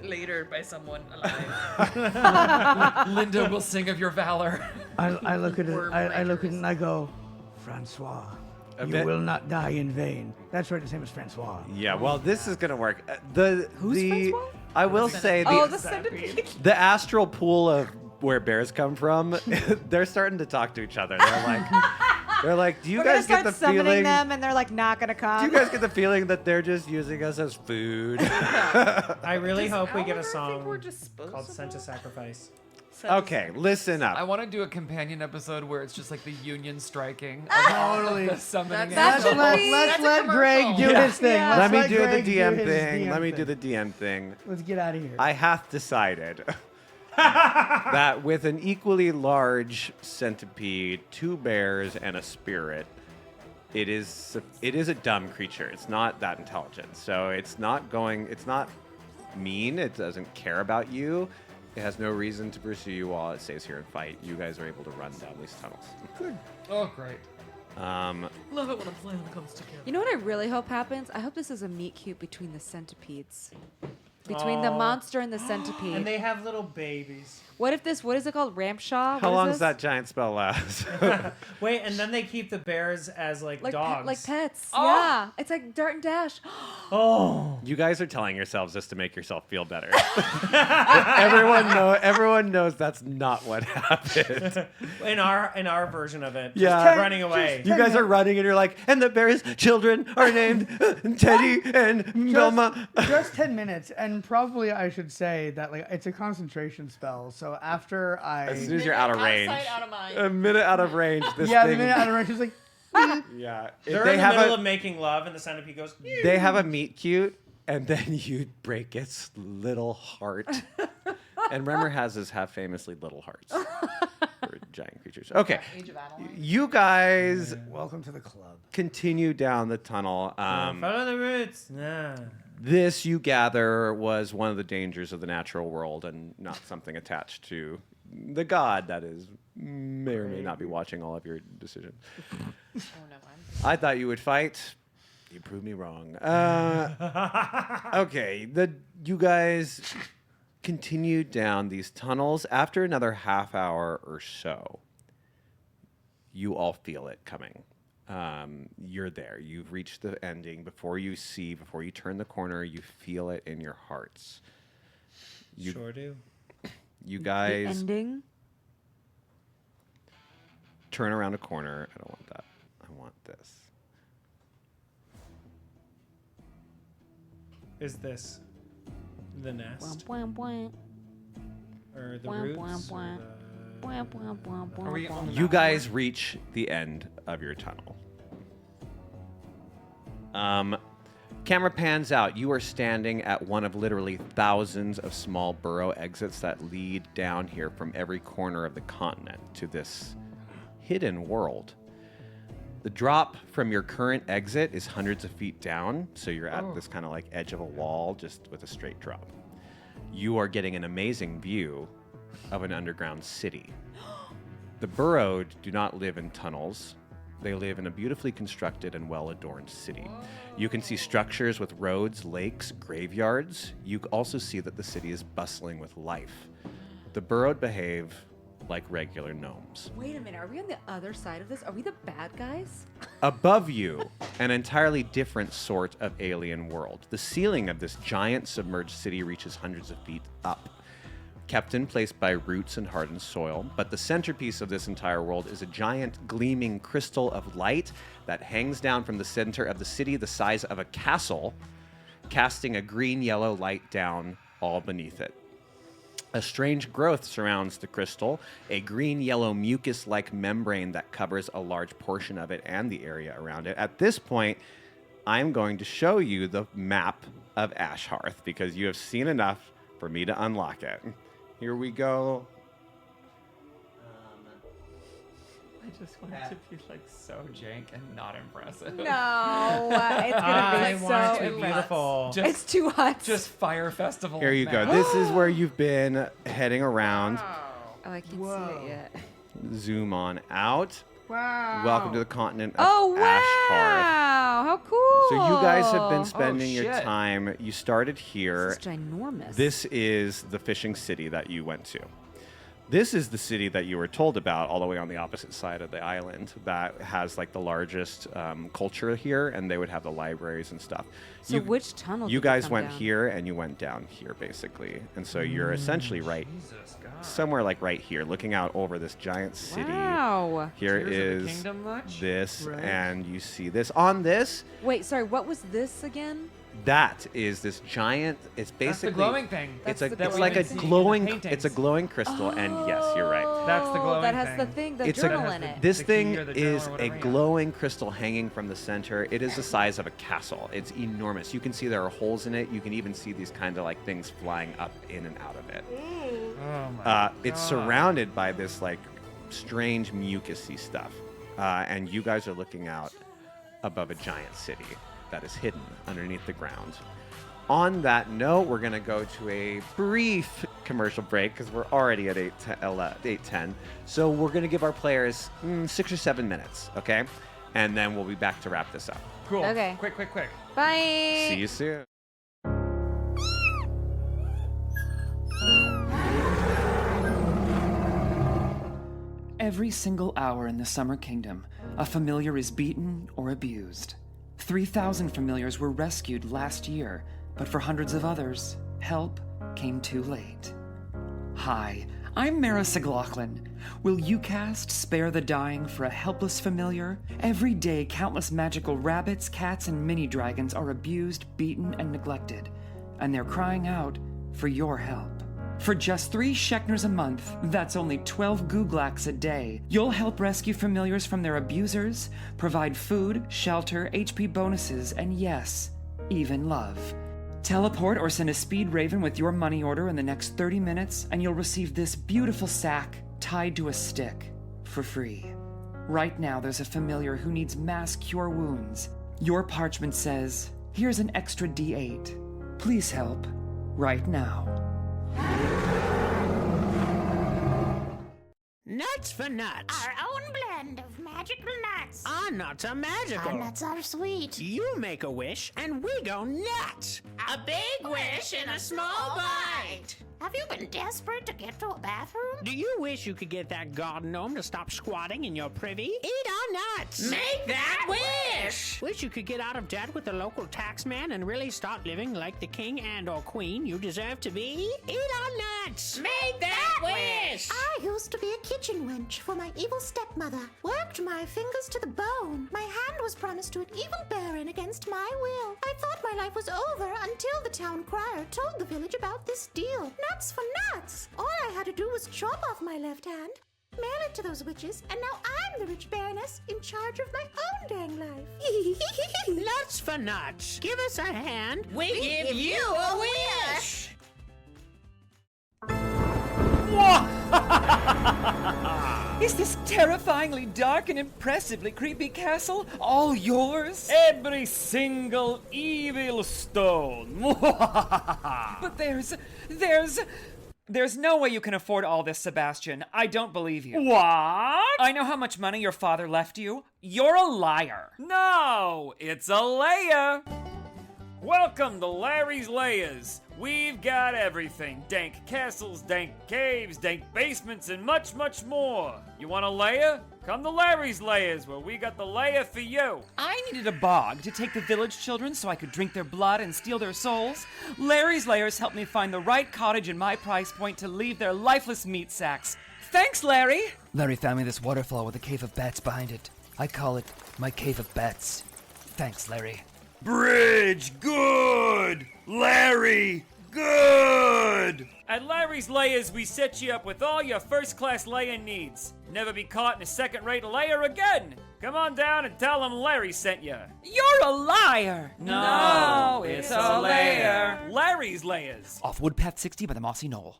Later by someone alive. Linda will sing of your valor. I look at it, Or I look at it writers. and I go, Francois, A you bit- will not die in vain. That's right, the same as Francois. Yeah, well, this is gonna work. The Francois? I will say Oh, the the centipede. the astral pool of where bears come from, they're starting to talk to each other. They're like, do you We're guys gonna get start the summoning feeling? them, and they're like not gonna Do come. you guys get the feeling that they're just using us as food? I really hope we get a Oliver think song we're disposable? called Sent to Sacrifice. Okay, listen I up. want to do a companion episode where it's just like the union striking. Totally. The summoning. That's- of- That's a let Greg do commercial. his thing. Yeah. Let me Greg do the DM his thing. DM Let me do the DM thing. Let's get out of here. I hath decided that with an equally large centipede, 2 bears, and a spirit, it is a dumb creature. It's not that intelligent. So it's not mean. It doesn't care about you. It has no reason to pursue you while it stays here and fight. You guys are able to run down these tunnels. Good. Oh, great. Love it when a plan comes together. You know what I really hope happens? I hope this is a meet cute between the centipedes. Between the monster and the centipede. And they have little babies. What is it called? Ramshaw? How What is long this? does that giant spell last? Wait, and then they keep the bears as like dogs. Like pets. Oh. Yeah. It's like Dart and Dash. Oh. You guys are telling yourselves this to make yourself feel better. Everyone knows that's not what happened. In our version of it. Yeah. Just running away. You guys are running and you're like, and the bears' children are named Teddy and Velma. Just 10 minutes, and probably I should say that like it's a concentration spell. So after As soon as you're out of range, Outside, out of mind. a minute out of range, this the thing. minute out of range, it's like, Yeah, They're they in the have middle a of making love, and the centipede goes. they have a meet cute, and then you break its little heart. And Remmer has his famously little hearts for giant creatures. Okay, Age of Adeline. you guys welcome to the club. continue down the tunnel. Follow the roots. Nah. This, you gather, was one of the dangers of the natural world and not something attached to the god that may or may not be watching all of your decisions. Oh no, I thought you would fight. You proved me wrong. Okay, you guys continue down these tunnels. After another half hour or so, you all feel it coming. You're there. You've reached the ending. Before you turn the corner, you feel it in your hearts. You, Sure do. You The guys ending. turn around a corner. I don't want that. I want this. Is this the nest? Bwah, bwah, Or the bwah, roots? bwah, or bwah, bwah, bwah, bwah, Are we bwah. on the You guys reach the end of your tunnel. Camera pans out. You are standing at one of literally thousands of small burrow exits that lead down here from every corner of the continent to this hidden world. The drop from your current exit is hundreds of feet down, so you're at this kind of like edge of a wall just with a straight drop. You are getting an amazing view of an underground city. The burrowed do not live in tunnels. They live in a beautifully constructed and well-adorned city. You can see structures with roads, lakes, graveyards. You also see that the city is bustling with life. The burrowed behave like regular gnomes. Wait a minute. Are we on the other side of this? Are we the bad guys? Above you, an entirely different sort of alien world. The ceiling of this giant submerged city reaches hundreds of feet up, kept in place by roots and hardened soil. But the centerpiece of this entire world is a giant gleaming crystal of light that hangs down from the center of the city the size of a castle, casting a green-yellow light down all beneath it. A strange growth surrounds the crystal, a green-yellow mucus-like membrane that covers a large portion of it and the area around it. At this point, I'm going to show you the map of Ashhearth because you have seen enough for me to unlock it. Here we go. I just want it to be like so jank and not impressive. No, it's gonna I be want it so to be beautiful. Just, It's too hot. just Fire Festival. Here you go. map. This is where you've been heading around. Oh, I can't see it yet. Zoom on out. Wow. Welcome to the continent of Oh Ashhearth. wow! How cool! So you guys have been spending your shit. time. You started This here. is ginormous. This is the fishing city that you went to. This is the city that you were told about all the way on the opposite side of the island that has like the largest culture here, and they would have the libraries and stuff. So which tunnel? You did we guys come went down? here and you went down here basically. And so you're essentially right Jesus God. somewhere like right here, looking out over this giant city. Wow. Here Tears of the is Kingdom much? this, Right. and you see this. On this, Wait, sorry. What was this again? that is this giant. It's That's the basically glowing thing. It's That's a the it's glowing like a thing. glowing Paintings. it's a glowing crystal, and yes, you're right. That's the Oh, glowing That has thing. the thing, the It's a- journal That has in the- it. This The thing key or the journal is or a whatever, yeah. glowing crystal hanging from the center. It is the size of a castle. It's enormous. You can see there are holes in it. You can even see these kind of like things flying up in and out of it. Oh my It's surrounded by this like strange mucusy stuff, and you guys are looking out above a giant city that is hidden underneath the ground. On that note, we're going to go to a brief commercial break because we're already at 8:10. So we're going to give our players 6 or 7 minutes, okay? And then we'll be back to wrap this up. Cool. Okay. Quick. Bye. See you soon. Every single hour in the Summer Kingdom, a familiar is beaten or abused. 3,000 familiars were rescued last year, but for hundreds of others, help came too late. Hi, I'm Mara Siglaughlin. Will you cast Spare the Dying for a helpless familiar? Every day, countless magical rabbits, cats, and mini-dragons are abused, beaten, and neglected, and they're crying out for your help. For just 3 Shekners a month, that's only 12 Googlax a day, you'll help rescue familiars from their abusers, provide food, shelter, HP bonuses, and yes, even love. Teleport or send a speed raven with your money order in the next 30 minutes, and you'll receive this beautiful sack tied to a stick for free. Right now, there's a familiar who needs mass cure wounds. Your parchment says, here's an extra D8. Please help right now. Nuts for nuts. Our own blend of magical nuts. Our nuts are magical. Our nuts are sweet. You make a wish and we go nuts. A big wish in a small bite. Have you been desperate to get to a bathroom? Do you wish you could get that garden gnome to stop squatting in your privy? Eat our nuts. Make that wish! Wish you could get out of debt with the local tax man and really start living like the king and or queen you deserve to be? Eat our nuts. Make that wish! I used to be a kitchen wench for my evil stepmother. Worked my fingers to the bone. My hand was promised to an evil baron against my will. I thought my life was over until the town crier told the village about this deal. Nuts for nuts! All I had to do was chop off my left hand, mail it to those witches, and now I'm the rich baroness in charge of my own dang life. Nuts for nuts. Give us a hand. We give you a wish! Is this terrifyingly dark and impressively creepy castle all yours? Every single evil stone. But there's no way you can afford all this, Sebastian. I don't believe you. What? I know how much money your father left you. You're a liar. No, it's a Leia. Welcome to Larry's Layers. We've got everything. Dank castles, dank caves, dank basements, and much, much more. You want a Leia? Come to Larry's Layers, where we got the Leia for you. I needed a bog to take the village children so I could drink their blood and steal their souls. Larry's Layers helped me find the right cottage in my price point to leave their lifeless meat sacks. Thanks, Larry. Larry found me this waterfall with a cave of bats behind it. I call it my cave of bats. Thanks, Larry. Bridge, good! Larry, good! At Larry's Layers, we set you up with all your first-class layer needs. Never be caught in a second-rate layer again. Come on down and tell them Larry sent you. You're a liar! No, it's a layer. Larry's Layers. Off Woodpath 60 by the Mossy Knoll.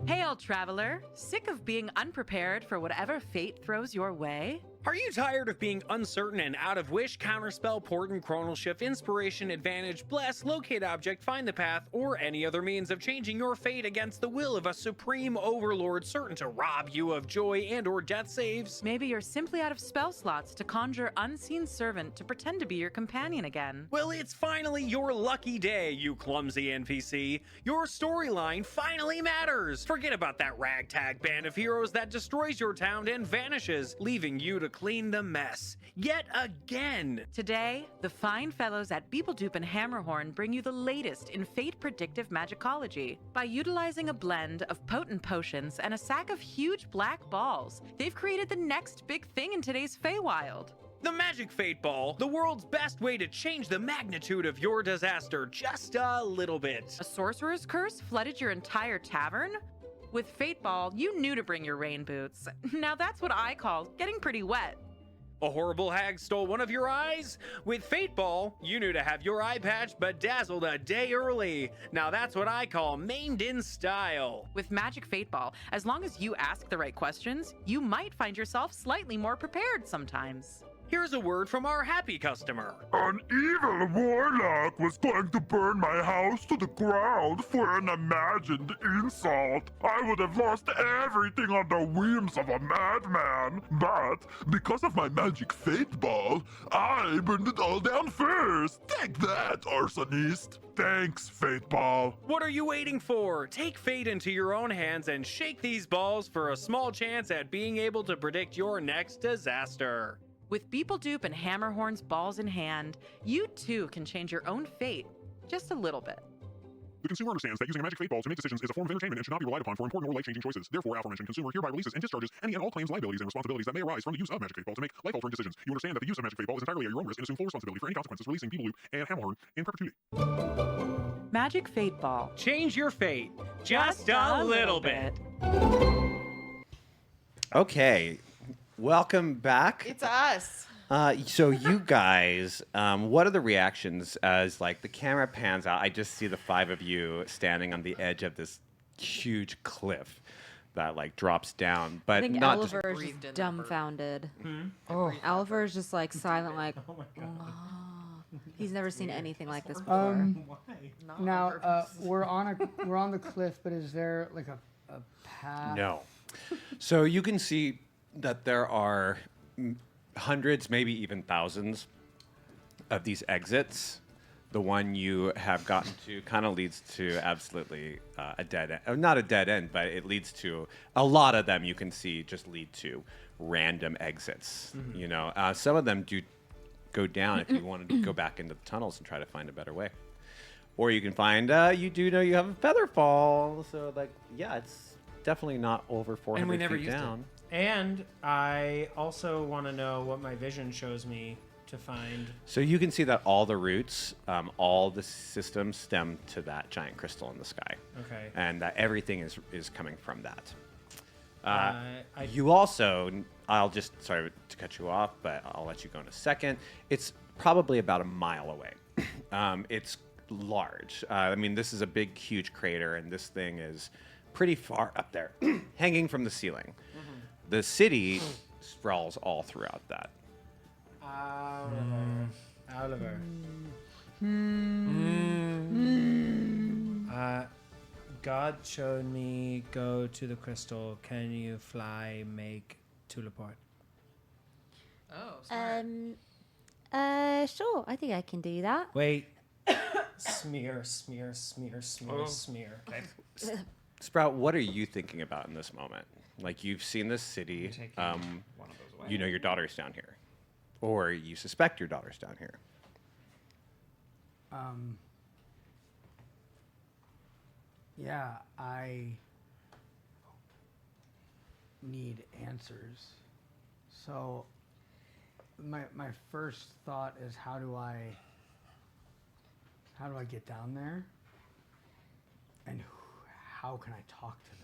Hail, traveler! Sick of being unprepared for whatever fate throws your way? Are you tired of being uncertain and out of wish, counterspell, portent, chronal shift, inspiration, advantage, bless, locate object, find the path, or any other means of changing your fate against the will of a supreme overlord certain to rob you of joy and or death saves? Maybe you're simply out of spell slots to conjure unseen servant to pretend to be your companion again. Well, it's finally your lucky day, you clumsy NPC. Your storyline finally matters. Forget about that ragtag band of heroes that destroys your town and vanishes, leaving you to clean the mess. Yet again. Today, the fine fellows at Beebledoop and Hammerhorn bring you the latest in fate predictive magicology. By utilizing a blend of potent potions and a sack of huge black balls, they've created the next big thing in today's Feywild. The Magic Fate Ball, the world's best way to change the magnitude of your disaster just a little bit. A sorcerer's curse flooded your entire tavern? With Fate Ball, you knew to bring your rain boots. Now that's what I call getting pretty wet. A horrible hag stole one of your eyes? With Fate Ball, you knew to have your eye patch bedazzled a day early. Now that's what I call maimed in style. With Magic Fate Ball, as long as you ask the right questions, you might find yourself slightly more prepared sometimes. Here's a word from our happy customer. An evil warlock was going to burn my house to the ground for an imagined insult. I would have lost everything on the whims of a madman. But because of my magic fate ball, I burned it all down first. Take that, arsonist. Thanks, Fate Ball. What are you waiting for? Take fate into your own hands and shake these balls for a small chance at being able to predict your next disaster. With Beepledupe and Hammerhorn's balls in hand, you too can change your own fate just a little bit. The consumer understands that using a magic fate ball to make decisions is a form of entertainment and should not be relied upon for important or life-changing choices. Therefore, aforementioned consumer hereby releases and discharges any and all claims, liabilities, and responsibilities that may arise from the use of magic fate ball to make life-altering decisions. You understand that the use of magic fate ball is entirely at your own risk and assume full responsibility for any consequences, releasing Beepledupe and Hammerhorn in perpetuity. Magic Fate Ball. Change your fate just a little bit. Okay, welcome back. It's us. So you guys, what are the reactions as like the camera pans out? I just see the five of you standing on the edge of this huge cliff that like drops down, but I think not Oliver just is just dumbfounded. Oliver is just like silent, like. Oh my God. He's never seen anything like this before. Now we're on the cliff, but is there like a path? No. So you can see that there are hundreds, maybe even thousands of these exits. The one you have gotten to kind of leads to absolutely a dead end. Not a dead end, but it leads to a lot of them you can see just lead to random exits. Mhm. You know, some of them do go down if you wanted to go back into the tunnels and try to find a better way. Or you can find, you do know you have a feather fall. So, like, yeah, it's definitely not over 400 And we never feet used down. it. And I also want to know what my vision shows me to find. So you can see that all the routes, all the systems stem to that giant crystal in the sky. Okay. And that everything is coming from that. I- You also, sorry to cut you off, but I'll let you go in a second. It's probably about a mile away. It's large. I mean, this is a big, huge crater, and this thing is pretty far up there, hanging from the ceiling. The city sprawls all throughout that. Oliver. God showed me go to the crystal. Can you fly, make teleport? Oh, Sure. I think I can do that. Wait. Smear. Okay. Sprout, what are you thinking about in this moment? Like, you've seen this city. You know your daughter's down here. Or you suspect your daughter's down here. Yeah, I need answers. So my first thought is how do I get down there? And how can I talk to them?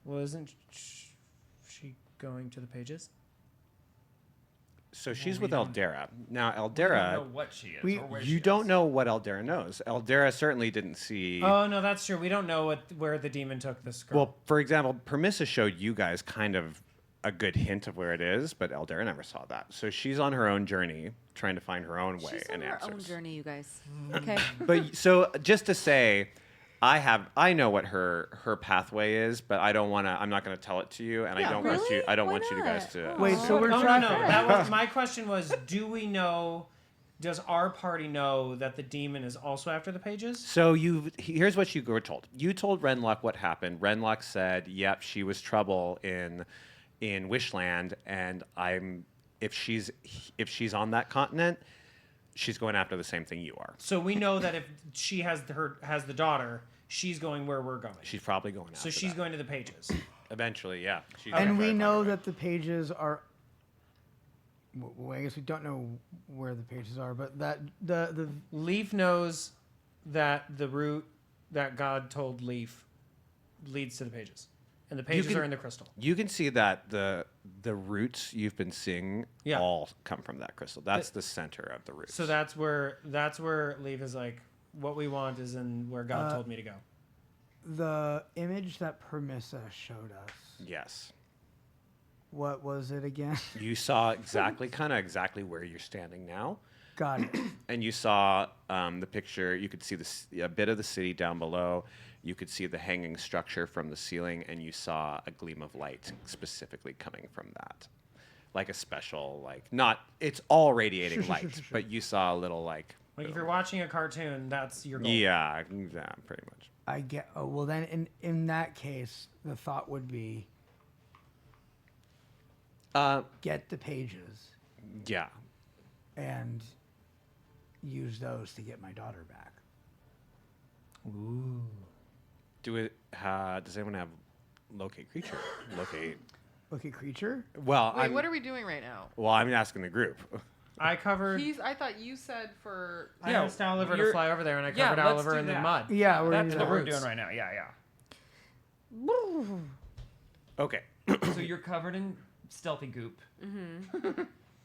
Well, isn't she going to the pages? So she's with Eldera. Now, Eldera... We don't know what she is or where she You don't know what Eldera knows. Eldera certainly didn't see... Oh, no, that's true. We don't know where the demon took this girl. Well, for example, Permissa showed you guys kind of a good hint of where it is, but Eldera never saw that. So she's on her own journey, trying to find her own way She's and on her answers. own journey, you guys. Okay. But so just to say, I know what her pathway is, but I'm not going to tell it to you, and I don't want you guys to. Wait, so we're no. trying. That was my question. Was do we know? Does our party know that the demon is also after the pages? So here's what you were told. You told Renlock what happened. Renlock said, "Yep, she was trouble in Wishland, and if she's on that continent, she's going after the same thing you are." So we know that if she has the daughter, she's going where we're going. She's probably going after So she's going to the pages. Eventually, yeah. And we know that the pages are. Well, I guess we don't know where the pages are, but that the Leaf knows that the route that God told Leaf leads to the pages, And the pages are in the crystal. You can see that the roots you've been seeing all come from that crystal. That's the center of the roots. So that's where Leaf is like, what we want is in where God told me to go. The image that Permissa showed us. Yes. What was it again? You saw exactly where you're standing now. Got it. And you saw the picture. You could see a bit of the city down below. You could see the hanging structure from the ceiling, and you saw a gleam of light specifically coming from that. Like a special, it's all radiating light, but you saw a little Like if you're watching a cartoon, that's your goal. Yeah, pretty much. I get. Oh well, then in that case, the thought would be get the pages. Yeah. And use those to get my daughter back. Ooh. Does anyone have locate creature? Locate creature? Well, wait, what are we doing right now? Well, I'm asking the group. I covered. I thought you said for. I asked Oliver to fly over there, and I covered Oliver in the mud. Yeah, that's what we're doing right now. Yeah. Okay. So you're covered in stealthy goop. Mm-hmm.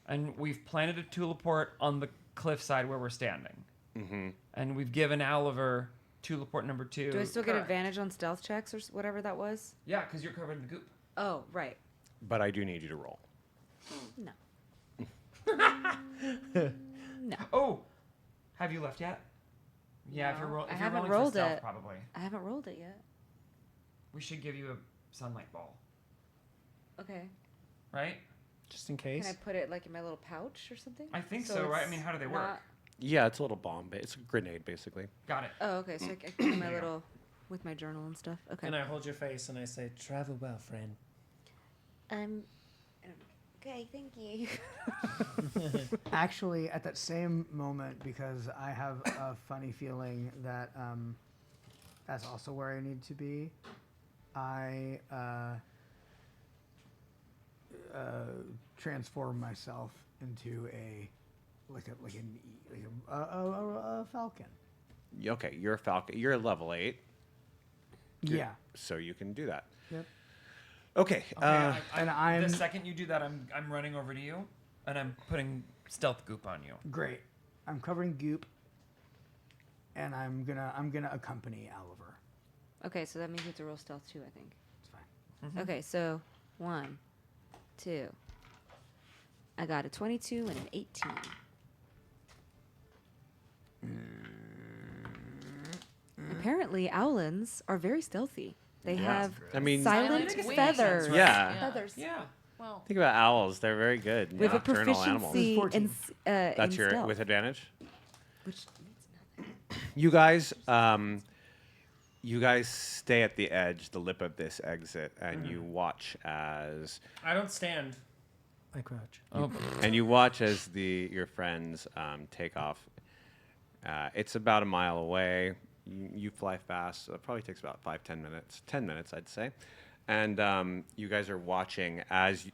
And we've planted a tuliport on the cliffside where we're standing. Mm-hmm. And we've given Oliver tuliport number 2. Do I still get advantage on stealth checks or whatever that was? Yeah, because you're covered in the goop. Oh, right. But I do need you to roll. No. No. Oh, have you left yet? Yeah, if you're rolling. I haven't rolled stealth, it. Probably. I haven't rolled it yet. We should give you a sunlight ball. Okay. Right? Just in case. Can I put it in my little pouch or something? I think so, right? I mean, how do they work? Yeah, it's a little bomb. It's a grenade, basically. Got it. Oh, okay. So I can put my little with my journal and stuff. Okay. And I hold your face and I say, "Travel well, friend." Okay, thank you. Actually, at that same moment, because I have a funny feeling that that's also where I need to be, I transform myself into a falcon. Okay, you're a falcon. You're a level 8. Yeah. So you can do that. Yep. Okay. And the second you do that, I'm running over to you, and I'm putting stealth goop on you. Great. I'm covering goop, and I'm gonna accompany Oliver. Okay, so that means we have to roll stealth too, I think. It's fine. Mm-hmm. Okay, so 1, 2. I got a 22 and an 18. Apparently, owlins are very stealthy. They have silent feathers. Yeah. Feathers. Yeah. Well, think about owls. They're very good. We have a nocturnal animals. proficiency in That's your stealth. with advantage. Which means nothing. You guys stay at the edge, the lip of this exit, and you watch as I don't stand. I crouch. and you watch as your friends take off. It's about a mile away. You fly fast. So it probably takes about 5-10 minutes. 10 minutes, I'd say. And you guys are watching as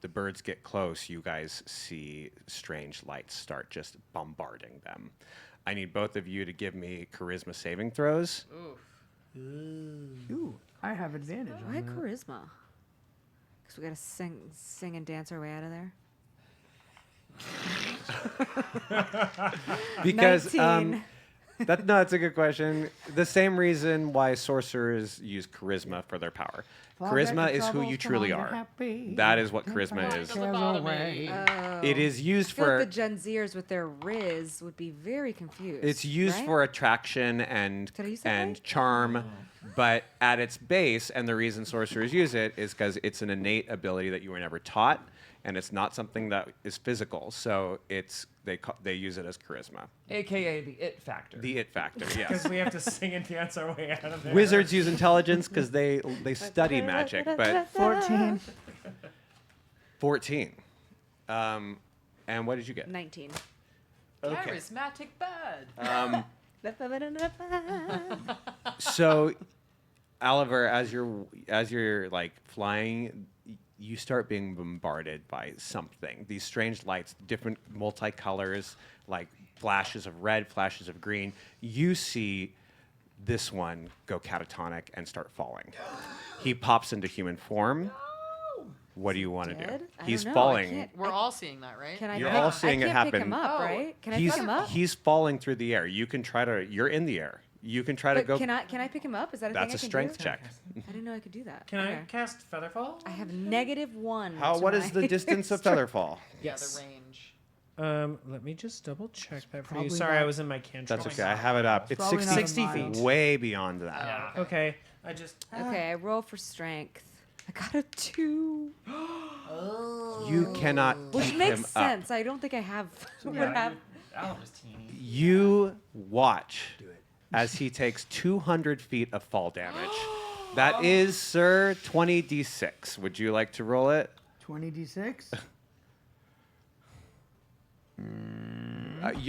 the birds get close. You guys see strange lights start just bombarding them. I need both of you to give me charisma saving throws. Ooh, I have advantage. Why charisma? Because we gotta sing and dance our way out of there. Because 19. that's a good question. The same reason why sorcerers use charisma for their power. Charisma is who you truly are. That is what charisma is. It is used I feel for like the Gen Zers with their Riz would be very confused. it's used right? for attraction and Did I use that right? charm, but at its base, and the reason sorcerers use it is because it's an innate ability that you were never taught, and it's not something that is physical. So they use it as charisma. AKA the it factor. The it factor, Because yes. we have to sing and dance our way out of there. Wizards use intelligence because they study magic, but 14. 14. And what did you get? 19. Okay. charismatic bird. So, Oliver, as you're like flying, you start being bombarded by something. These strange lights, different multicolors, like flashes of red, flashes of green. You see this one go catatonic and start falling. He pops into human form. What do you want to do? Dead? I He's don't know. I falling. can't- We're all seeing that, right? Can I? You're pick- all seeing I it can't pick happen. him up, Oh. right? Can I He's pick him up? he's falling through the air. You can try to. You're in the air. You can try to But go. can I pick him up? Is that a That's thing a I can strength do? check. I didn't know I could do that. Can I Okay. cast Featherfall? I have -1. How? to What is my the distance of Featherfall? Yeah, the range. Let me just double check that for you. probably Sorry, I not- was in my cantrip. That's okay. I have it up. It's Probably not 60, a mile. way beyond that. Yeah. Okay, I just. Okay, I roll for strength. I got a 2. You cannot Which keep makes him sense. I don't think I have. would have. Oliver's teeny. up. You watch as he takes 200 feet of fall damage. That is, sir, 20d6. Would you like to roll it? 20d6.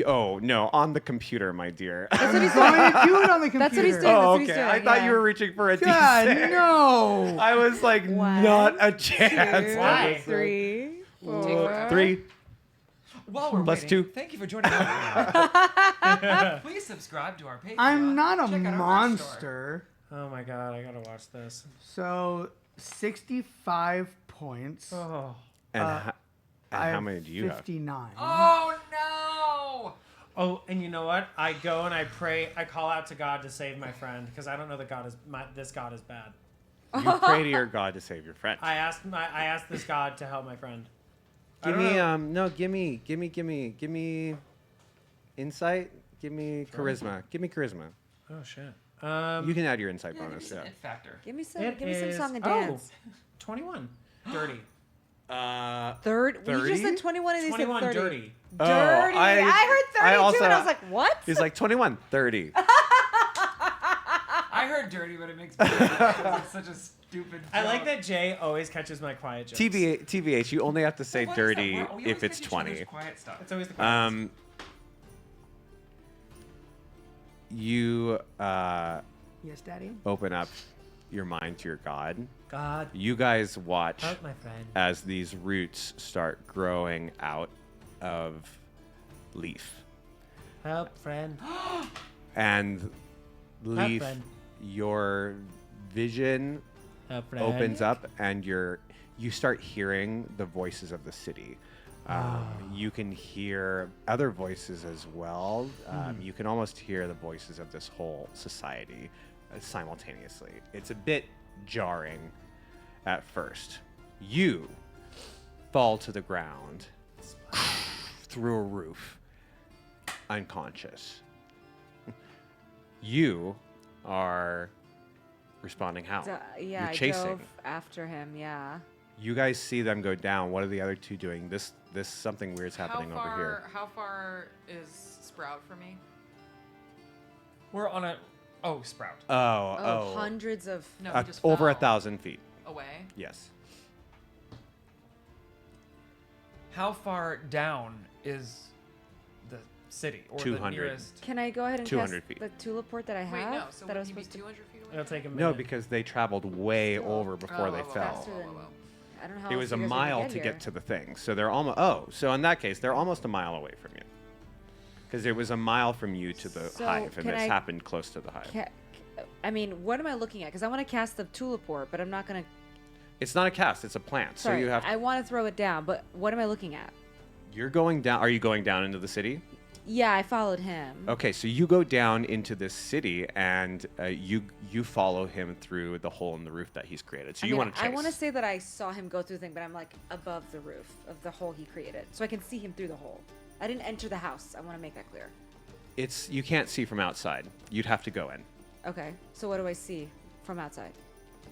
Oh, no, on the computer, my dear. That's what he's doing. Do it on the computer. That's what he's doing. Oh, That's what he's okay. doing. I thought yeah. you were reaching for a God, d6. no. I was like, One, not a chance. 2, Why? 3, 4. 3. While we're Plus waiting, 2. thank you for joining us. Please subscribe to our Patreon. I'm not a Check out our merch store. monster. Oh my god, I gotta watch this. So 65 points. Oh. And, Uh, ho- I and how have many do you have? 59. Oh no! Oh, and you know what? I go and I pray. I call out to God to save my friend because I don't know that this God is bad. You pray to your God to save your friend. I asked this God to help my friend. Give me give me insight. Give me charisma. Give me charisma. Oh shit. You can add your insight Yeah, bonus. give me Yeah. some it factor. Give me some. It Give me some is- song and oh, dance. 21. Dirty. Third. You just 30? said 21 and they said 21 30. dirty. Oh, Dirty. I heard 32 and I was like, what? He's like 21, 30. I heard dirty, but it makes me it's such a stupid joke. I like that Jay always catches my quiet jokes. TBH, you only have to say What is that? dirty We always if it's catch each other's 20. Quiet stuff. It's always the quiet. You Yes, Daddy. open up your mind to your God. God. You guys watch Help my friend. as these roots start growing out of Leaf. Help friend. And Leaf, friend. your vision Help friend. opens up and you start hearing the voices of the city. You can hear other voices as well. You can almost hear the voices of this whole society simultaneously. It's a bit jarring at first. You fall to the ground through a roof, unconscious. You are responding how? Yeah, You're I chasing. drove after him. Yeah. You guys see them go down. What are the other two doing? This something weird's happening over here. How far is Sprout from me? We're on a Sprout. Oh. Hundreds of. No, he just over fell 1,000 feet. away. Yes. How far down is the city or 200. the nearest? Can I go ahead and 200 cast feet. the tulip port that I Wait, have? no. So that I would was he be supposed to. 200 feet away? It'll take a minute. No, because they traveled way over before they fell. Faster than. I don't know how It else was a you guys are gonna mile to here. get to the thing. So they're almost. So in that case, they're almost a mile away from you. Because it was a mile from you to the So hive, and can this I- happened close to the hive. I mean, what am I looking at? Because I want to cast the tulip port, but I'm not gonna. It's not a cast; it's a plant. Sorry, so you have. I want to throw it down, but what am I looking at? You're going down. Are you going down into the city? Yeah, I followed him. Okay, so you go down into this city, and you follow him through the hole in the roof that he's created. So you want to chase. I want to say that I saw him go through the thing, but I'm like above the roof of the hole he created, so I can see him through the hole. I didn't enter the house. I want to make that clear. You can't see from outside. You'd have to go in. Okay, so what do I see from outside?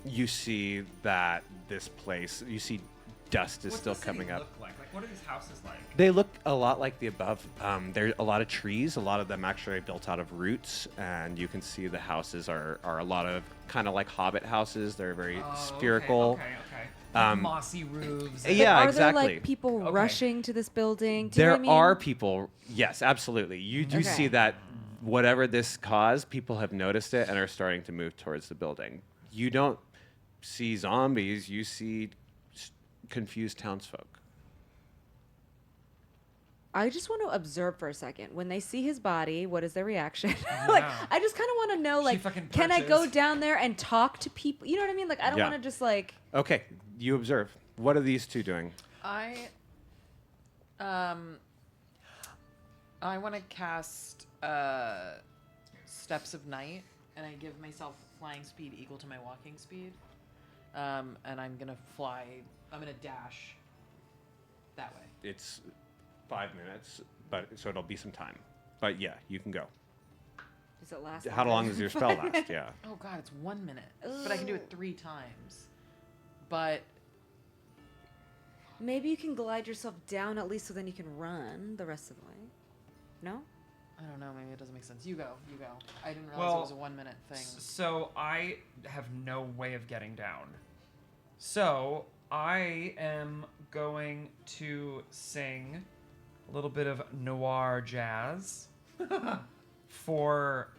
You see that this place. You see dust is What's still the city coming up. look like? Like, what are these houses like? They look a lot like the above. There's a lot of trees. A lot of them actually are built out of roots, and you can see the houses are a lot of kind of like hobbit houses. They're very spherical. Okay. Like mossy roofs. and- Yeah, Are exactly. there like people rushing to this building? Do There you know what I mean? are people. Yes, absolutely. You do see Okay. that whatever this caused, people have noticed it and are starting to move towards the building. You don't see zombies. You see confused townsfolk. I just want to observe for a second. When they see his body, what is their reaction? Like, I just kind of want to know, like, can I go down there and talk to people? You know what I mean? Like, I don't want to just, like... Okay, you observe. What are these two doing? I want to cast Steps of Night, and I give myself flying speed equal to my walking speed. And I'm going to fly... I'm going to dash that way. It's 5 minutes, but so it'll be some time. But yeah, you can go. Does it last? How long does your spell last? Yeah. Oh god, it's 1 minute. But I can do it 3 times. But maybe you can glide yourself down at least so then you can run the rest of the way. No? I don't know, maybe it doesn't make sense. You go. I didn't realize it was a 1 minute thing. So I have no way of getting down. So I am going to sing a little bit of noir jazz for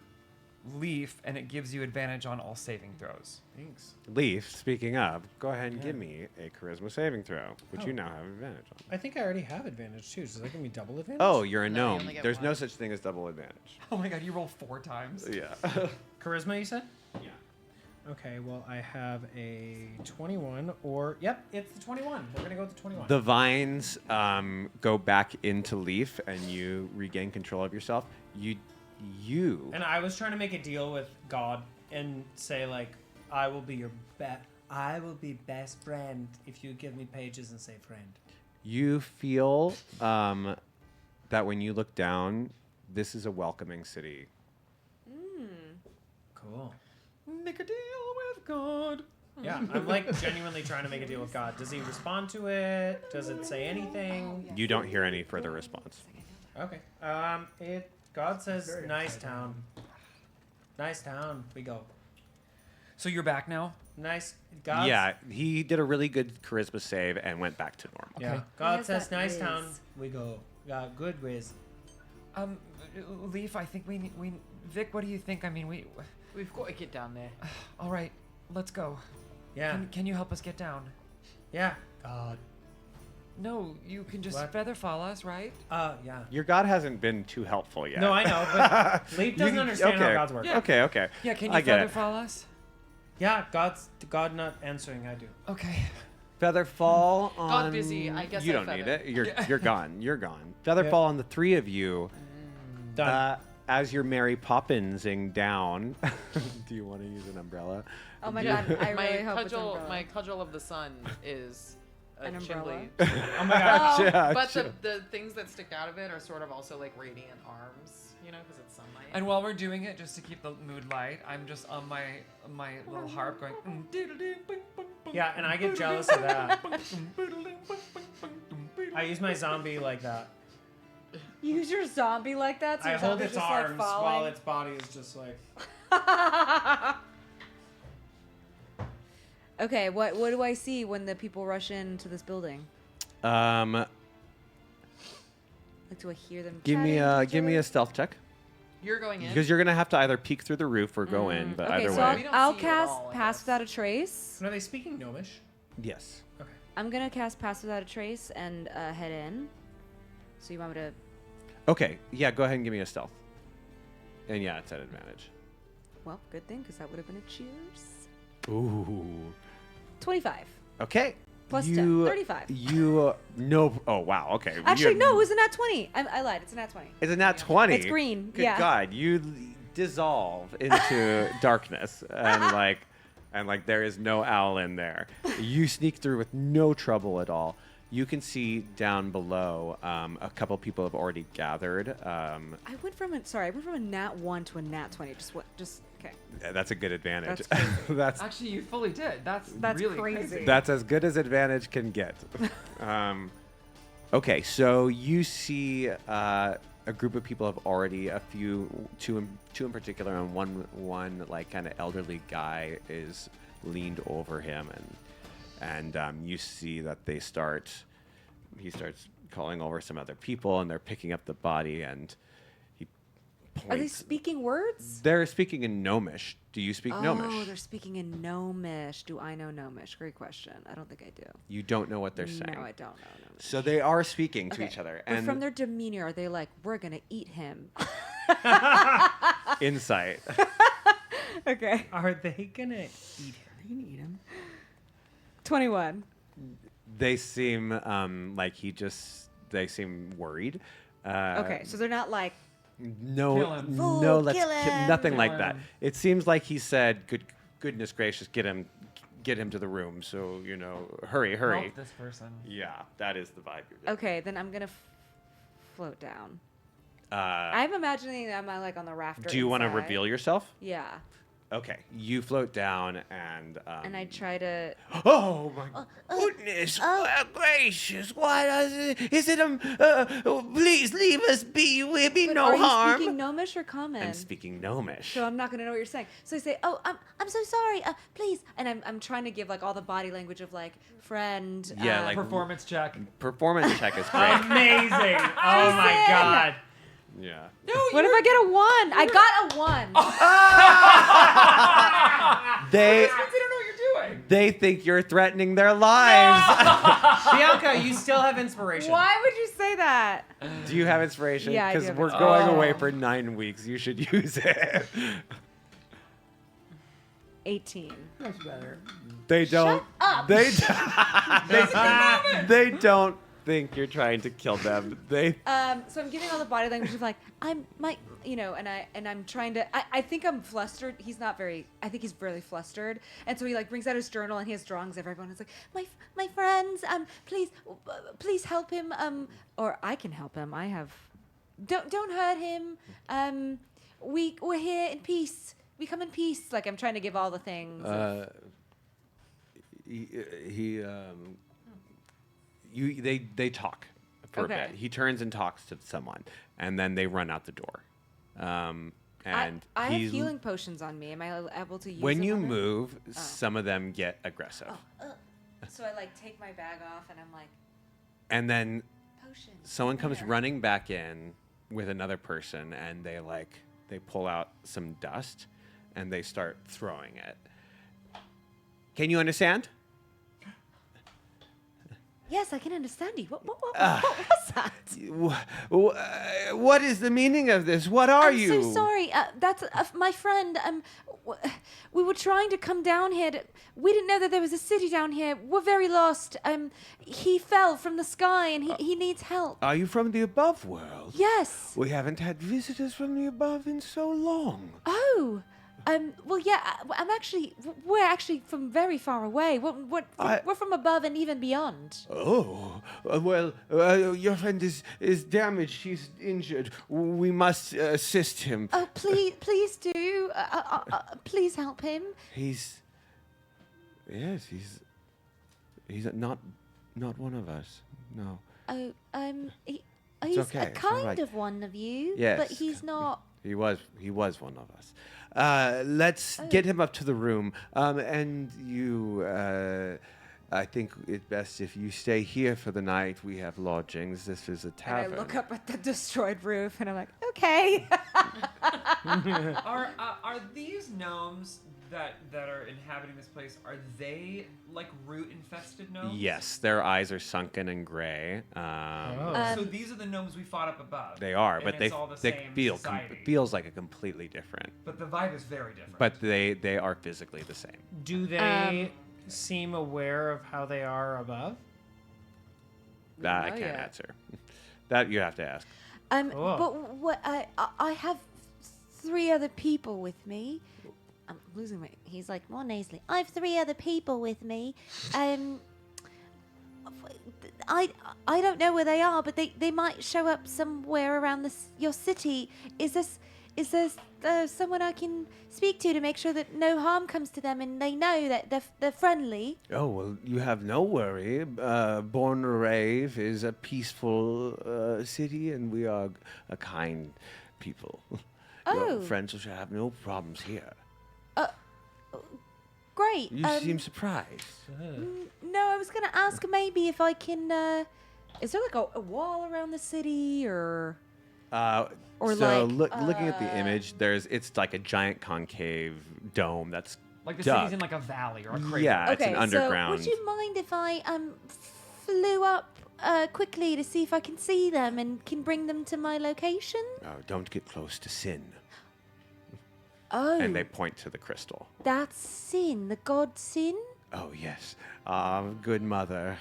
Leaf, and it gives you advantage on all saving throws. Thanks. Leaf, speaking of, go ahead and give me a charisma saving throw, which you now have advantage on. I think I already have advantage too. Does that give me double advantage? Oh, you're a No, you gnome. only get There's no one. such thing as double advantage. Oh my god, you roll 4 times. Yeah. Charisma, you said? Yeah. Okay, well, I have a 21, or... Yep, it's the 21. We're going to go with the 21. The vines go back into Leaf, and you regain control of yourself. You. And I was trying to make a deal with God and say, like, I will be your best friend if you give me pages and say friend. You feel that when you look down, this is a welcoming city. Cool. Make a deal with God. Yeah, I'm like genuinely trying to make a deal with God. Does he respond to it? Does it say anything? You don't hear any further response. Okay. God says nice town. Nice town. We go. So you're back now? Nice. God. Yeah, he did a really good charisma save and went back to normal. Yeah. God says nice town. We go. Got good whiz. Leaf, I think we Vic, what do you think? I mean, We've got to get down there. All right, let's go. Yeah. Can you help us get down? Yeah. God. No, you can just What? feather fall us, right? Yeah. Your god hasn't been too helpful yet. No, I know, but Leaf doesn't understand how gods work. Yeah. Okay. Yeah, can I you get feather it. fall us? Yeah, God not answering, I do. Okay. Feather fall on. God busy, I guess you I don't feather. need it. You're gone. You're gone. Feather fall on the 3 of you. Done. As you're Mary Poppinsing down. Do you want to use an umbrella? Oh my god, I my really hope it's an cudgel, umbrella. my cudgel of the sun is An a umbrella? chimbley. Oh my god. Yeah, But the things that stick out of it are sort of also like radiant arms, you know, because it's sunlight. And while we're doing it, just to keep the mood light, I'm just on my little harp going. Yeah, and I get jealous of that. I use my zombie like that. Use your zombie like that? So I your hold zombie's its just, arms like, while falling? its body is just like... Okay, what do I see when the people rush into this building? Give Like, do I hear them me chatting to each give me other? a stealth check. You're going in. Because you're gonna have to either peek through the roof or go in, but Okay, either so way. I'll see it at cast all, I Pass guess. Without a Trace. Are they speaking Gnomish? Yes. Okay. I'm gonna cast Pass Without a Trace and head in. So you want me to... Okay. Yeah. Go ahead and give me a stealth. And yeah, it's at advantage. Well, good thing, because that would have been a cheers. Ooh. 25. Okay. Plus 10, 35. You no. Oh wow. Okay. Actually, no, it was a nat 20. I lied. It's a nat 20. It's a nat 20. It's green, Good yeah. God, you dissolve into darkness and like there is no owl in there. You sneak through with no trouble at all. You can see down below a couple people have already gathered. I went from a nat 1 to a nat 20. Okay. That's a good advantage. That's crazy. That's Actually, you fully did. That's really crazy. that's as good as advantage can get. Okay, so you see a group of people have already two in particular, and one like kind of elderly guy is leaned over him, and you see that he starts calling over some other people, and they're picking up the body, and he Are they speaking words? They're speaking in Gnomish. Do you speak Gnomish? Oh, they're speaking in Gnomish. Do I know Gnomish? Great question. I don't think I do. You don't know what they're saying. No, I don't know Gnomish. So they are speaking to Okay, each other. But And from their demeanor, are they like, we're going to eat him? insight. Okay. Are they gonna eat him? You can eat him. 21. They seem they seem worried. Okay, so they're not like, No, Kill him. no, Fool, let's kill him. nothing Kill like that. him. It seems like he said, goodness gracious, get him to the room. So hurry. Help this person. Yeah, that is the vibe. You're getting. okay, then I'm going to float down. I'm imagining that I'm like on the rafter. Do you want to inside. reveal yourself? Yeah. Okay, you float down and. And I try to. Oh my goodness gracious! Why does it? Is it please leave us be. We'll be But no are harm. you speaking Gnomish or Common? I'm speaking Gnomish. So I'm not gonna know what you're saying. So I say, "Oh, I'm so sorry. Please," and I'm trying to give like all the body language of like friend. Yeah, like performance check. Performance check is great. Amazing. Oh my god. Yeah. What if I get a 1? I got a 1. They don't know what you're doing. they think you're threatening their lives. Bianca, you still have inspiration. Why would you say that? Do you have inspiration? Yeah, I do Because have we're going inspiration. away for 9 weeks. You should use it. 18. That's better. They don't. up. They they don't think you're trying to kill them. They. So I'm giving all the body language of like and I'm trying to. I think I'm flustered. He's not very. I think he's really flustered, and so he like brings out his journal and he has drawings of everyone. It's like my friends, please help him. Or I can help him. I have. Don't hurt him. We're here in peace. We come in peace. Like I'm trying to give all the things. They talk for Okay. a bit. He turns and talks to someone, and then they run out the door. And I have he's- healing potions on me. Am I able to use when them you on it? move, some of them get aggressive, So I like take my bag off and I'm like, and then potion. someone comes running back in with another person, and they pull out some dust, and they start throwing it. Can you understand? Yes, I can understand you. What was that? What is the meaning of this? What are you? I'm so sorry. That's my friend. We were trying to come down here. We didn't know that there was a city down here. We're very lost. He fell from the sky and he needs help. Are you from the above world? Yes. We haven't had visitors from the above in so long. Oh. Well, yeah. We're actually from very far away. We're from above and even beyond. Oh, your friend is damaged. He's injured. We must assist him. Oh, please do. Please help him. He's not one of us. No. Oh, he's okay, a it's all kind right. of one of you, Yes. but he's not. He was one of us. Let's get him up to the room. And you, I think it's best if you stay here for the night. We have lodgings. This is a And tavern. I look up at the destroyed roof, and I'm like, okay. Are these gnomes that are inhabiting this place? Are they like root infested gnomes? Yes, their eyes are sunken and gray. So these are the gnomes we fought up above. They are, and but it's all the they same feel society. feels like a completely different. But the vibe is very different. But they are physically the same. Do they seem aware of how they are above? That I know can't yet. answer. That you have to ask. Cool. But what I have 3 other people with me. I'm losing my. He's like more nasally. I have 3 other people with me. I don't know where they are, but they might show up somewhere around your city. Is there someone I can speak to make sure that no harm comes to them and they know that they're friendly? Oh, well, you have no worry. Brae is a peaceful city, and we are a kind people. Your Oh. friends should have no problems here. Great. You seem surprised. No, I was gonna ask maybe if I can. Is there like a wall around the city or? Or so like, looking at the image, it's like a giant concave dome that's Like the dug. city's in like a valley or a crater. Yeah, it's an underground. So would you mind if I flew up quickly to see if I can see them and can bring them to my location? Oh, don't get close to Sin. Oh. And they point to the crystal. That's Sin, the god Sin? Oh, yes. Good mother.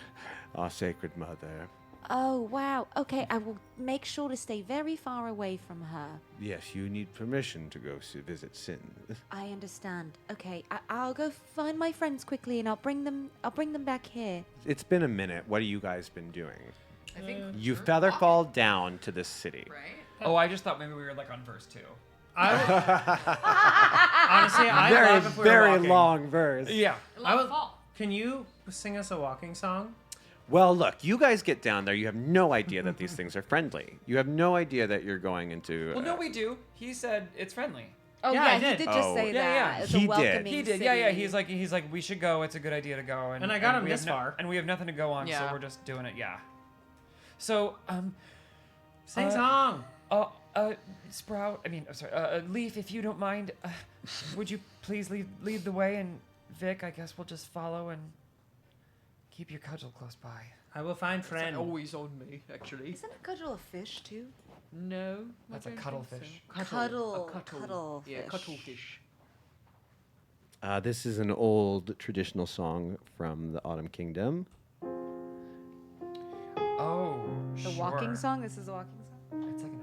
Our sacred mother. Oh, wow. Okay, I will make sure to stay very far away from her. Yes, you need permission to go visit Sin. I understand. Okay, I'll go find my friends quickly and I'll bring them back here. It's been a minute. What have you guys been doing? I think You feather fall down to this city. right? Oh, I just thought maybe we were like on verse 2. Honestly, I Very, love if we were very walking. long verse. Yeah. Can you sing us a walking song? Well, look, you guys get down there. You have no idea that these things are friendly. You have no idea that you're going into. Well, no, we do. He said it's friendly. Oh, Yeah, yeah, I he did. did just Oh. say Yeah, that. yeah. It's He a did. welcoming He did. Yeah, yeah. city. He's like we should go. It's a good idea to go. And I got him we have this far. and we have nothing to go on, so Yeah. we're just doing it. Yeah. So Sing song. Sprout. I mean, I'm sorry. Leaf, if you don't mind, would you please lead the way? And Vic, I guess we'll just follow and keep your cudgel close by. I will find friend. Always on me, actually. Isn't a cudgel a fish too? No. That's a cuttlefish. Cuddle. Yeah, Cuttlefish. cuttlefish. This is an old traditional song from the Autumn Kingdom. Oh, The walking song? This is a walking song? It's like an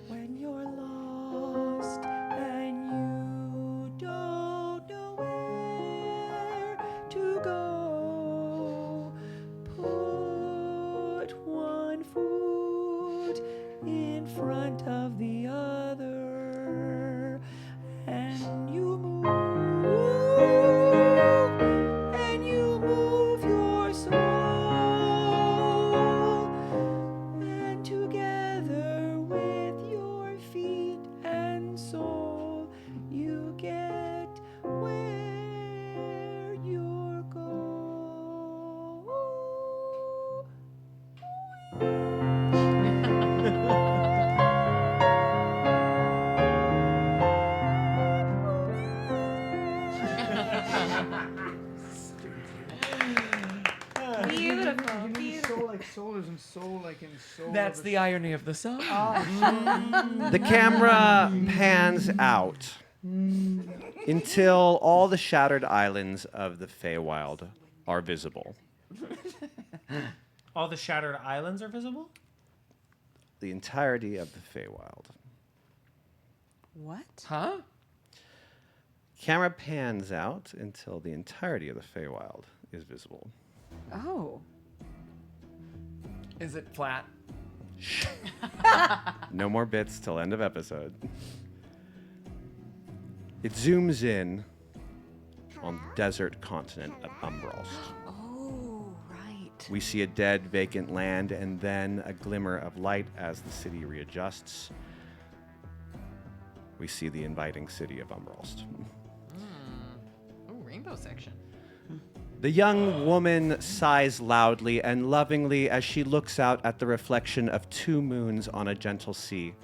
When you're lost and you don't know where to go, put one foot in front of the other, and you move your soul, and together with your feet and soul, you get where you're Beautiful. Soul like soul isn't soul like in soul. That's of the irony of the song. The camera pans out until all the shattered islands of the Feywild are visible. All the shattered islands are visible? The entirety of the Feywild. What? Huh? Camera pans out until the entirety of the Feywild is visible. Oh. Is it flat? No more bits till end of episode. It zooms in on the desert continent of Umbralst. Oh, right. We see a dead, vacant land and then a glimmer of light as the city readjusts. We see the inviting city of Umbralst. Oh, rainbow section. The young woman sighs loudly and lovingly as she looks out at the reflection of two moons on a gentle sea.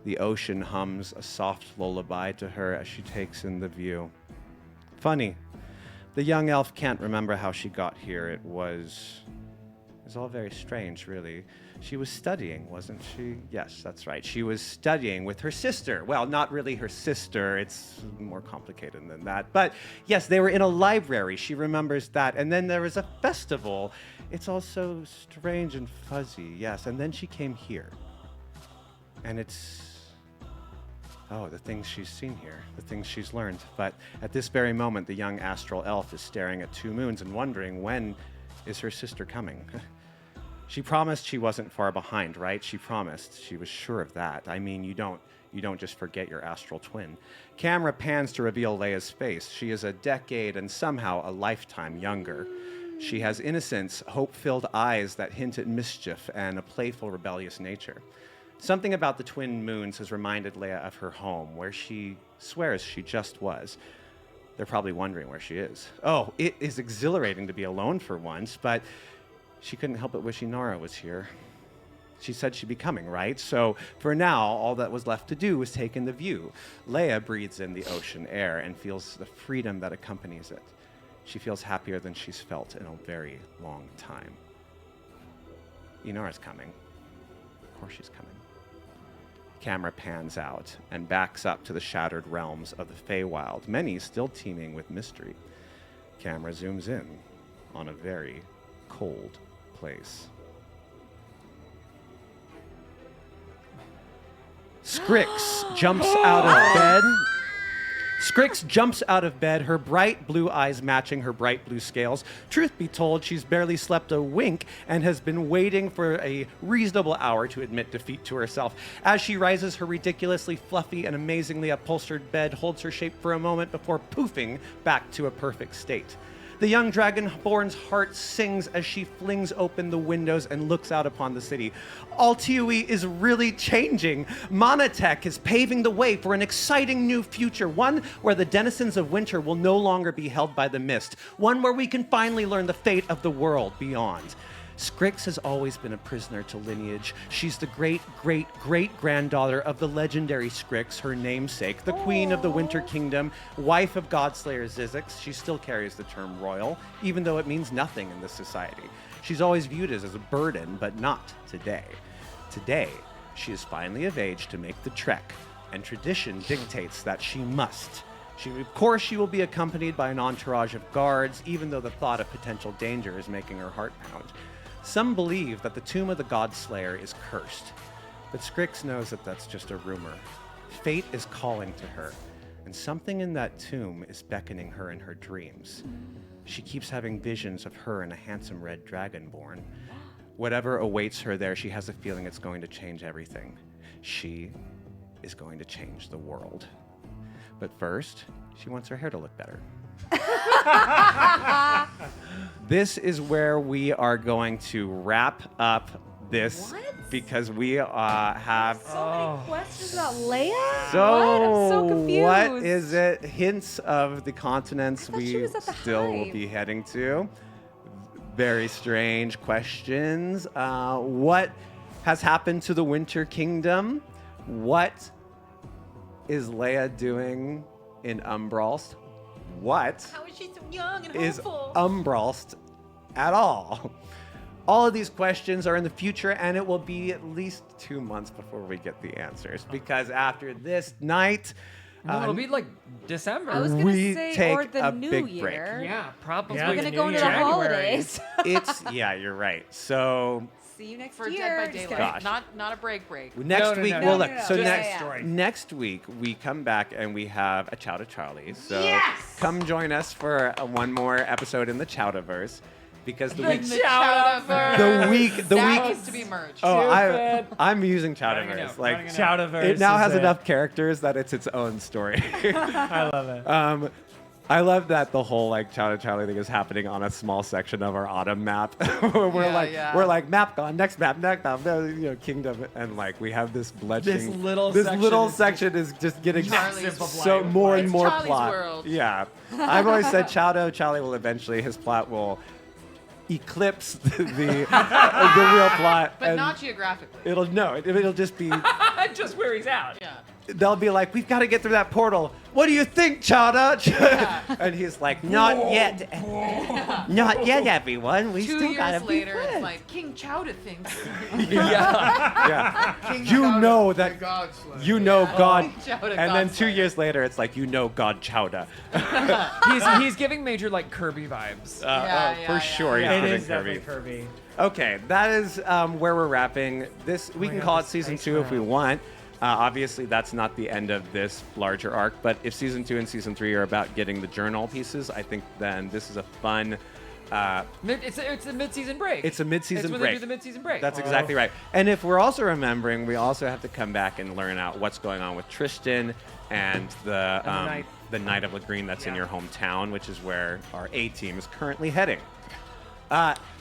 The ocean hums a soft lullaby to her as she takes in the view. Funny, the young elf can't remember how she got here. It was all very strange, really. She was studying, wasn't she? Yes, that's right. She was studying with her sister. Well, not really her sister. It's more complicated than that. But yes, they were in a library. She remembers that. And then there was a festival. It's all so strange and fuzzy. Yes, and then she came here. And the things she's seen here, the things she's learned. But at this very moment, the young astral elf is staring at two moons and wondering, when is her sister coming? She promised she wasn't far behind, right? She promised. She was sure of that. I mean, you don't just forget your astral twin. Camera pans to reveal Leia's face. She is a decade and somehow a lifetime younger. She has innocence, hope-filled eyes that hint at mischief and a playful, rebellious nature. Something about the twin moons has reminded Leia of her home, where she swears she just was. They're probably wondering where she is. Oh, it is exhilarating to be alone for once, but she couldn't help but wish Inara was here. She said she'd be coming, right? So for now, all that was left to do was take in the view. Leia breathes in the ocean air and feels the freedom that accompanies it. She feels happier than she's felt in a very long time. Inara's coming. Of course she's coming. Camera pans out and backs up to the shattered realms of the Feywild, many still teeming with mystery. Camera zooms in on a very cold place. Scrix jumps out of bed. Scrix jumps out of bed, her bright blue eyes matching her bright blue scales. Truth be told, she's barely slept a wink and has been waiting for a reasonable hour to admit defeat to herself. As she rises, her ridiculously fluffy and amazingly upholstered bed holds her shape for a moment before poofing back to a perfect state. The young dragonborn's heart sings as she flings open the windows and looks out upon the city. Altiui is really changing. Monotech is paving the way for an exciting new future, one where the denizens of winter will no longer be held by the mist, one where we can finally learn the fate of the world beyond. Scrix has always been a prisoner to lineage. She's the great-great-great-granddaughter of the legendary Scrix, her namesake, the queen of the Winter Kingdom, wife of Godslayer Zizix. She still carries the term royal, even though it means nothing in this society. She's always viewed as a burden, but not today. Today, she is finally of age to make the trek, and tradition dictates that she must. Of course, she will be accompanied by an entourage of guards, even though the thought of potential danger is making her heart pound. Some believe that the tomb of the Godslayer is cursed, but Scrix knows that that's just a rumor. Fate is calling to her, and something in that tomb is beckoning her in her dreams. She keeps having visions of her and a handsome red dragonborn. Whatever awaits her there, she has a feeling it's going to change everything. She is going to change the world. But first, she wants her hair to look better. This is where we are going to wrap up this because we have So many questions about Leia? So I'm so confused. what is it? Hints of the continents we was at the still will hive. be heading to. Very strange questions. What has happened to the Winter Kingdom? What is Leia doing in Umbralst? What How is she so young and is hopeful? Umbralst at all? All of these questions are in the future, and it will be at least 2 months before we get the answers. Because after this night, No, it'll be like December. I was gonna we say, take or the a new big year. break. Yeah, probably. Yeah, We're gonna the go new into the year. holidays. Yeah, you're right. So See you next For year. Dead by Just Daylight. kidding. Gosh. Not a break. next no, week, no, well, no, look. no, no. So Just next week we come back and we have a Chowda Charlie. So come join us for one more episode in the Chowdaverse, because the week, Chowdaverse. the That week. needs to be merged. Oh, Stupid. I'm using Running Chowdaverse. it out, Like running it out. Chowdaverse. it now is has it. enough characters that it's its own story. I love it. I love that the whole like Chowda Charlie thing is happening on a small section of our autumn map. we're like map gone, next map, kingdom, and like we have this bletching. little this section little is section is just getting Charlie's so more and It's more Charlie's plot. world. Yeah, I've always said Chowda Charlie will eventually his plot will eclipse the real plot, But and not geographically. it'll just be. Just where he's at. Yeah. They'll be like, we've got to get through that portal. What do you think, Chowda? And he's like, not yet. Not yet, everyone. We 2 still gotta years be later, friends. it's like King Chowda thinks. Yeah. King You Chowda, know the that- God Slayer. You know God. Chowda And then 2 Godslayer. years later, it's like, you know God Chowda. He's giving major like Kirby vibes. For sure. It He's is giving definitely Kirby. Okay, that is where we're wrapping this. We can God, call it this season ice 2 if we cream. want. Obviously, that's not the end of this larger arc, but if season 2 and season 3 are about getting the journal pieces, I think then this is a fun. It's a mid-season break. It's a mid-season It's when break. they do the mid-season break. That's exactly right. And if we're also remembering, we also have to come back and learn out what's going on with Tristan and the Knight of Lagreen that's in your hometown, which is where our A team is currently heading.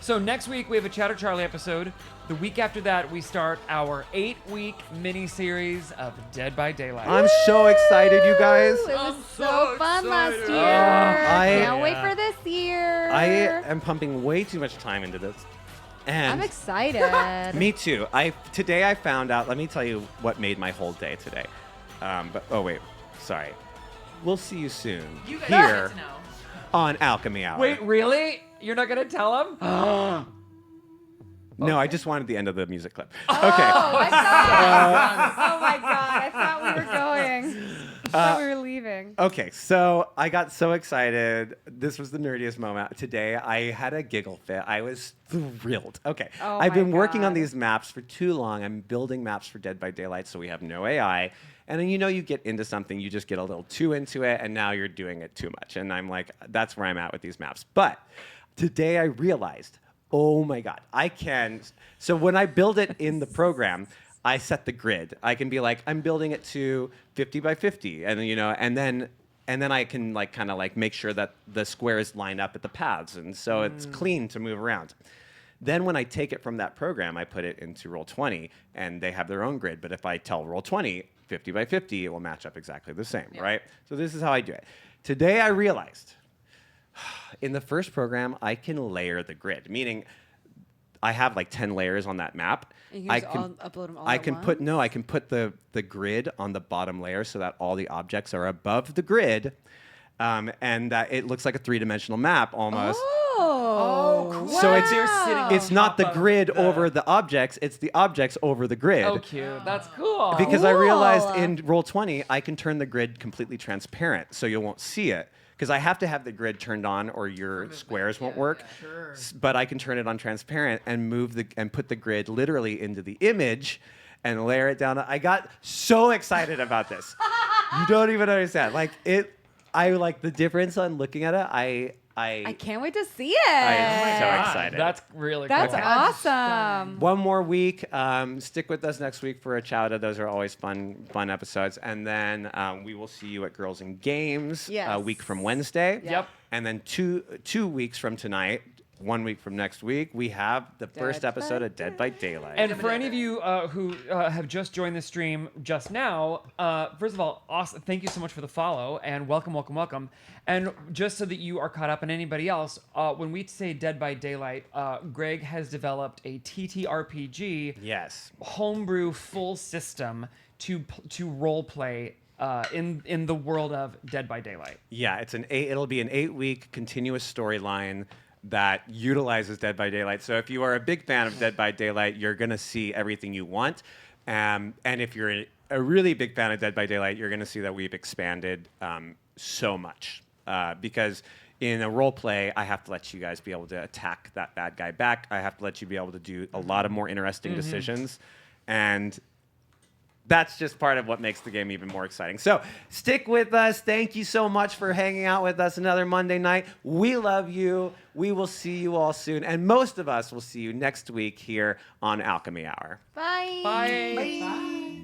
So next week we have a Chatter Charlie episode. The week after that, we start our 8-week mini-series of Dead by Daylight. I'm so excited, you guys. It was so fun last year. I Can't wait for this year. I am pumping way too much time into this. And I'm excited. Me too. Today I found out, let me tell you what made my whole day today. Sorry. We'll see you soon. You guys here get to know. on Alchemy Hour. Wait, really? You're not going to tell him? No, I just wanted the end of the music clip. Okay. Oh, I thought, oh my God. I thought we were going. I thought we were leaving. Okay, so I got so excited. This was the nerdiest moment. Today, I had a giggle fit. I was thrilled. Okay, Oh I've my been working on God. these maps for too long. I'm building maps for Dead by Daylight, so we have no AI. And then you get into something, you just get a little too into it, and now you're doing it too much. And I'm like, that's where I'm at with these maps. But today I realized, oh my God, I can. So when I build it in the program, I set the grid. I can be like, I'm building it to 50 by 50, and then I can kind of make sure that the squares line up at the paths, and so it's clean to move around. Then when I take it from that program, I put it into Roll20, and they have their own grid. But if I tell Roll20 50 by 50, it will match up exactly the same, right? So this is how I do it. Today I realized in the first program, I can layer the grid, meaning I have 10 layers on that map. You can just upload them all I at can once? put I can put the grid on the bottom layer so that all the objects are above the grid, and that it looks like a 3-dimensional map almost. Oh, cool. So it's Wow. it's not the Top of grid the- over the objects; it's the objects over the grid. Oh, cute. That's cool. Because I realized Cool. in Roll20, I can turn the grid completely transparent, so you won't see it. Because I have to have the grid turned on, or your squares won't work. But I can turn it on transparent and put the grid literally into the image, and layer it down. I got so excited about this. You don't even understand. I like the difference on looking at it. I can't wait to see it. I'm so excited. That's really That's cool. awesome. One more week. Stick with us next week for a chowder. Those are always fun episodes. And then we will see you at Girls and Games a Yes. week from Wednesday. Yep. And then two weeks from tonight, 1 week from next week, we have the first episode of Dead by Daylight. And for any of you who have just joined the stream just now, first of all, awesome, thank you so much for the follow, and welcome, welcome, welcome. And just so that you are caught up, and anybody else, when we say Dead by Daylight, Greg has developed a TTRPG yes, homebrew full system to role play in the world of Dead by Daylight. yeah, it'll be an 8-week continuous storyline that utilizes Dead by Daylight. So if you are a big fan of Dead by Daylight, you're going to see everything you want. And if you're a really big fan of Dead by Daylight, you're going to see that we've expanded so much. Because in a role play, I have to let you guys be able to attack that bad guy back. I have to let you be able to do a lot of more interesting decisions. And that's just part of what makes the game even more exciting. So stick with us. Thank you so much for hanging out with us another Monday night. We love you. We will see you all soon. And most of us will see you next week here on Alchemy Hour. Bye. Bye.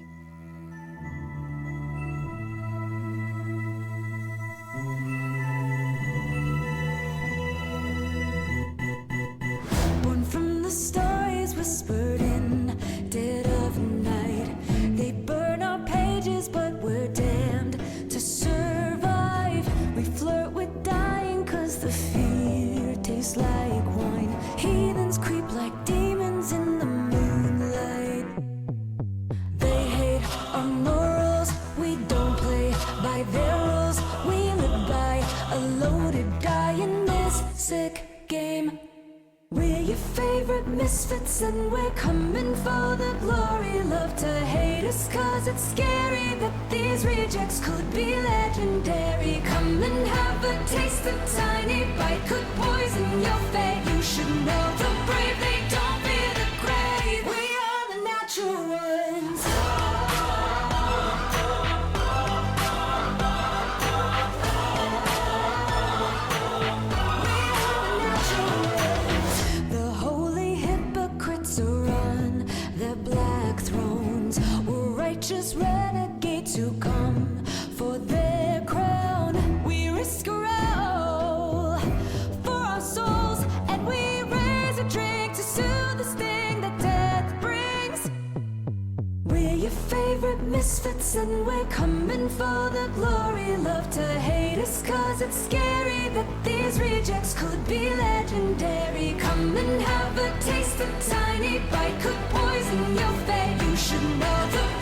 Born from the stories whispered in dead of night. They burn our pages, but we're damned to survive. We flirt with dying, cause the fear tastes like wine. Heathens creep like demons in the moonlight. They hate our morals, we don't play by their rules. We live by a loaded die in this sick game. We're your favorite misfits and we're coming for the glory. Love to hate us cause it's scary that these rejects could be legendary. Come and have a taste, a tiny bite could poison your fate. You should know the brave, they don't fear the grave. We are the natural ones. The holy hypocrites are on their black thrones. We're righteous renegades who come for their crown. We're misfits and we're coming for the glory. Love to hate us cause it's scary that these rejects could be legendary. Come and have a taste, a tiny bite could poison your fate. You should know the